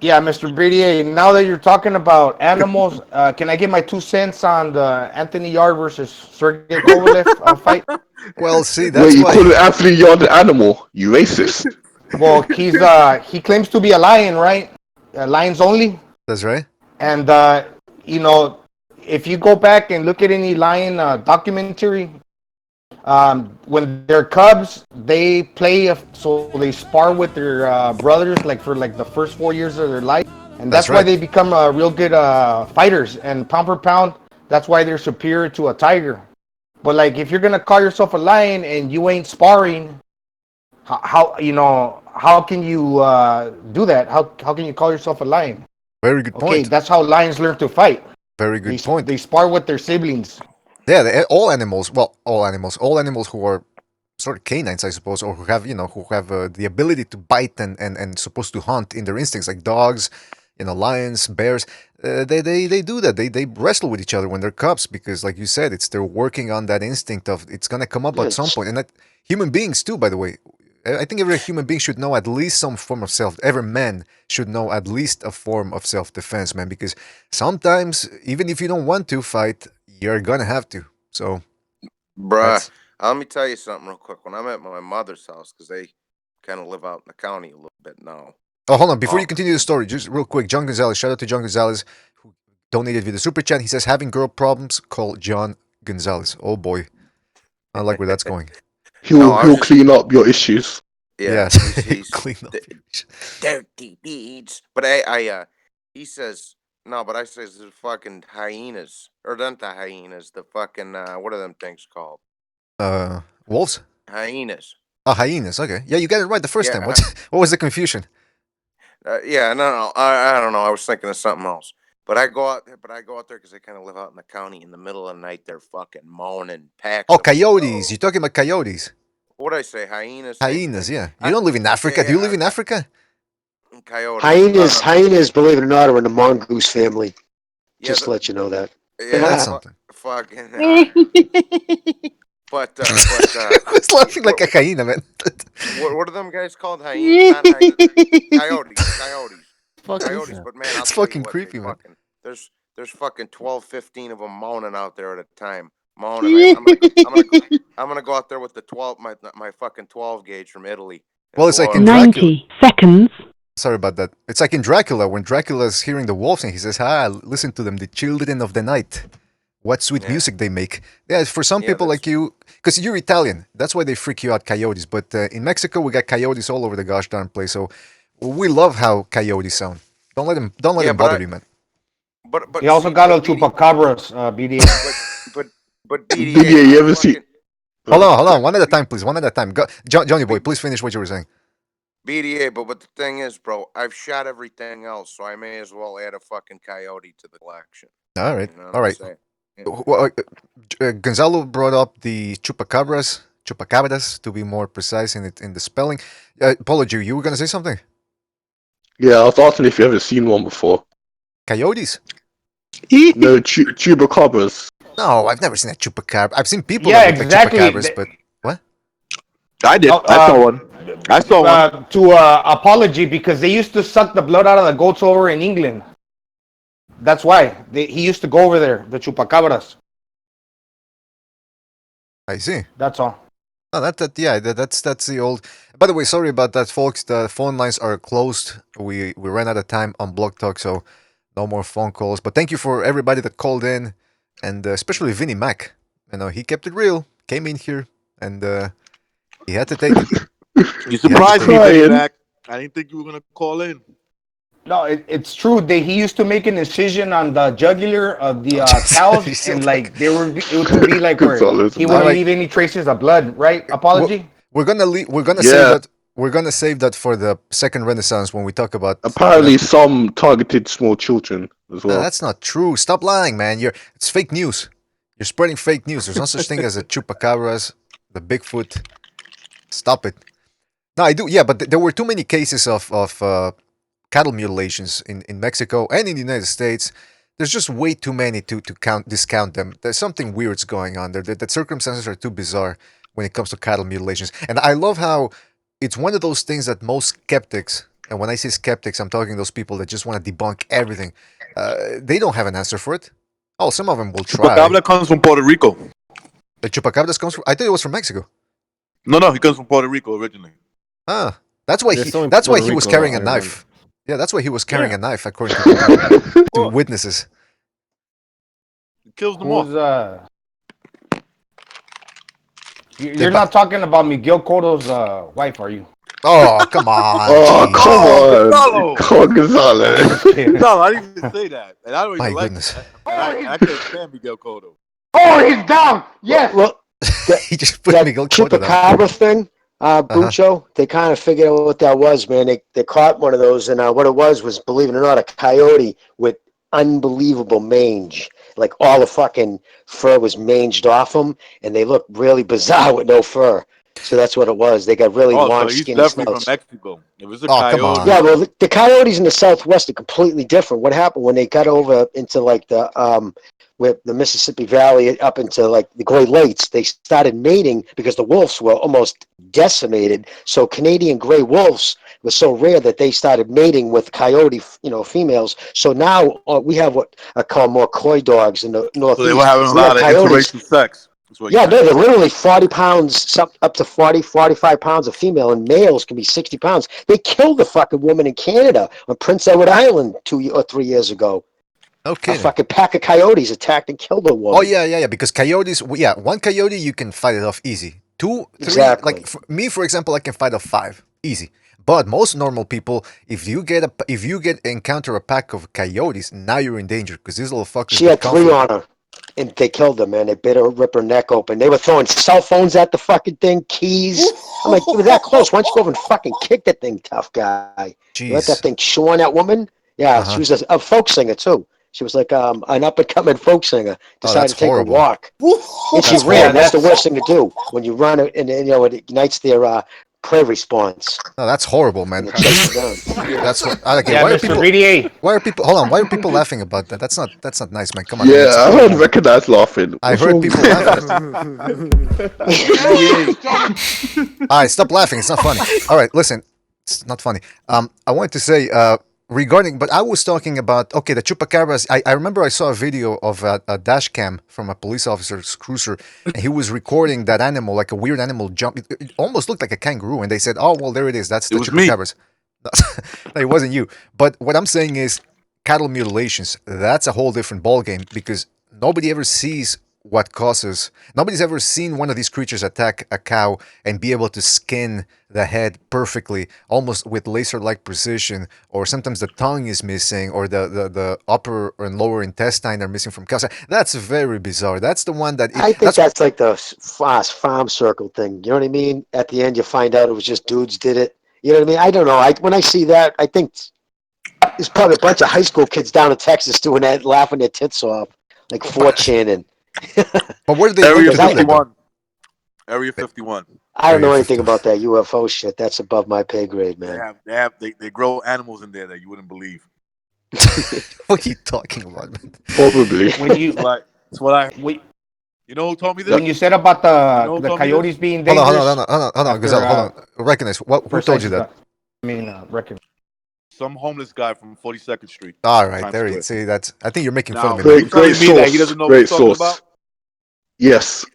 Yeah, Mr. BDA, now that you're talking about animals, can I get my 2 cents on the Anthony Yarde versus Sergey Kovalev fight? Well, see, Wait, that's you why. call it Anthony Yarde an animal? You racist. Well, he claims to be a lion, right? Lions only. That's right. And you know, if you go back and look at any lion documentary, when they're cubs, they play, so they spar with their brothers, like for like the first 4 years of their life, and that's why they become real good fighters. And pound for pound, that's why they're superior to a tiger. But like, if you're gonna call yourself a lion and you ain't sparring, how can you do that? How can you call yourself a lion? Very good Okay, point. that's how lions learn to fight. Very good point. They spar with their siblings. Yeah, all animals. Well, all animals who are sort of canines, I suppose, or who have the ability to bite and supposed to hunt in their instincts, like dogs, lions, bears. They do that. They wrestle with each other when they're cubs because, like you said, they're working on that instinct of it's gonna come up at some point. And that human beings too, by the way. I think every human being should know at least some form of every man should know at least a form of self-defense, man, because sometimes, even if you don't want to fight, you're gonna have to. So, Bruh, let me tell you something real quick. When I'm at my mother's house, because they kind of live out in the county a little bit now. Oh, hold on. Before you continue the story, just real quick, John Gonzalez, shout out to John Gonzalez, who donated via the super chat. He says, having girl problems, call John Gonzalez. Oh, boy. I like where that's going. He'll clean up your issues. Yeah, yes. he's clean up. dirty deeds. But he says, no, but I says the fucking hyenas. Or not the hyenas, the fucking, what are them things called? Wolves? Hyenas. Oh, hyenas. Okay. Yeah, you got it right the first time. What was the confusion? Yeah, no, I don't know. I was thinking of something else. But I go out there because they kind of live out in the county. In the middle of the night, they're fucking moaning, packs. Oh, coyotes. You're talking about coyotes. What did I say? Hyenas? Hyenas, yeah. You don't live in Africa. Do you live in Africa? Coyotes. Hyenas, believe it or not, are in the mongoose family. Just to let you know that. Yeah, that's something. Fucking. But who's laughing like a hyena, man? what are them guys called? Hyenas? Not hyenas. Coyotes. Coyotes. But man, I'll it's tell fucking you what, creepy, man. There's fucking 12, 15 of them moaning out there at a time. Moaning. I'm gonna go out there with the 12, my fucking 12 gauge from Italy. Well, it's like in 90 seconds. Sorry about that. It's like in Dracula, when Dracula's hearing the wolves and he says, listen to them, the children of the night. What sweet music they make. Yeah, for some people like you, because you're Italian, that's why they freak you out, coyotes. But in Mexico, we got coyotes all over the gosh darn place. So we love how coyotes sound. Don't let them bother you, man. But he also got a chupacabras, BDA. But BDA, BDA, you ever see? Hold on. One at a time, please. One at a time. Go, Johnny boy, please finish what you were saying. BDA, but what the thing is, bro, I've shot everything else, so I may as well add a fucking coyote to the collection. All right, you know all right. Well, Gonzalo brought up the chupacabras to be more precise in the spelling. Apology, you were gonna say something? Yeah, I was asking if you ever seen one before. Coyotes? No, chupacabras. No, I've never seen a chupacabra. I've seen people Yeah, that look exactly. like chupacabras, but what? I did. I saw one. I saw one. To apology, because they used to suck the blood out of the goats over in England. That's why he used to go over there, the chupacabras. I see. That's all. Oh, that's the old. By the way, sorry about that, folks. The phone lines are closed. We ran out of time on Block Talk, so no more phone calls. But thank you for everybody that called in, and especially Vinnie Mac. You know, he kept it real. Came in here and He had to take it. You surprised me, Vinnie Mac. I didn't think you were gonna call in. No, it's true. He used to make an incision on the jugular of the cows, and like it would be like where he wouldn't leave any traces of blood. Right? Apology. We're gonna save that. We're gonna save that for the second Renaissance when we talk about. Apparently, some targeted small children as well. No, that's not true. Stop lying, man. It's fake news. You're spreading fake news. There's no such thing as a chupacabras, the Bigfoot. Stop it. No, I do. Yeah, but there were too many cases of cattle mutilations in Mexico and in the United States. There's just way too many to discount them. There's something weird's going on there. The circumstances are too bizarre when it comes to cattle mutilations. And I love how it's one of those things that most skeptics, and when I say skeptics, I'm talking those people that just want to debunk everything. They don't have an answer for it. Oh, some of them will try. Chupacabra comes from Puerto Rico. The chupacabras comes from... I thought it was from Mexico. No, he comes from Puerto Rico originally. Ah, that's why he was carrying a knife. Yeah, that's why he was carrying a knife, according to witnesses. It kills them all. You're not talking about Miguel Cotto's wife, are you? Oh, come on. Come on, Gonzalez. No, I didn't even say that. And I don't even like goodness. I can't stand Miguel Cotto. Oh, he's down. Yes. Well, he just put Miguel Cotto down. Chupacabra thing, Bucho, they kind of figured out what that was, man. They caught one of those, and what it was, believe it or not, a coyote with unbelievable mange. Like all the fucking fur was manged off them, and they looked really bizarre with no fur. So that's what it was. They got really long, so he's skinny definitely snouts. from Mexico. It was a coyote. Come on. Yeah, well, the coyotes in the Southwest are completely different. What happened when they got over into like with the Mississippi Valley up into like the Great Lakes, they started mating because the wolves were almost decimated. So Canadian gray wolves were so rare that they started mating with coyote, females. So now we have what I call more coy dogs in the Northeast. So they were having a lot of interracial sex. Yeah, no, they're literally 40 pounds, up to 40, 45 pounds of female, and males can be 60 pounds. They killed a fucking woman in Canada on Prince Edward Island 2 or 3 years ago. Okay. A fucking pack of coyotes attacked and killed a woman. Oh, yeah, because coyotes, one coyote, you can fight it off easy. 2, 3, exactly. like me, for example, I can fight off 5, easy. But most normal people, if you encounter a pack of coyotes, now you're in danger, because these little fuckers... She had 3 on her. And they killed her, man. They bit her, rip her neck open. They were throwing cell phones at the fucking thing, keys. I'm like, you were that close. Why don't you go over and fucking kick that thing, tough guy? Jeez. You let that thing chew on that woman? Yeah, She was a folk singer, too. She was like an up-and-coming folk singer. Decided to take a walk. And she ran. That's the worst thing to do. When you run, and it ignites their prayer response. No, that's horrible, man. That's what. Okay, BDA. Why are people? Hold on. Why are people laughing about that? That's not nice, man. Come on. Yeah, I heard recognize laughing. I heard people laughing. All right, stop laughing. It's not funny. All right, listen. It's not funny. I wanted to say regarding, but I was talking about the chupacabras. I remember I saw a video of a dash cam from a police officer's cruiser, and he was recording that animal, like a weird animal jump. It almost looked like a kangaroo, and they said, "Oh, well, there it is. That's the chupacabras." No, it wasn't you. But what I'm saying is, cattle mutilations. That's a whole different ballgame because nobody ever sees what causes. Nobody's ever seen one of these creatures attack a cow and be able to skin the head perfectly, almost with laser-like precision, or sometimes the tongue is missing, or the upper and lower intestine are missing from cows. That's very bizarre. That's the one that... I think that's like the farm circle thing. You know what I mean? At the end, you find out it was just dudes did it. You know what I mean? I don't know. When I see that, I think there's probably a bunch of high school kids down in Texas doing that, laughing their tits off, like 4chan and... But where did they Area 51? Area 51. I don't know anything about that UFO shit. That's above my pay grade, man. They grow animals in there that you wouldn't believe. What are you talking about, man? Probably. When you it's what I. You know who told me this? When you said about the coyotes being dangerous. Hold on, Gonzalo, hold on. Recognize who told you that? Recognize. Some homeless guy from 42nd Street. All right, there you see. I think you're making fun of me. Great source. That he doesn't know what he's talking about? Yes.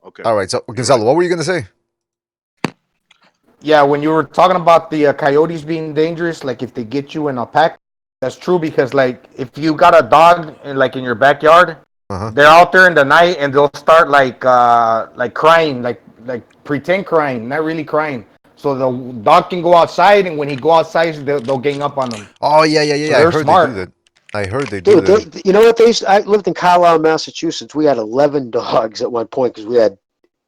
Okay. All right, so Gonzalo, what were you gonna say? Yeah, when you were talking about the coyotes being dangerous, like if they get you in a pack, that's true because like if you got a dog in your backyard, they're out there in the night and they'll start like crying, like like pretend crying, not really crying. So the dog can go outside, and when he go outside, they'll gang up on him. Oh yeah. So I they're heard they do smart. that. I heard they do Dude, that. you know what they used? I lived in Carlisle, Massachusetts. We had 11 dogs at one point because we had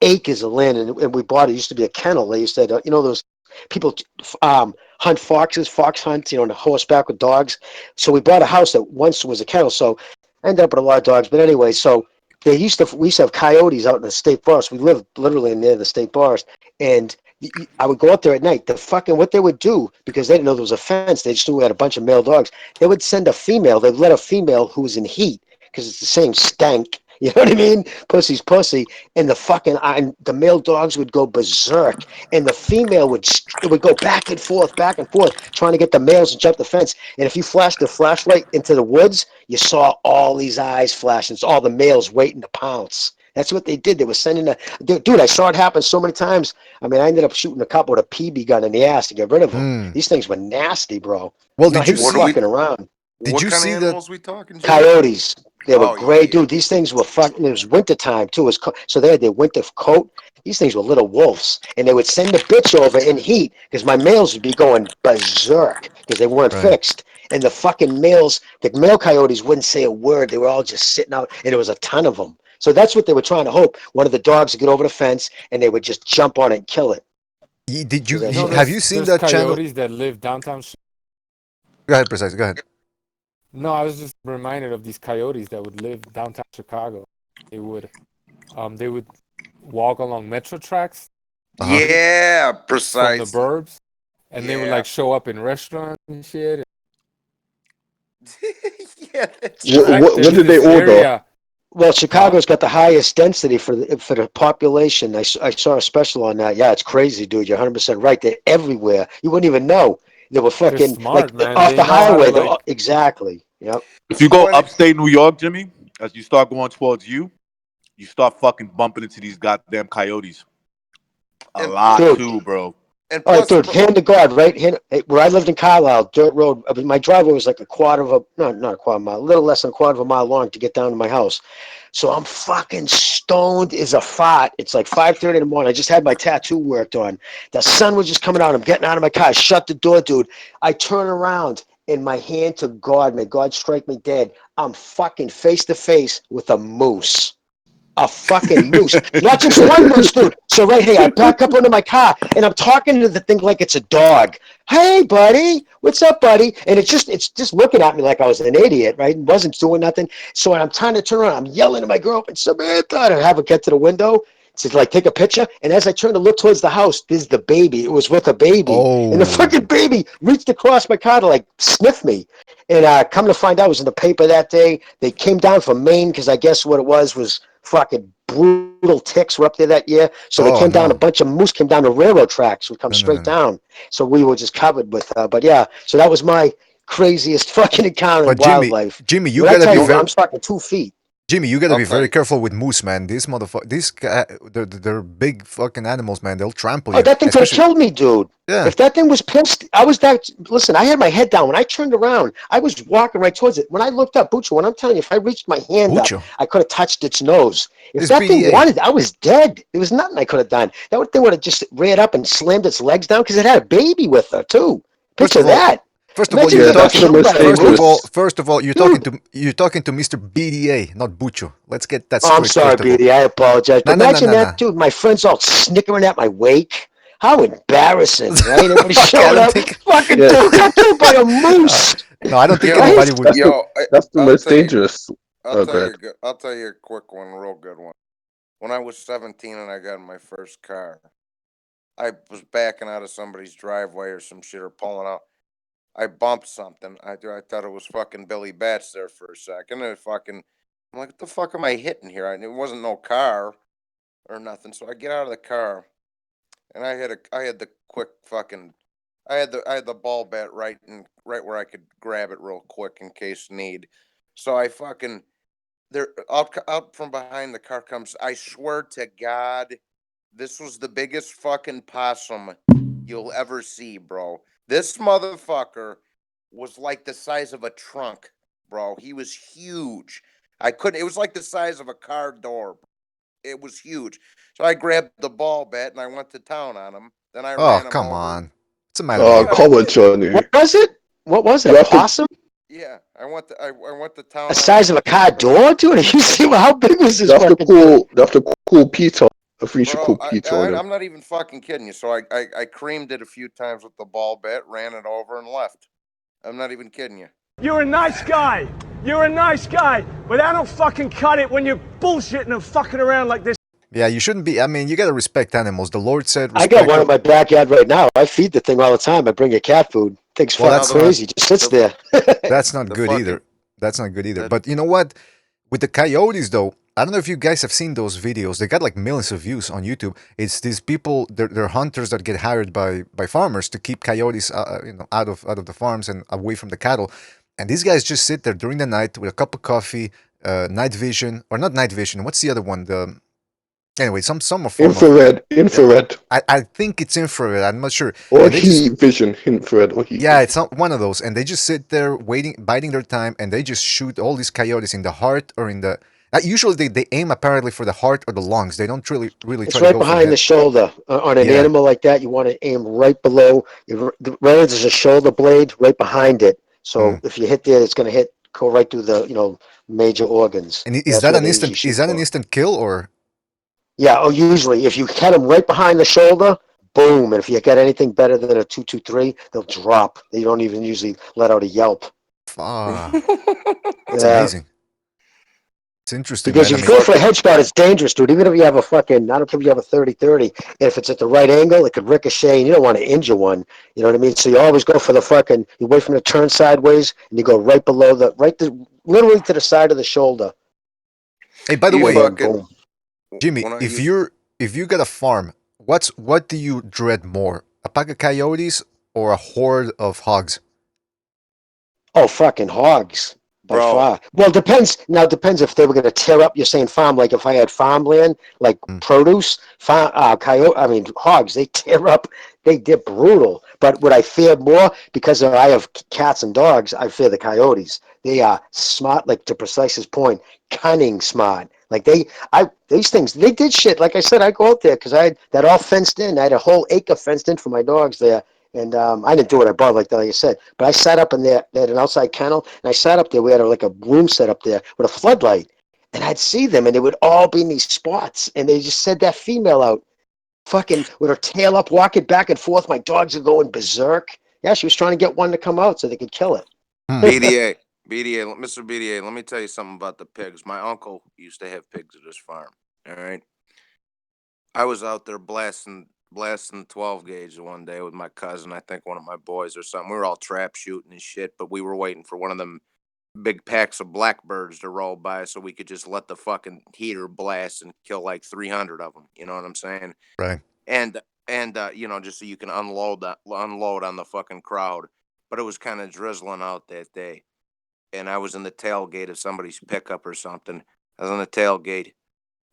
acres of land, and we bought it. Used to be a kennel. They used to, those people hunt foxes, fox hunts, on horseback with dogs. So we bought a house that once was a kennel. So I ended up with a lot of dogs. But anyway, so we used to have coyotes out in the state forest. We lived literally near the state forest, and I would go up there at night. What they would do, because they didn't know there was a fence, they just knew we had a bunch of male dogs. They would send a female. They'd let a female who was in heat because it's the same stank. You know what I mean? Pussy's pussy, and the male dogs would go berserk, and the female would go back and forth, trying to get the males to jump the fence. And if you flashed a flashlight into the woods, you saw all these eyes flashing. It's all the males waiting to pounce. That's what they did. They were sending dude. I saw it happen so many times. I mean, I ended up shooting a couple with a PB gun in the ass to get rid of them. These things were nasty, bro. Well, Not did you even see? fucking around. Did you What kind of see that? animals we talking, Jimmy? Coyotes. They were Oh great, yeah. dude. These things were fucking. It was winter time too. So they had their winter coat. These things were little wolves, and they would send the bitch over in heat because my males would be going berserk because they weren't Right. fixed. And the male coyotes wouldn't say a word. They were all just sitting out, and there was a ton of them. So that's what they were trying to hope. One of the dogs would get over the fence, and they would just jump on it and kill it. Did you? That's Have you seen There's that channel? coyotes that live downtown. Go ahead, precise. Go ahead. No, I was just reminded of these coyotes that would live downtown Chicago. They would walk along metro tracks Yeah, from the precisely. burbs, and they would Yeah. like show up in restaurants and shit. Yeah, that's In fact, right. right. What there's did this they order? area. Well, Chicago's got the highest density for the population. I saw a special on that. Yeah, it's crazy, dude. You're 100% right. They're everywhere. You wouldn't even know. They were They're fucking smart, man. off They the know how to highway. like. Exactly. Yep. If you So go any upstate New York, Jimmy, as you start going towards you start fucking bumping into these goddamn coyotes. A and lot Dude. too, bro. and All right, plus, dude. Hand to God, right? Where I lived in Carlisle, dirt road. I mean, my driveway was like not a quarter of a mile, a little less than a quarter of a mile long to get down to my house. So I'm fucking stoned as a fart. It's like 5:30 in the morning. I just had my tattoo worked on. The sun was just coming out. I'm getting out of my car. I shut the door, dude. I turn around and my hand to God, may God strike me dead. I'm fucking face to face with a moose. A fucking moose. Not just one moose, dude. So right here, I back up into my car and I'm talking to the thing like it's a dog. Hey, buddy. What's up, buddy? And it's just looking at me like I was an idiot, right? It wasn't doing nothing. So I'm trying to turn around. I'm yelling at my girlfriend, Samantha, and I have her get to the window to like take a picture. And as I turn to look towards the house, there's the baby. It was with a baby. And the Oh. fucking baby reached across my car to like sniff me. And come to find out, it was in the paper that day. They came down from Maine because I guess what it was fucking brutal ticks were up there that year. So they Oh came down, a no. bunch of moose came down the railroad tracks, would come straight No. down. So we were just covered with, but yeah, so that was my craziest fucking encounter in But wildlife. Jimmy, you When I gotta tell be you, very. I'm talking 2 feet. Jimmy, you gotta I'll be tell very you. careful with moose, man. They're big fucking animals, man. They'll trample Oh, you, that thing could have especially. killed me, dude. Yeah. If that thing was pissed, listen, I had my head down. When I turned around, I was walking right towards it. When I looked up, Buccio, when I'm telling you, if I reached my hand up, Mucho. I could have touched its nose. If It's that thing BDA. wanted, I was dead. There was nothing I could have done. That thing would have just ran up and slammed its legs down because it had a baby with her, too. First Picture of all, that. First of all, Imagine you're Yeah, you got that's the talking. killed most by a moose. dangerous. You're talking to Mr. BDA, not Bucho. Let's get that Oh, I'm straight. sorry, First of all, BD. I apologize. no, But no, no, imagine no, no. that, dude. My friends all snickering at my wake. How embarrassing, right? Everybody Okay, I showing don't up. think. Fucking Yeah, dude got killed by a Uh, moose. no, I don't think yo, anybody Right? would. that's the I'll most tell you. dangerous. I'll Oh, tell God. you. I'll tell you a quick one, real good one. When I was 17 and I got in my first car, I was backing out of somebody's driveway or some shit or pulling out. I bumped something. I thought it was fucking Billy Bats there for a second. And I'm like, what the fuck am I hitting here? It wasn't no car or nothing. So I get out of the car and I had the quick fucking, I had the ball bat right where I could grab it real quick in case need. So I fucking there out from behind the car comes. I swear to God, this was the biggest fucking possum you'll ever see, bro. This motherfucker was like the size of a trunk, bro. He was huge. I couldn't. It was like the size of a car door. It was huge. So I grabbed the ball bat and I went to town on him. Then I Oh, ran him come over. on. What's the matter with you? Come on, Johnny. What was it? What was it? You A have to- possum? Yeah, I went to town. The size of a car door, dude? Are you see how big was this You have to fucking call Peter. I think you should Bro, call Peter on him. I'm not even fucking kidding you. So I creamed it a few times with the ball bat, ran it over, and left. I'm not even kidding you. You're a nice guy. You're a nice guy. But I don't fucking cut it when you're bullshitting and fucking around like this. Yeah, you shouldn't be. I mean, you gotta respect animals. The Lord said I respect. got one in my backyard right now. I feed the thing all the time. I bring it cat food. Thing's Well, fucking that's crazy. Just sits there. That's not good either. That's not good either. But you know what? With the coyotes, though, I don't know if you guys have seen those videos. They got like millions of views on YouTube. It's these people. They're hunters that get hired by farmers to keep coyotes, out of the farms and away from the cattle. And these guys just sit there during the night with a cup of coffee, night vision, or not night vision. What's the other one? Anyway, some form Infrared. I think it's infrared. I'm not sure. Or And they just, heat vision. Infrared or heat yeah, vision. it's not one of those. And they just sit there waiting, biding their time, and they just shoot all these coyotes in the heart or in the. Usually they aim apparently for the heart or the lungs. They don't really It's try to right go for behind the shoulder. On an Yeah. animal like that, you want to aim right below. Right there's a shoulder blade right behind it. So if you hit there, it's going to go right through the major organs. And is That's that what an they instant? usually Is shoot that an for. instant kill or? Yeah. Oh, usually if you hit them right behind the shoulder, boom. And if you got anything better than a 223, they'll drop. They don't even usually let out a yelp. That's Yeah. amazing. It's interesting, Because man. if you go for a headshot, it's dangerous, dude. Even if you have I don't care if you have a 30-30, if it's at the right angle, it could ricochet, and you don't want to injure one. You know what I mean? So you always go for you wait for them to turn sideways, and you go right below literally to the side of the shoulder. Hey, by the You way, fucking- Jimmy, when I if used- you got a farm, what do you dread more? A pack of coyotes or a horde of hogs? Oh, fucking hogs. By Bro. far. Well, depends. Now, it depends if they were going to tear up. You're saying farm, like if I had farmland, like produce, hogs, they tear up. They're brutal. But what I fear more, because I have cats and dogs, I fear the coyotes. They are smart, like to Precise's point, cunning smart. Like these things, they did shit. Like I said, I go out there because I had that all fenced in. I had a whole acre fenced in for my dogs there. And I didn't do it above like I said, but I sat up in there. They had an outside kennel, and I sat up there. We had like a room set up there with a floodlight, and I'd see them, and they would all be in these spots, and they just said that female out, fucking with her tail up, walking back and forth. My dogs are going berserk. Yeah, she was trying to get one to come out so they could kill it. BDA, Mr. BDA, let me tell you something about the pigs. My uncle used to have pigs at his farm. All right. I was out there blasting 12 gauge one day with my cousin, I think one of my boys or something. We were all trap shooting and shit, but we were waiting for one of them big packs of blackbirds to roll by so we could just let the fucking heater blast and kill like 300 of them. You know what I'm saying? Right. And just so you can unload on the fucking crowd. But it was kind of drizzling out that day. And I was in the tailgate of somebody's pickup or something. I was on the tailgate.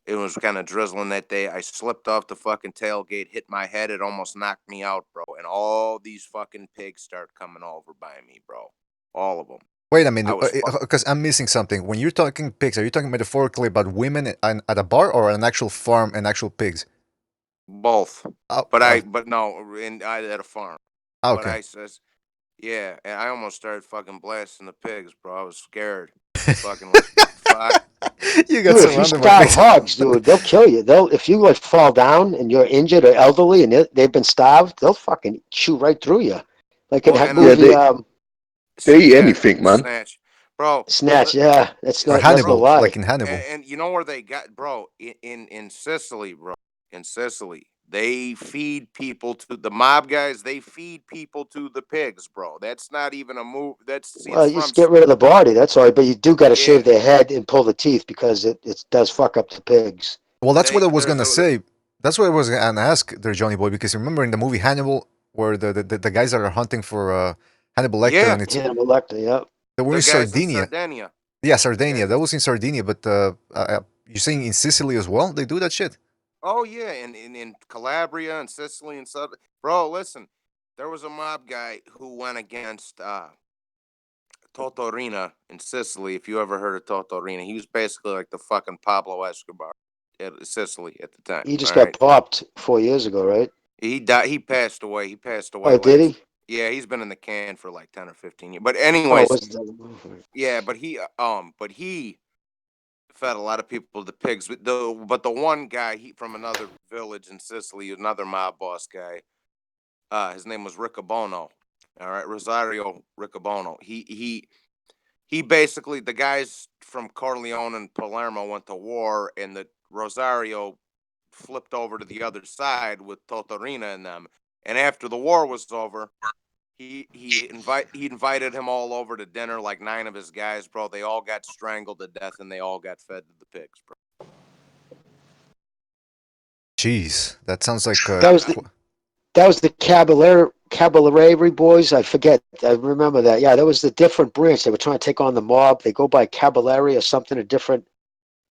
It was kind of drizzling that day. I slipped off the fucking tailgate, hit my head. It almost knocked me out, bro. And all these fucking pigs start coming over by me, bro. All of them. Wait a minute, because I'm missing something. When you're talking pigs, are you talking metaphorically about women at a bar or an actual farm and actual pigs? Both. Oh, but I at a farm. Okay. But I says, yeah, and I almost started fucking blasting the pigs, bro. I was scared. Fucking fuck. You Dude, if you starve hogs, dude, they'll kill you. If you fall down and you're injured or elderly and they've been starved, they'll fucking shoot right through you. Like in that movie, they eat anything, man. Snatch, bro. Snatch, yeah, that's Or not Hannibal, no lie. like in Hannibal. And you know where they got, bro? In Sicily, bro. In Sicily, they feed people to the mob guys. They feed people to the pigs, bro. That's not even a move. Well, you just get rid of the body. That's all. But you do got to shave their head and pull the teeth because it does fuck up the pigs. Well, that's what I was gonna say. That's what I was gonna ask there, Johnny Boy, because remember in the movie Hannibal, where the guys that are hunting for Hannibal Lecter, and it's Hannibal Lecter, yeah. they were The in guys Sardinia. in Sardinia. Yeah, Sardinia. That was in Sardinia, but you're saying in Sicily as well? They do that shit? Oh yeah, in Calabria and Sicily and stuff. Bro, listen, there was a mob guy who went against Totorina in Sicily. If you ever heard of Totorina, he was basically like the fucking Pablo Escobar Sicily at the time. He just all got right? popped 4 years ago, right? He died. He passed away. He passed away. Oh, did he? Yeah, he's been in the can for like 10 or 15 years. But Oh, anyways, was that? yeah, but he fed a lot of people to pigs. But the one guy from another village in Sicily, another mob boss guy, his name was Riccobono. All right, Rosario Riccobono. He basically, the guys from Corleone and Palermo went to war, and the Rosario flipped over to the other side with Totorina and them. And after the war was over, he invited him all over to dinner, like 9 of his guys, bro. They all got strangled to death, and they all got fed to the pigs, bro. Jeez, that sounds like that was the Caballero boys. I forget. I remember that. Yeah, that was the different branch. They were trying to take on the mob. They go by Caballero or something, a different.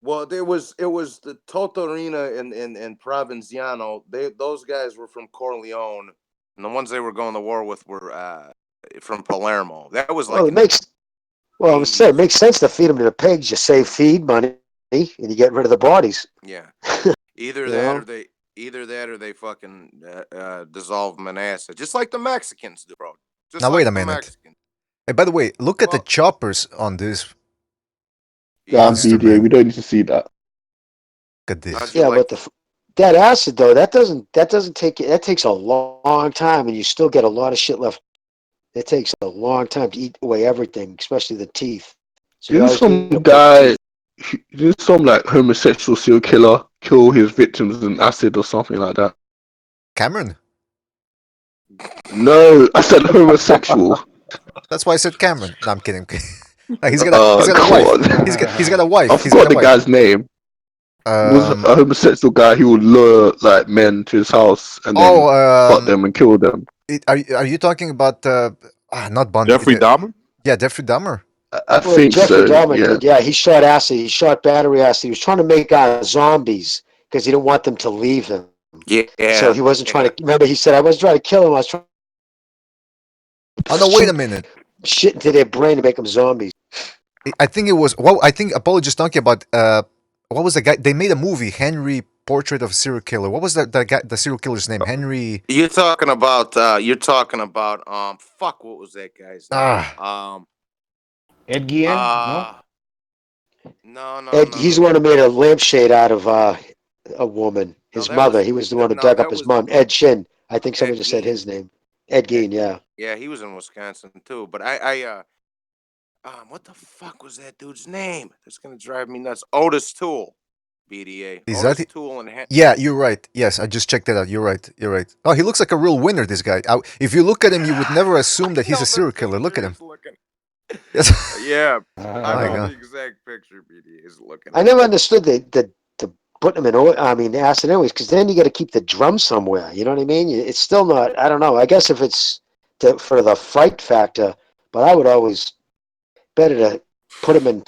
Well, it was the Totorina and Provinciano. Those guys were from Corleone, and the ones they were going to war with were from Palermo. That was like Well, I'm saying it makes sense to feed them to the pigs. You save feed money, and you get rid of the bodies. Yeah, either You that know? or they fucking dissolve them in acid, just like the Mexicans do, bro. Just now like wait a the minute. Mexicans. Hey, by the way, look at the choppers on this. Damn, BDA, we don't need to see that. Look at this. Yeah, but that acid though, that doesn't take that takes a long time, and you still get a lot of shit left. It takes a long time to eat away everything, especially the teeth. So you Didn't always some need to put guy, didn't some like homosexual serial killer kill his victims in acid or something like that? Cameron? No, I said homosexual. That's why I said Cameron. No, I'm kidding. No, he's got a wife. He's got a wife. I forgot the guy's name. It was a homosexual guy who would lure like men to his house and then fuck them and kill them. Are you talking about not Bundy? Jeffrey Dahmer? Yeah, Jeffrey Dahmer. I think Jeffrey so. Dahmer Yeah. did. Yeah, he shot acid. He shot battery acid. He was trying to make zombies because he didn't want them to leave him. Yeah. So he wasn't trying to. Remember, he said, "I was trying to kill him. I was trying." Oh no! Wait a minute. Shit into their brain to make them zombies. I think it was. Well, I think Apollo just talking about. What was the guy? They made a movie, Henry Portrait of a Serial Killer. What was the guy? The serial killer's name? Henry. You're talking about. Fuck. What was that guy's name? Ed Gein? No. Ed, he's the one who made a lampshade out of a woman. His mother. He was the one who dug up his mom. Ed Shin. I think somebody just said his name. Ed Gein. Yeah. Yeah, he was in Wisconsin too. But what the fuck was that dude's name? That's gonna drive me nuts. Otis Toole, BDA. Is Otis that Toole and Yeah, you're right. Yes, I just checked that out. You're right. You're right. Oh, he looks like a real winner. This guy. If you look at him, you would never assume that he's a serial killer. Look at him. Yes. Yeah, my I know God. the exact picture. BDA is looking. I never understood the putting them in oil. I mean, acid anyways, because then you got to keep the drum somewhere. You know what I mean? It's still not. I don't know. I guess if it's for the fright factor, but I would always better to put them in,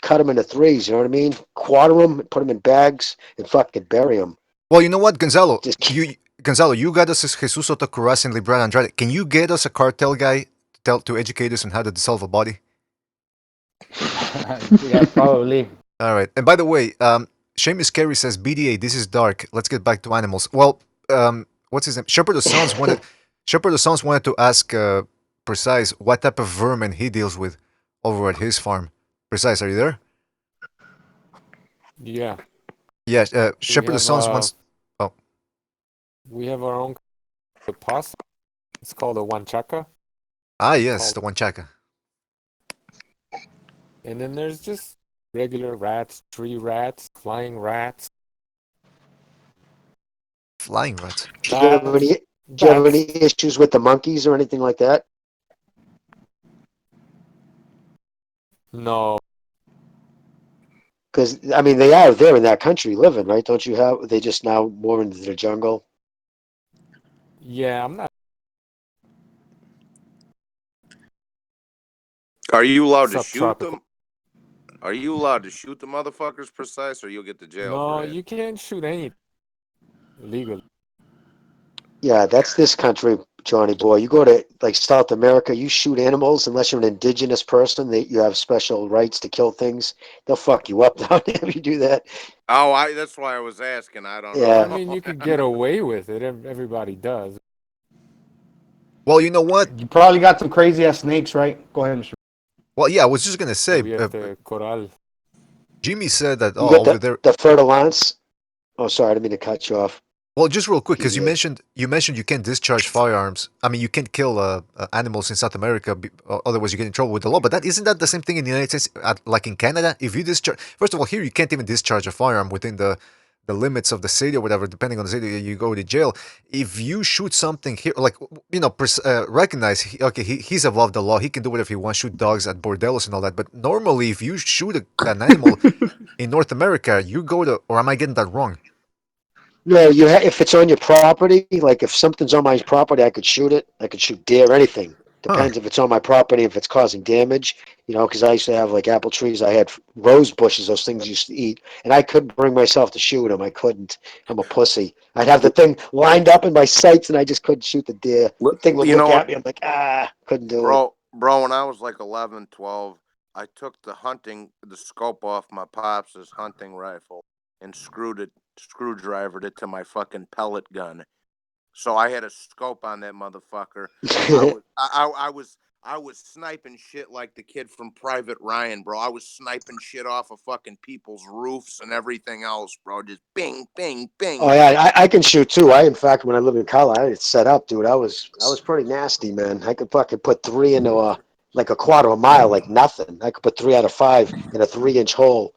cut them into threes. You know what I mean? Quarter them, put them in bags, and fucking bury them. Well, you know what, Gonzalo? Gonzalo, you got us as Jesus Otakuras and Libran Andrade. Can you get us a cartel guy to educate us on how to dissolve a body? Yeah, probably. All right. And by the way, Seamus Carey says, BDA, this is dark. Let's get back to animals. Well, what's his name? Shepherd of Sons wanted to ask Precise what type of vermin he deals with over at his farm. Precise, are you there? Yeah. Yes, Shepherd of Sons wants... Oh. We have our own pasta. It's called a wanchaka. Ah, yes, the wanchaka. And then there's just regular rats, tree rats, flying rats. Flying rats? Do you have any issues with the monkeys or anything like that? No. Because, I mean, they are there in that country living, right? Don't you have, they just now more into the jungle? Yeah, I'm not. Are you allowed to shoot Subtropical. them? Are you allowed to shoot the motherfuckers, Precise, or you'll get to jail? No, for that? you can't shoot anything legally. Yeah, that's this country. Johnny boy. You go to like South America, you shoot animals unless you're an indigenous person that you have special rights to kill things. They'll fuck you up down there if you do that. Oh, that's why I was asking. I don't know. I mean, you could get away with it. Everybody does. Well, you know what? You probably got some crazy ass snakes, right? Go ahead, Mr. Well, yeah, I was just gonna say. We have the coral. Jimmy said that. You Oh, got over there. the fertilance. Oh, sorry, I didn't mean to cut you off. Well, just real quick, because Yeah. you mentioned you can't discharge firearms. I mean, you can't kill animals in South America, otherwise you get in trouble with the law. But isn't that the same thing in the United States, like in Canada? If you discharge, first of all, here you can't even discharge a firearm within the limits of the city or whatever. Depending on the city, you go to jail. If you shoot something here, like recognize, he's above the law. He can do whatever he wants, shoot dogs at bordellos and all that. But normally, if you shoot an animal in North America, you go to, or am I getting that wrong? No, if it's on your property, like if something's on my property, I could shoot it. I could shoot deer, anything. Depends if it's on my property, if it's causing damage. Because I used to have like apple trees. I had rose bushes. Those things used to eat, and I couldn't bring myself to shoot them. I couldn't. I'm a pussy. I'd have the thing lined up in my sights, and I just couldn't shoot the deer. The thing would look at me. I'm like, couldn't do it. Bro, when I was like 11, 12, I took the scope off my pops' hunting rifle and screwdrivered it to my fucking pellet gun. So I had a scope on that motherfucker. I was sniping shit like the kid from Private Ryan, bro. I was sniping shit off of fucking people's roofs and everything else, bro. Just bing, bing, bing. Oh yeah, I can shoot too. In fact, when I lived in college, I had it set up, dude. I was pretty nasty, man. I could fucking put 3 into like a quarter of a mile, like nothing. I could put 3 out of 5 in a 3-inch hole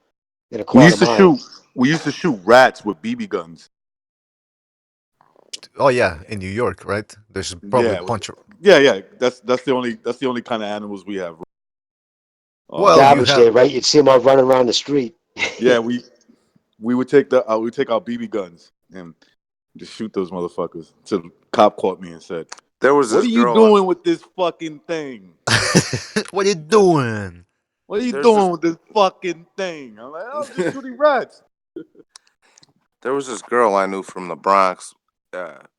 in a quarter mile. We used to shoot rats with BB guns. Oh yeah, in New York, right? There's probably a bunch of. Yeah. That's the only kind of animals we have. Well, garbage day, right? You'd see them all running around the street. Yeah, we would take our BB guns and just shoot those motherfuckers. Till the cop caught me and said, "There was what are you doing with this fucking thing? What are you doing? What are you doing with this fucking thing?" I'm like, "I'm just shooting rats." There was this girl I knew from the Bronx. That's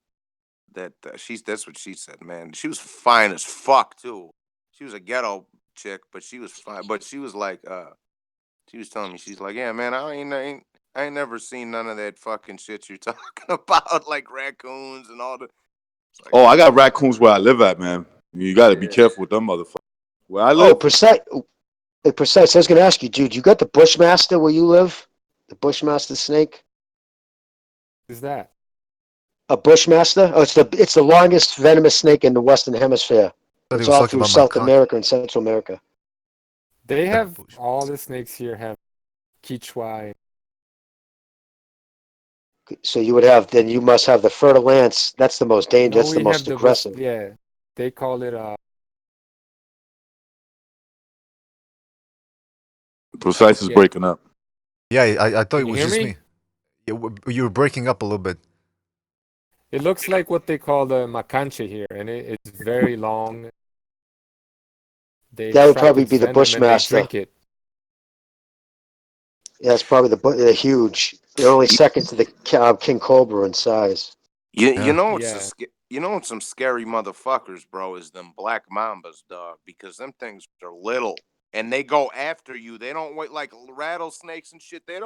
what she said, man. She was fine as fuck too. She was a ghetto chick, but she was fine. But she was like, she was telling me, she's like, yeah, man, I ain't never seen none of that fucking shit you're talking about, like raccoons and all the. Like, I got raccoons where I live at, man. You got to be careful with them motherfuckers. Where I live. Precise. I was gonna ask you, dude. You got the Bushmaster where you live? The Bushmaster snake. Is that a Bushmaster? Oh, it's the longest venomous snake in the Western Hemisphere. It's all through South America and Central America. They have all the snakes here have Quichua. So you must have the fertile ants. That's the most dangerous. That's the most aggressive. Yeah, they call it Precise is breaking up. Yeah, I thought it was just me. You were breaking up a little bit. It looks like what they call the macanche here, and it's very long. That would probably be the Bushmaster. Drink it. Yeah, it's probably they're huge. They're only second to the King Cobra in size. You know what's some scary motherfuckers, bro, is them black mambas, dog, because them things are little and they go after you. They don't wait like rattlesnakes and shit. They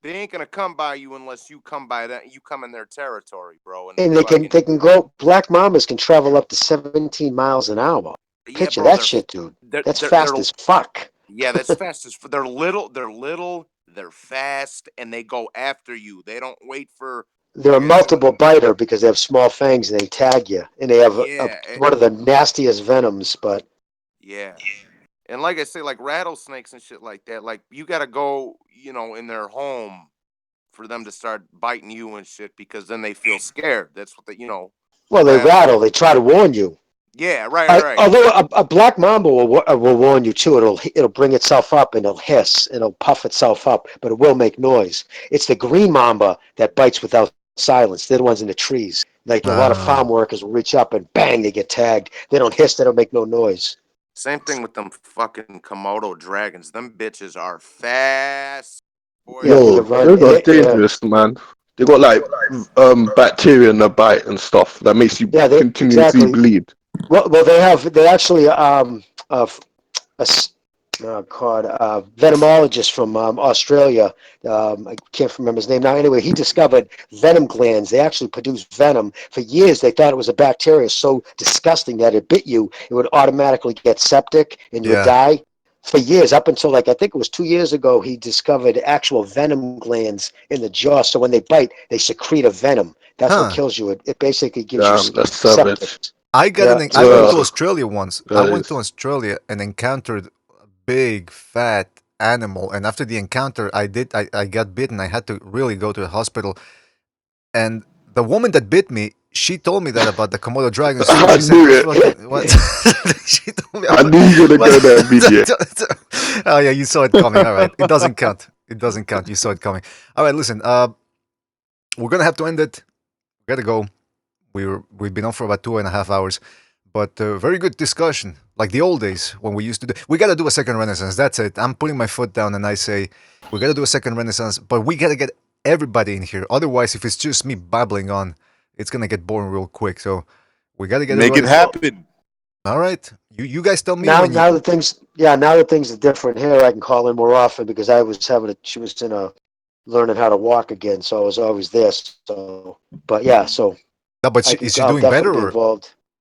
ain't gonna come by you unless you come by that. You come in their territory, bro. And they can go. Black mambas can travel up to 17 miles an hour. Picture that shit, dude. That's fast as fuck. Yeah, that's fast as fuck. They're little. They're fast, and they go after you. They don't wait for. They're a multiple biter because they have small fangs and they tag you, and they have one of the nastiest venoms. But yeah, and like I say, like rattlesnakes and shit like that. Like you gotta go, in their home for them to start biting you and shit because then they feel scared. That's what they. Well, they rattle. They try to warn you. Yeah, right. Although a black mamba will warn you too. It'll bring itself up and it'll hiss and it'll puff itself up, but it will make noise. It's the green mamba that bites without silence. They're the ones in the trees. Like a lot of farm workers will reach up and bang, they get tagged. They don't hiss. They don't make no noise. Same thing with them fucking Komodo dragons. Them bitches are fast. Boy, they're dangerous, man. They got like bacteria in the bite and stuff that makes you continuously bleed. Well, they actually venomologist from Australia. I can't remember his name now. Anyway, he discovered venom glands. They actually produce venom. For years, they thought it was a bacteria so disgusting that it bit you, it would automatically get septic and you would die. For years, up until I think it was 2 years ago, he discovered actual venom glands in the jaw. So when they bite, they secrete a venom. That's what kills you. It basically gives you septic. I went to Australia once. I went to Australia and encountered a big fat animal, and after the encounter, I got bitten. I had to really go to the hospital, and the woman that bit me, she told me that about the Komodo dragons too. She said, "What?" She told me. I knew you were gonna go there, BDA. Oh yeah, you saw it coming. All right, it doesn't count. It doesn't count. You saw it coming. All right, listen. We're gonna have to end it. We gotta go. We've been on for about 2.5 hours, but very good discussion, like the old days when we used to do. We gotta do a second Renaissance. That's it. I'm putting my foot down and I say we gotta do a second Renaissance, but we gotta get everybody in here. Otherwise, if it's just me babbling on, it's gonna get boring real quick. So we gotta get make it happen. All right, you guys tell me now that things are different here. I can call in more often because she was learning how to walk again, so I was always there. So, but yeah, so. No, but is she doing better, or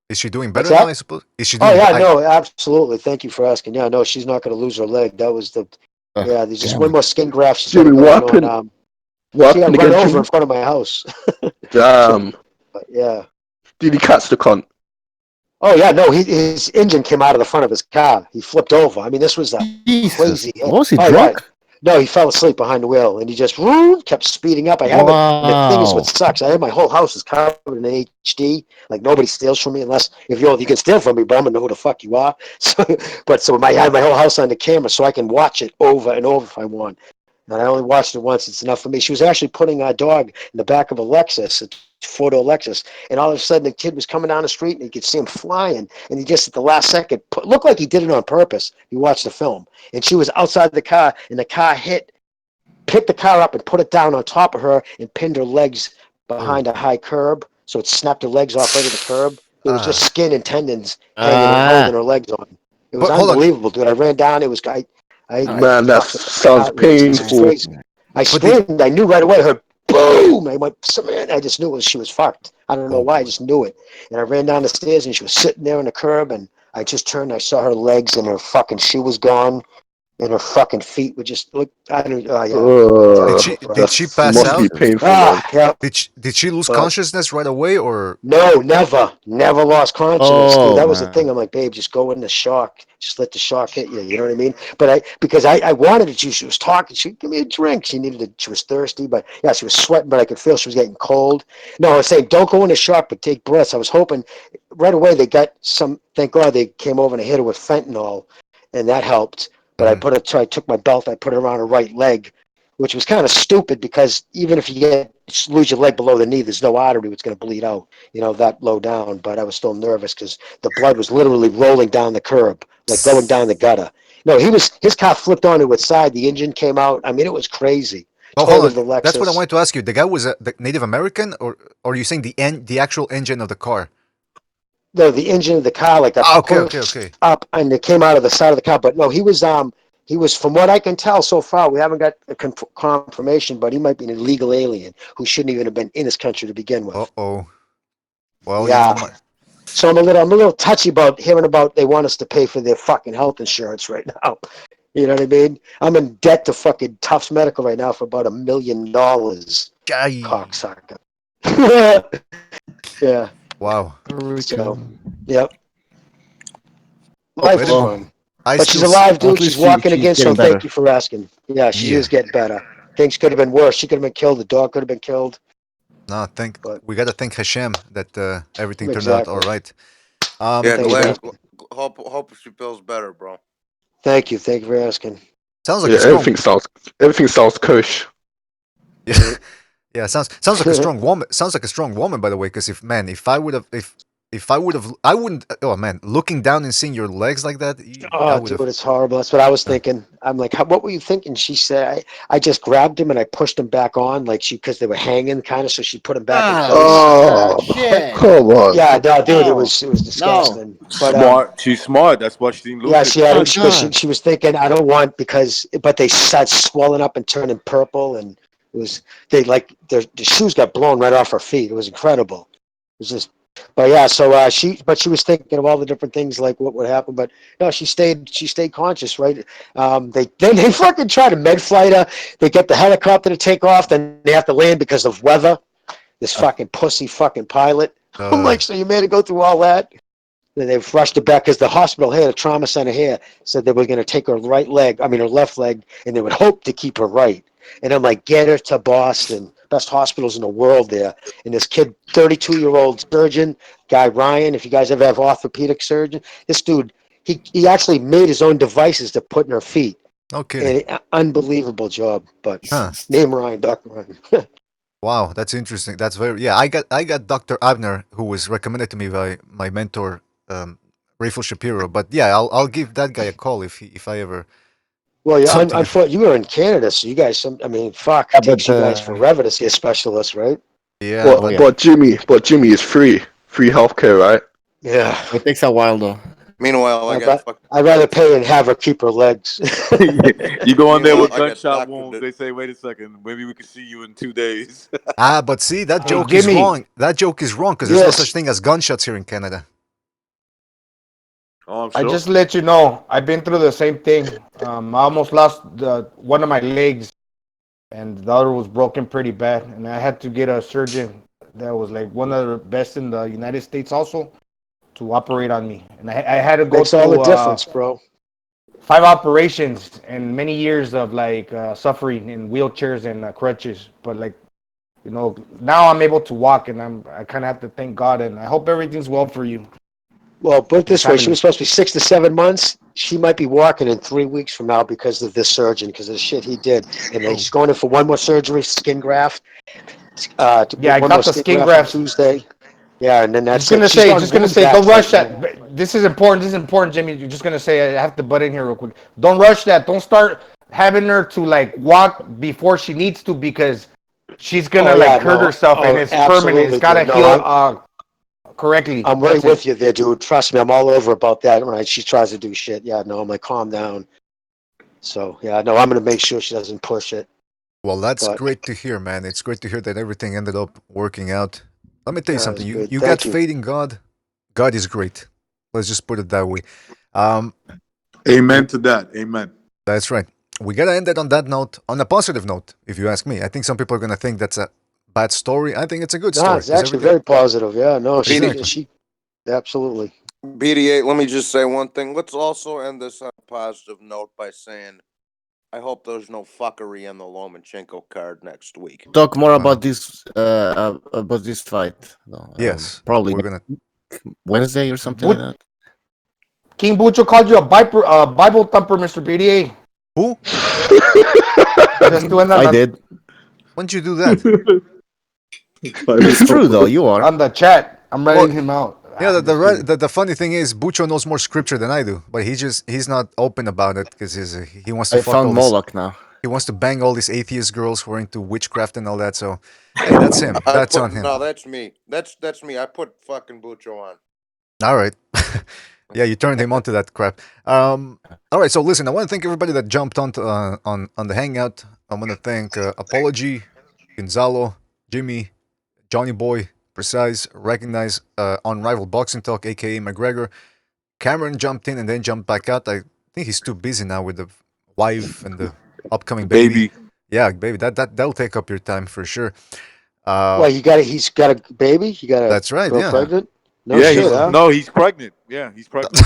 is she doing better now? I suppose. Is she doing? Oh yeah, no, absolutely. Thank you for asking. Yeah, no, she's not going to lose her leg. That was there's just one more skin graft. She's going to go on. She got run over in front of my house. Damn. But yeah. Did he catch the cunt? Oh yeah, no, his engine came out of the front of his car. He flipped over. I mean, this was crazy. Was he drunk? Yeah. No, he fell asleep behind the wheel, and he just kept speeding up. I have it. And the thing is, what sucks, I have my whole house is covered in HD. Like nobody steals from me unless if you can steal from me, but I'm gonna know who the fuck you are. So I have my whole house on the camera, so I can watch it over and over if I want. And I only watched it once. It's enough for me. She was actually putting our dog in the back of a Lexus, a four-door Lexus, and all of a sudden the kid was coming down the street, and you could see him flying, and he just at the last second looked like he did it on purpose. You watched the film, and she was outside the car, and the car picked the car up and put it down on top of her and pinned her legs behind a high curb, so it snapped her legs off over the curb. It was just skin and tendons hanging and holding her legs on. It was unbelievable, dude. I ran down. It was Man, that sounds painful. I screamed. I knew right away. I heard boom. I went, man. I just knew she was fucked. I don't know why. I just knew it. And I ran down the stairs, and she was sitting there on the curb. And I just turned. I saw her legs, and her fucking shoe was gone, and her fucking feet were just look. I don't. Did she pass must out? be painful. Yeah. Did she lose consciousness right away, or no? Never lost consciousness. Dude. That was the thing. I'm like, babe, just go into shock. Just let the shock hit you. You know what I mean? But because I wanted it. She was talking. She give me a drink. She needed it. She was thirsty, but yeah, she was sweating. But I could feel she was getting cold. No, I was saying, don't go into shock, but take breaths. I was hoping right away they got some. Thank God they came over and hit her with fentanyl, and that helped. But I took my belt, I put it around her right leg, which was kind of stupid because even if you lose your leg below the knee, there's no artery that's going to bleed out, that low down. But I was still nervous because the blood was literally rolling down the curb, like going down the gutter. No, his car flipped onto its side. The engine came out. I mean, it was crazy. Oh, hold on. That's what I wanted to ask you. The guy was the Native American, or are you saying the actual engine of the car? No, the engine of the car, like okay. up, and it came out of the side of the car. But no, he was from what I can tell so far. We haven't got a confirmation, but he might be an illegal alien who shouldn't even have been in this country to begin with. Well, yeah. So I'm a little touchy about hearing about they want us to pay for their fucking health insurance right now. You know what I mean? I'm in debt to fucking Tufts Medical right now for about $1 million. Cocksucker. Yeah. Wow. So, yep. Life is fun. But she's alive, dude. She's walking again, so thank you for asking. Yeah, she is getting better. Things could have been worse. She could have been killed. The dog could have been killed. No, we got to thank Hashem that everything turned out all right. Glad. Hope she feels better, bro. Thank you. Thank you for asking. Sounds like everything sounds kush. Yeah, sounds like a strong woman. Sounds like a strong woman, by the way. Because if if I would have, I wouldn't. Oh man, looking down and seeing your legs like that, I Oh, would dude, have. it's horrible. That's what I was thinking. I'm like, what were you thinking? She said, I just grabbed him and I pushed him back on, like because they were hanging kind of, so she put him back in place. Oh, come on. Yeah, no, dude, it was disgusting. But Smart. She's smart. That's why she didn't lose yeah, it. I think she was thinking, I don't want but they started swelling up and turning purple, and it was their shoes got blown right off her feet. It was incredible. It was just, but yeah, so she was thinking of all the different things like what would happen, but no, she stayed conscious, right? They fucking try to med flight her. They get the helicopter to take off, then they have to land because of weather. This fucking pussy fucking pilot. I'm like, so you made her go through all that? Then they rushed her back because the hospital here, the trauma center here, said they were going to take her her left leg, and they would hope to keep her right. And I'm like, get her to Boston, best hospitals in the world there. And this kid, 32-year-old surgeon, guy Ryan, if you guys ever have orthopedic surgeon, this dude, he actually made his own devices to put in her feet. Okay. Unbelievable job, but Huh. name Ryan, Dr. Ryan. Wow, that's interesting. That's very yeah. I got Dr. Abner, who was recommended to me by my mentor, Rafal Shapiro. But yeah, I'll give that guy a call if I ever. Well, yeah, something. you were in Canada, so you guys, fuck, it takes you guys forever to see a specialist, right? Yeah, But Jimmy is free healthcare, right? Yeah. It takes a while though. Meanwhile, I'd rather pay and have her keep her legs. You go on there with Meanwhile, I got gunshot doctor wounds. to- They say, "Wait a second, maybe we can see you in 2 days." But see, that Hey, joke is Jimmy. wrong. That joke is wrong because there's no Yes. such thing as gunshots here in Canada. Oh, I'm I sure. just let you know, I've been through the same thing. I almost lost one of my legs, and the other was broken pretty bad, and I had to get a surgeon that was like one of the best in the United States also to operate on me, and I had to go Makes all the through difference, bro. 5 operations and many years of suffering in wheelchairs and crutches. But now I'm able to walk, and I kind of have to thank God, and I hope everything's well for you. Well, put it this way, she Family. was supposed to be 6 to 7 months. She might be walking in 3 weeks from now because of this surgeon, because of the shit he did. And then she's going in for one more surgery, skin graft. Yeah, I one got more the skin on graft. Tuesday. Yeah, and then that's Just gonna it. She's on just gonna boom say, don't backs rush right now. that. This is important, Jimmy. You're just gonna say, I have to butt in here real quick. Don't rush that. Don't start having her to walk before she needs to, because she's gonna hurt herself, and it's permanent. It's gotta dude. heal correctly. I'm right That's with it. you there, dude. Trust me, I'm all over about that. When she tries to do shit, yeah, no, I'm like, calm down. So yeah, no, I'm gonna make sure she doesn't push it. Well, that's But great to hear, man. It's great to hear that everything ended up working out. Let me tell you Yeah, something. it's You good. you got Thank you. faith in God. God is great. Let's just put it that way. Um, Amen to that. Amen. That's right. We gotta end it on that note, on a positive note, if you ask me. I think some people are gonna think that's a bad story. I think it's a good No, story. it's 'Cause actually everything. very positive. Yeah, no, Exactly. she absolutely. BDA, let me just say one thing. Let's also end this on a positive note by saying, I hope there's no fuckery on the Lomachenko card next week. Talk more about this fight. No, Yes, probably we're gonna Wednesday or something like that. King Bucho called you a Bible thumper, Mr. BDA. Who? Just doing that. I did. When'd you do that? It's true though. You are On the chat. I'm writing him out. Yeah, Just kidding. the funny thing is, Bucho knows more scripture than I do, but he's not open about it because he wants to I fuck found all this. Moloch now. He wants to bang all these atheist girls who are into witchcraft and all that. So, hey, that's him. That's on him. No, that's me. That's me. I put fucking Bucho on. All right. Yeah, you turned him onto that crap. All right. So listen, I want to thank everybody that jumped on the hangout. I want to thank Apology, Gonzalo, Jimmy, Johnny Boy, Precise, Recognize, Unrivaled Boxing Talk, aka McGregor. Cameron jumped in and then jumped back out. I think he's too busy now with the wife and the upcoming baby. Yeah, baby, that'll take up your time for sure. Well, he's got a baby. He got a That's right. girl Yeah. pregnant. No Yeah, shit, huh? no, he's pregnant. Yeah, he's pregnant.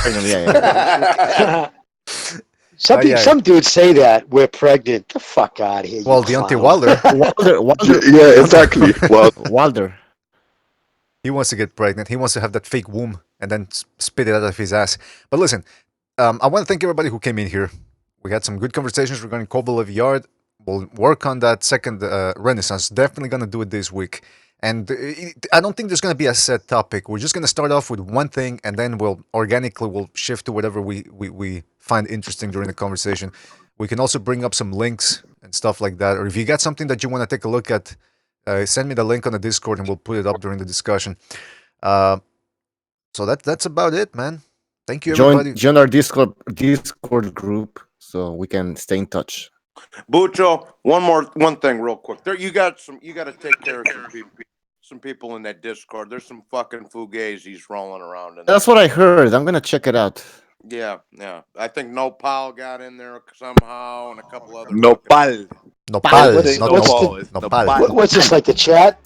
Some dudes say that we're pregnant. Get the fuck out of here. Well, you Deontay clown. Wilder. Yeah, exactly. Well, Wilder. He wants to get pregnant. He wants to have that fake womb and then spit it out of his ass. But listen, I want to thank everybody who came in here. We had some good conversations regarding Kovalev Yarde. We'll work on that second Renaissance. Definitely going to do it this week. And I don't think there's going to be a set topic. We're just going to start off with one thing, and then we'll shift to whatever we find interesting during the conversation. We can also bring up some links and stuff like that. Or if you got something that you want to take a look at, send me the link on the Discord, and we'll put it up during the discussion. So that's about it, man. Thank you, everybody. Join our Discord group so we can stay in touch. Bucho, one thing real quick. There, you got to take care of some people in that Discord. There's some fucking fugazis rolling around in there. That's what I heard. I'm gonna check it out. Yeah. I think Nopal got in there somehow, and a couple other. Nopal. What's this, like the chat?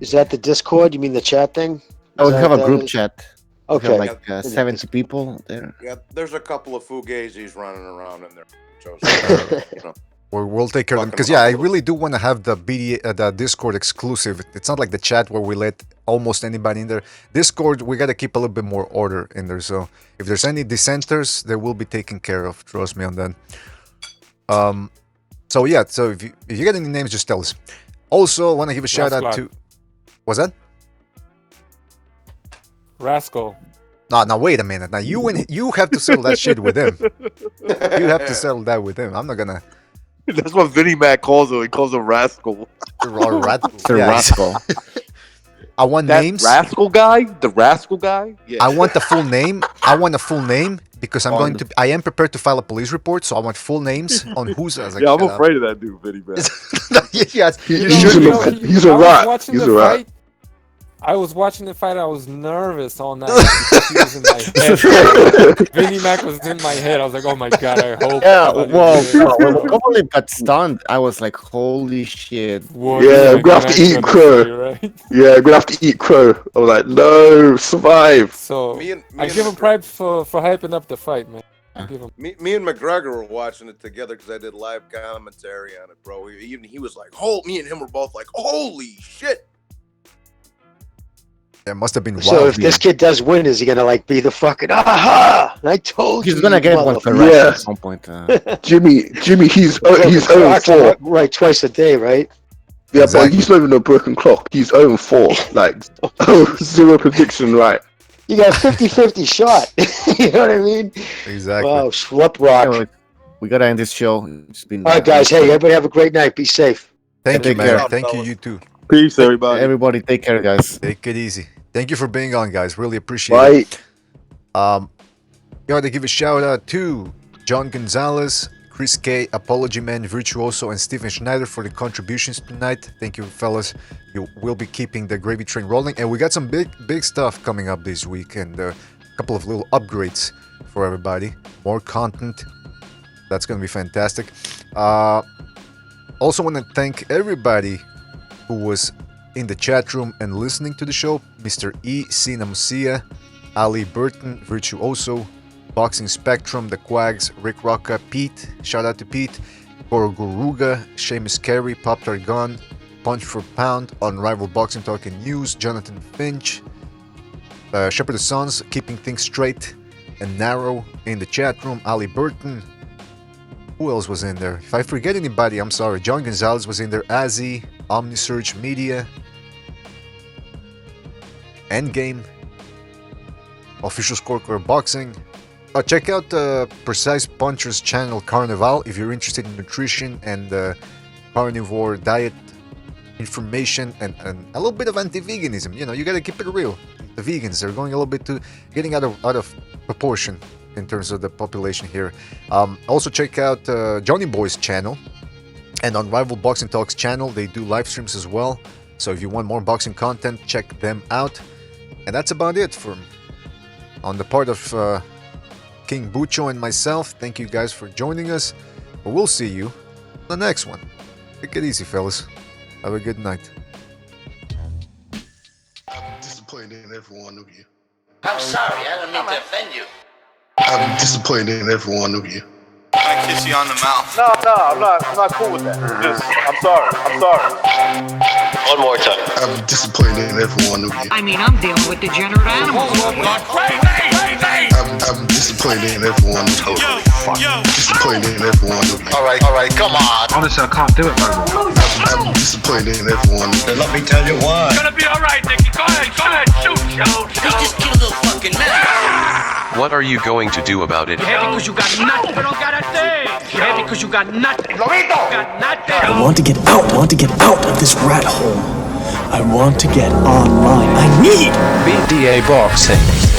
Is that the Discord? You mean the chat thing? Oh, we have a group chat. Okay. We have like 70 people there. Yeah, there's a couple of fugazis running around in there. So, We'll take care of them, because I really do want to have the the Discord exclusive. It's not like the chat where we let almost anybody in there. Discord, we got to keep a little bit more order in there. So if there's any dissenters, they will be taken care of. Trust me on that. So if you get any names, just tell us. Also, want to give a shout out to. What's that? Rascal. No, wait a minute. Now you have to settle that shit with him. You have to settle that with him. I'm not gonna. That's what Vinnie Mac calls him. He calls him Rascal. Rascal. I want names. Rascal guy? The Rascal guy? Yeah. I want the full name. I want a full name because I am prepared to file a police report, so I want full names on who's. I'm afraid of that dude, Vinnie Mac. Yes, he's a rat. He's a rat. I was watching the fight. I was nervous all night because he was in my head. Vinnie Mac was in my head. I was like, "Oh my god, I hope." Yeah, well, when Kovalev got stunned, I was like, "Holy shit!" Yeah, I'm gonna have to eat crow. Yeah, I'm gonna have to eat crow. I was like, "No, survive." So I give him props for hyping up the fight, man. Me and McGregor were watching it together because I did live commentary on it, bro. He was like, me and him were both like, "Holy shit!" It must have been wild. So if this kid does win, is he gonna like be the fucking aha? I told you. He's gonna get one for at some point. Jimmy, he's 0-4. Right, twice a day, right? Yeah, but he's not even a broken clock. He's 0-4. Like, 0 prediction right. You got a 50-50 shot. You know what I mean? Exactly. Wow, Schlup rock. Anyway, we gotta end this show. It's been. All right, guys. Hey, everybody, have a great night. Be safe. Thank you, man. Thank you. You too. Peace, everybody. Everybody, take care, guys. Take it easy. Thank you for being on, guys. Really appreciate it. Gotta give a shout out to John Gonzalez, Chris K, Apology Man, Virtuoso, and Steven Schneider for the contributions tonight. Thank you, fellas. You will be keeping the gravy train rolling, and we got some big stuff coming up this week, and a couple of little upgrades for everybody. More content. That's gonna be fantastic. Also, want to thank everybody who was in the chat room and listening to the show. Mr. E. Sinamusia, Ali Burton, Virtuoso, Boxing Spectrum, The Quags, Rick Rocca, Pete, shout out to Pete, Goroguruga, Seamus Carey, Pop Targon, Punch for Pound, Unrivaled Boxing Talk and News, Jonathan Finch, Shepherd of Sons, Keeping Things Straight and Narrow in the chat room, Ali Burton. Who else was in there? If I forget anybody, I'm sorry. John Gonzalez was in there, Azzy, Omnisurge Media, Endgame, Official Scorecard Boxing. Check out Precise Puncher's channel, Carnival, if you're interested in nutrition and carnivore diet information and a little bit of anti-veganism. You know, you gotta keep it real. The vegans, they're going a little bit getting out of proportion in terms of the population here. Also check out Johnny Boy's channel and Unrivaled Boxing Talks channel. They do live streams as well. So if you want more boxing content, check them out. And that's about it on the part of King Bucho and myself. Thank you guys for joining us. But we'll see you on the next one. Take it easy, fellas. Have a good night. I'm disappointed in every one of you. I'm sorry, I don't mean to offend you. I'm disappointed in every one of you. I kiss you on the mouth. No, I'm not cool with that. I'm sorry. One more time. I'm disappointed in every one of you. I mean, I'm dealing with degenerate animals. I'm disappointing everyone. Totally fucking disappointing everyone. All right, come on. Honestly, I can't do it no more. I'm disappointing everyone. Let me tell you why. It's gonna be alright, Nicky. Go ahead, shoot. Just kill a little fucking man. What are you going to do about it? You're happy because you got nothing. You don't got a thing. You're happy because you got nothing. Lobito! Got nothing. I want to get out. I want to get out of this rat hole. I want to get online. I need BDA Boxing.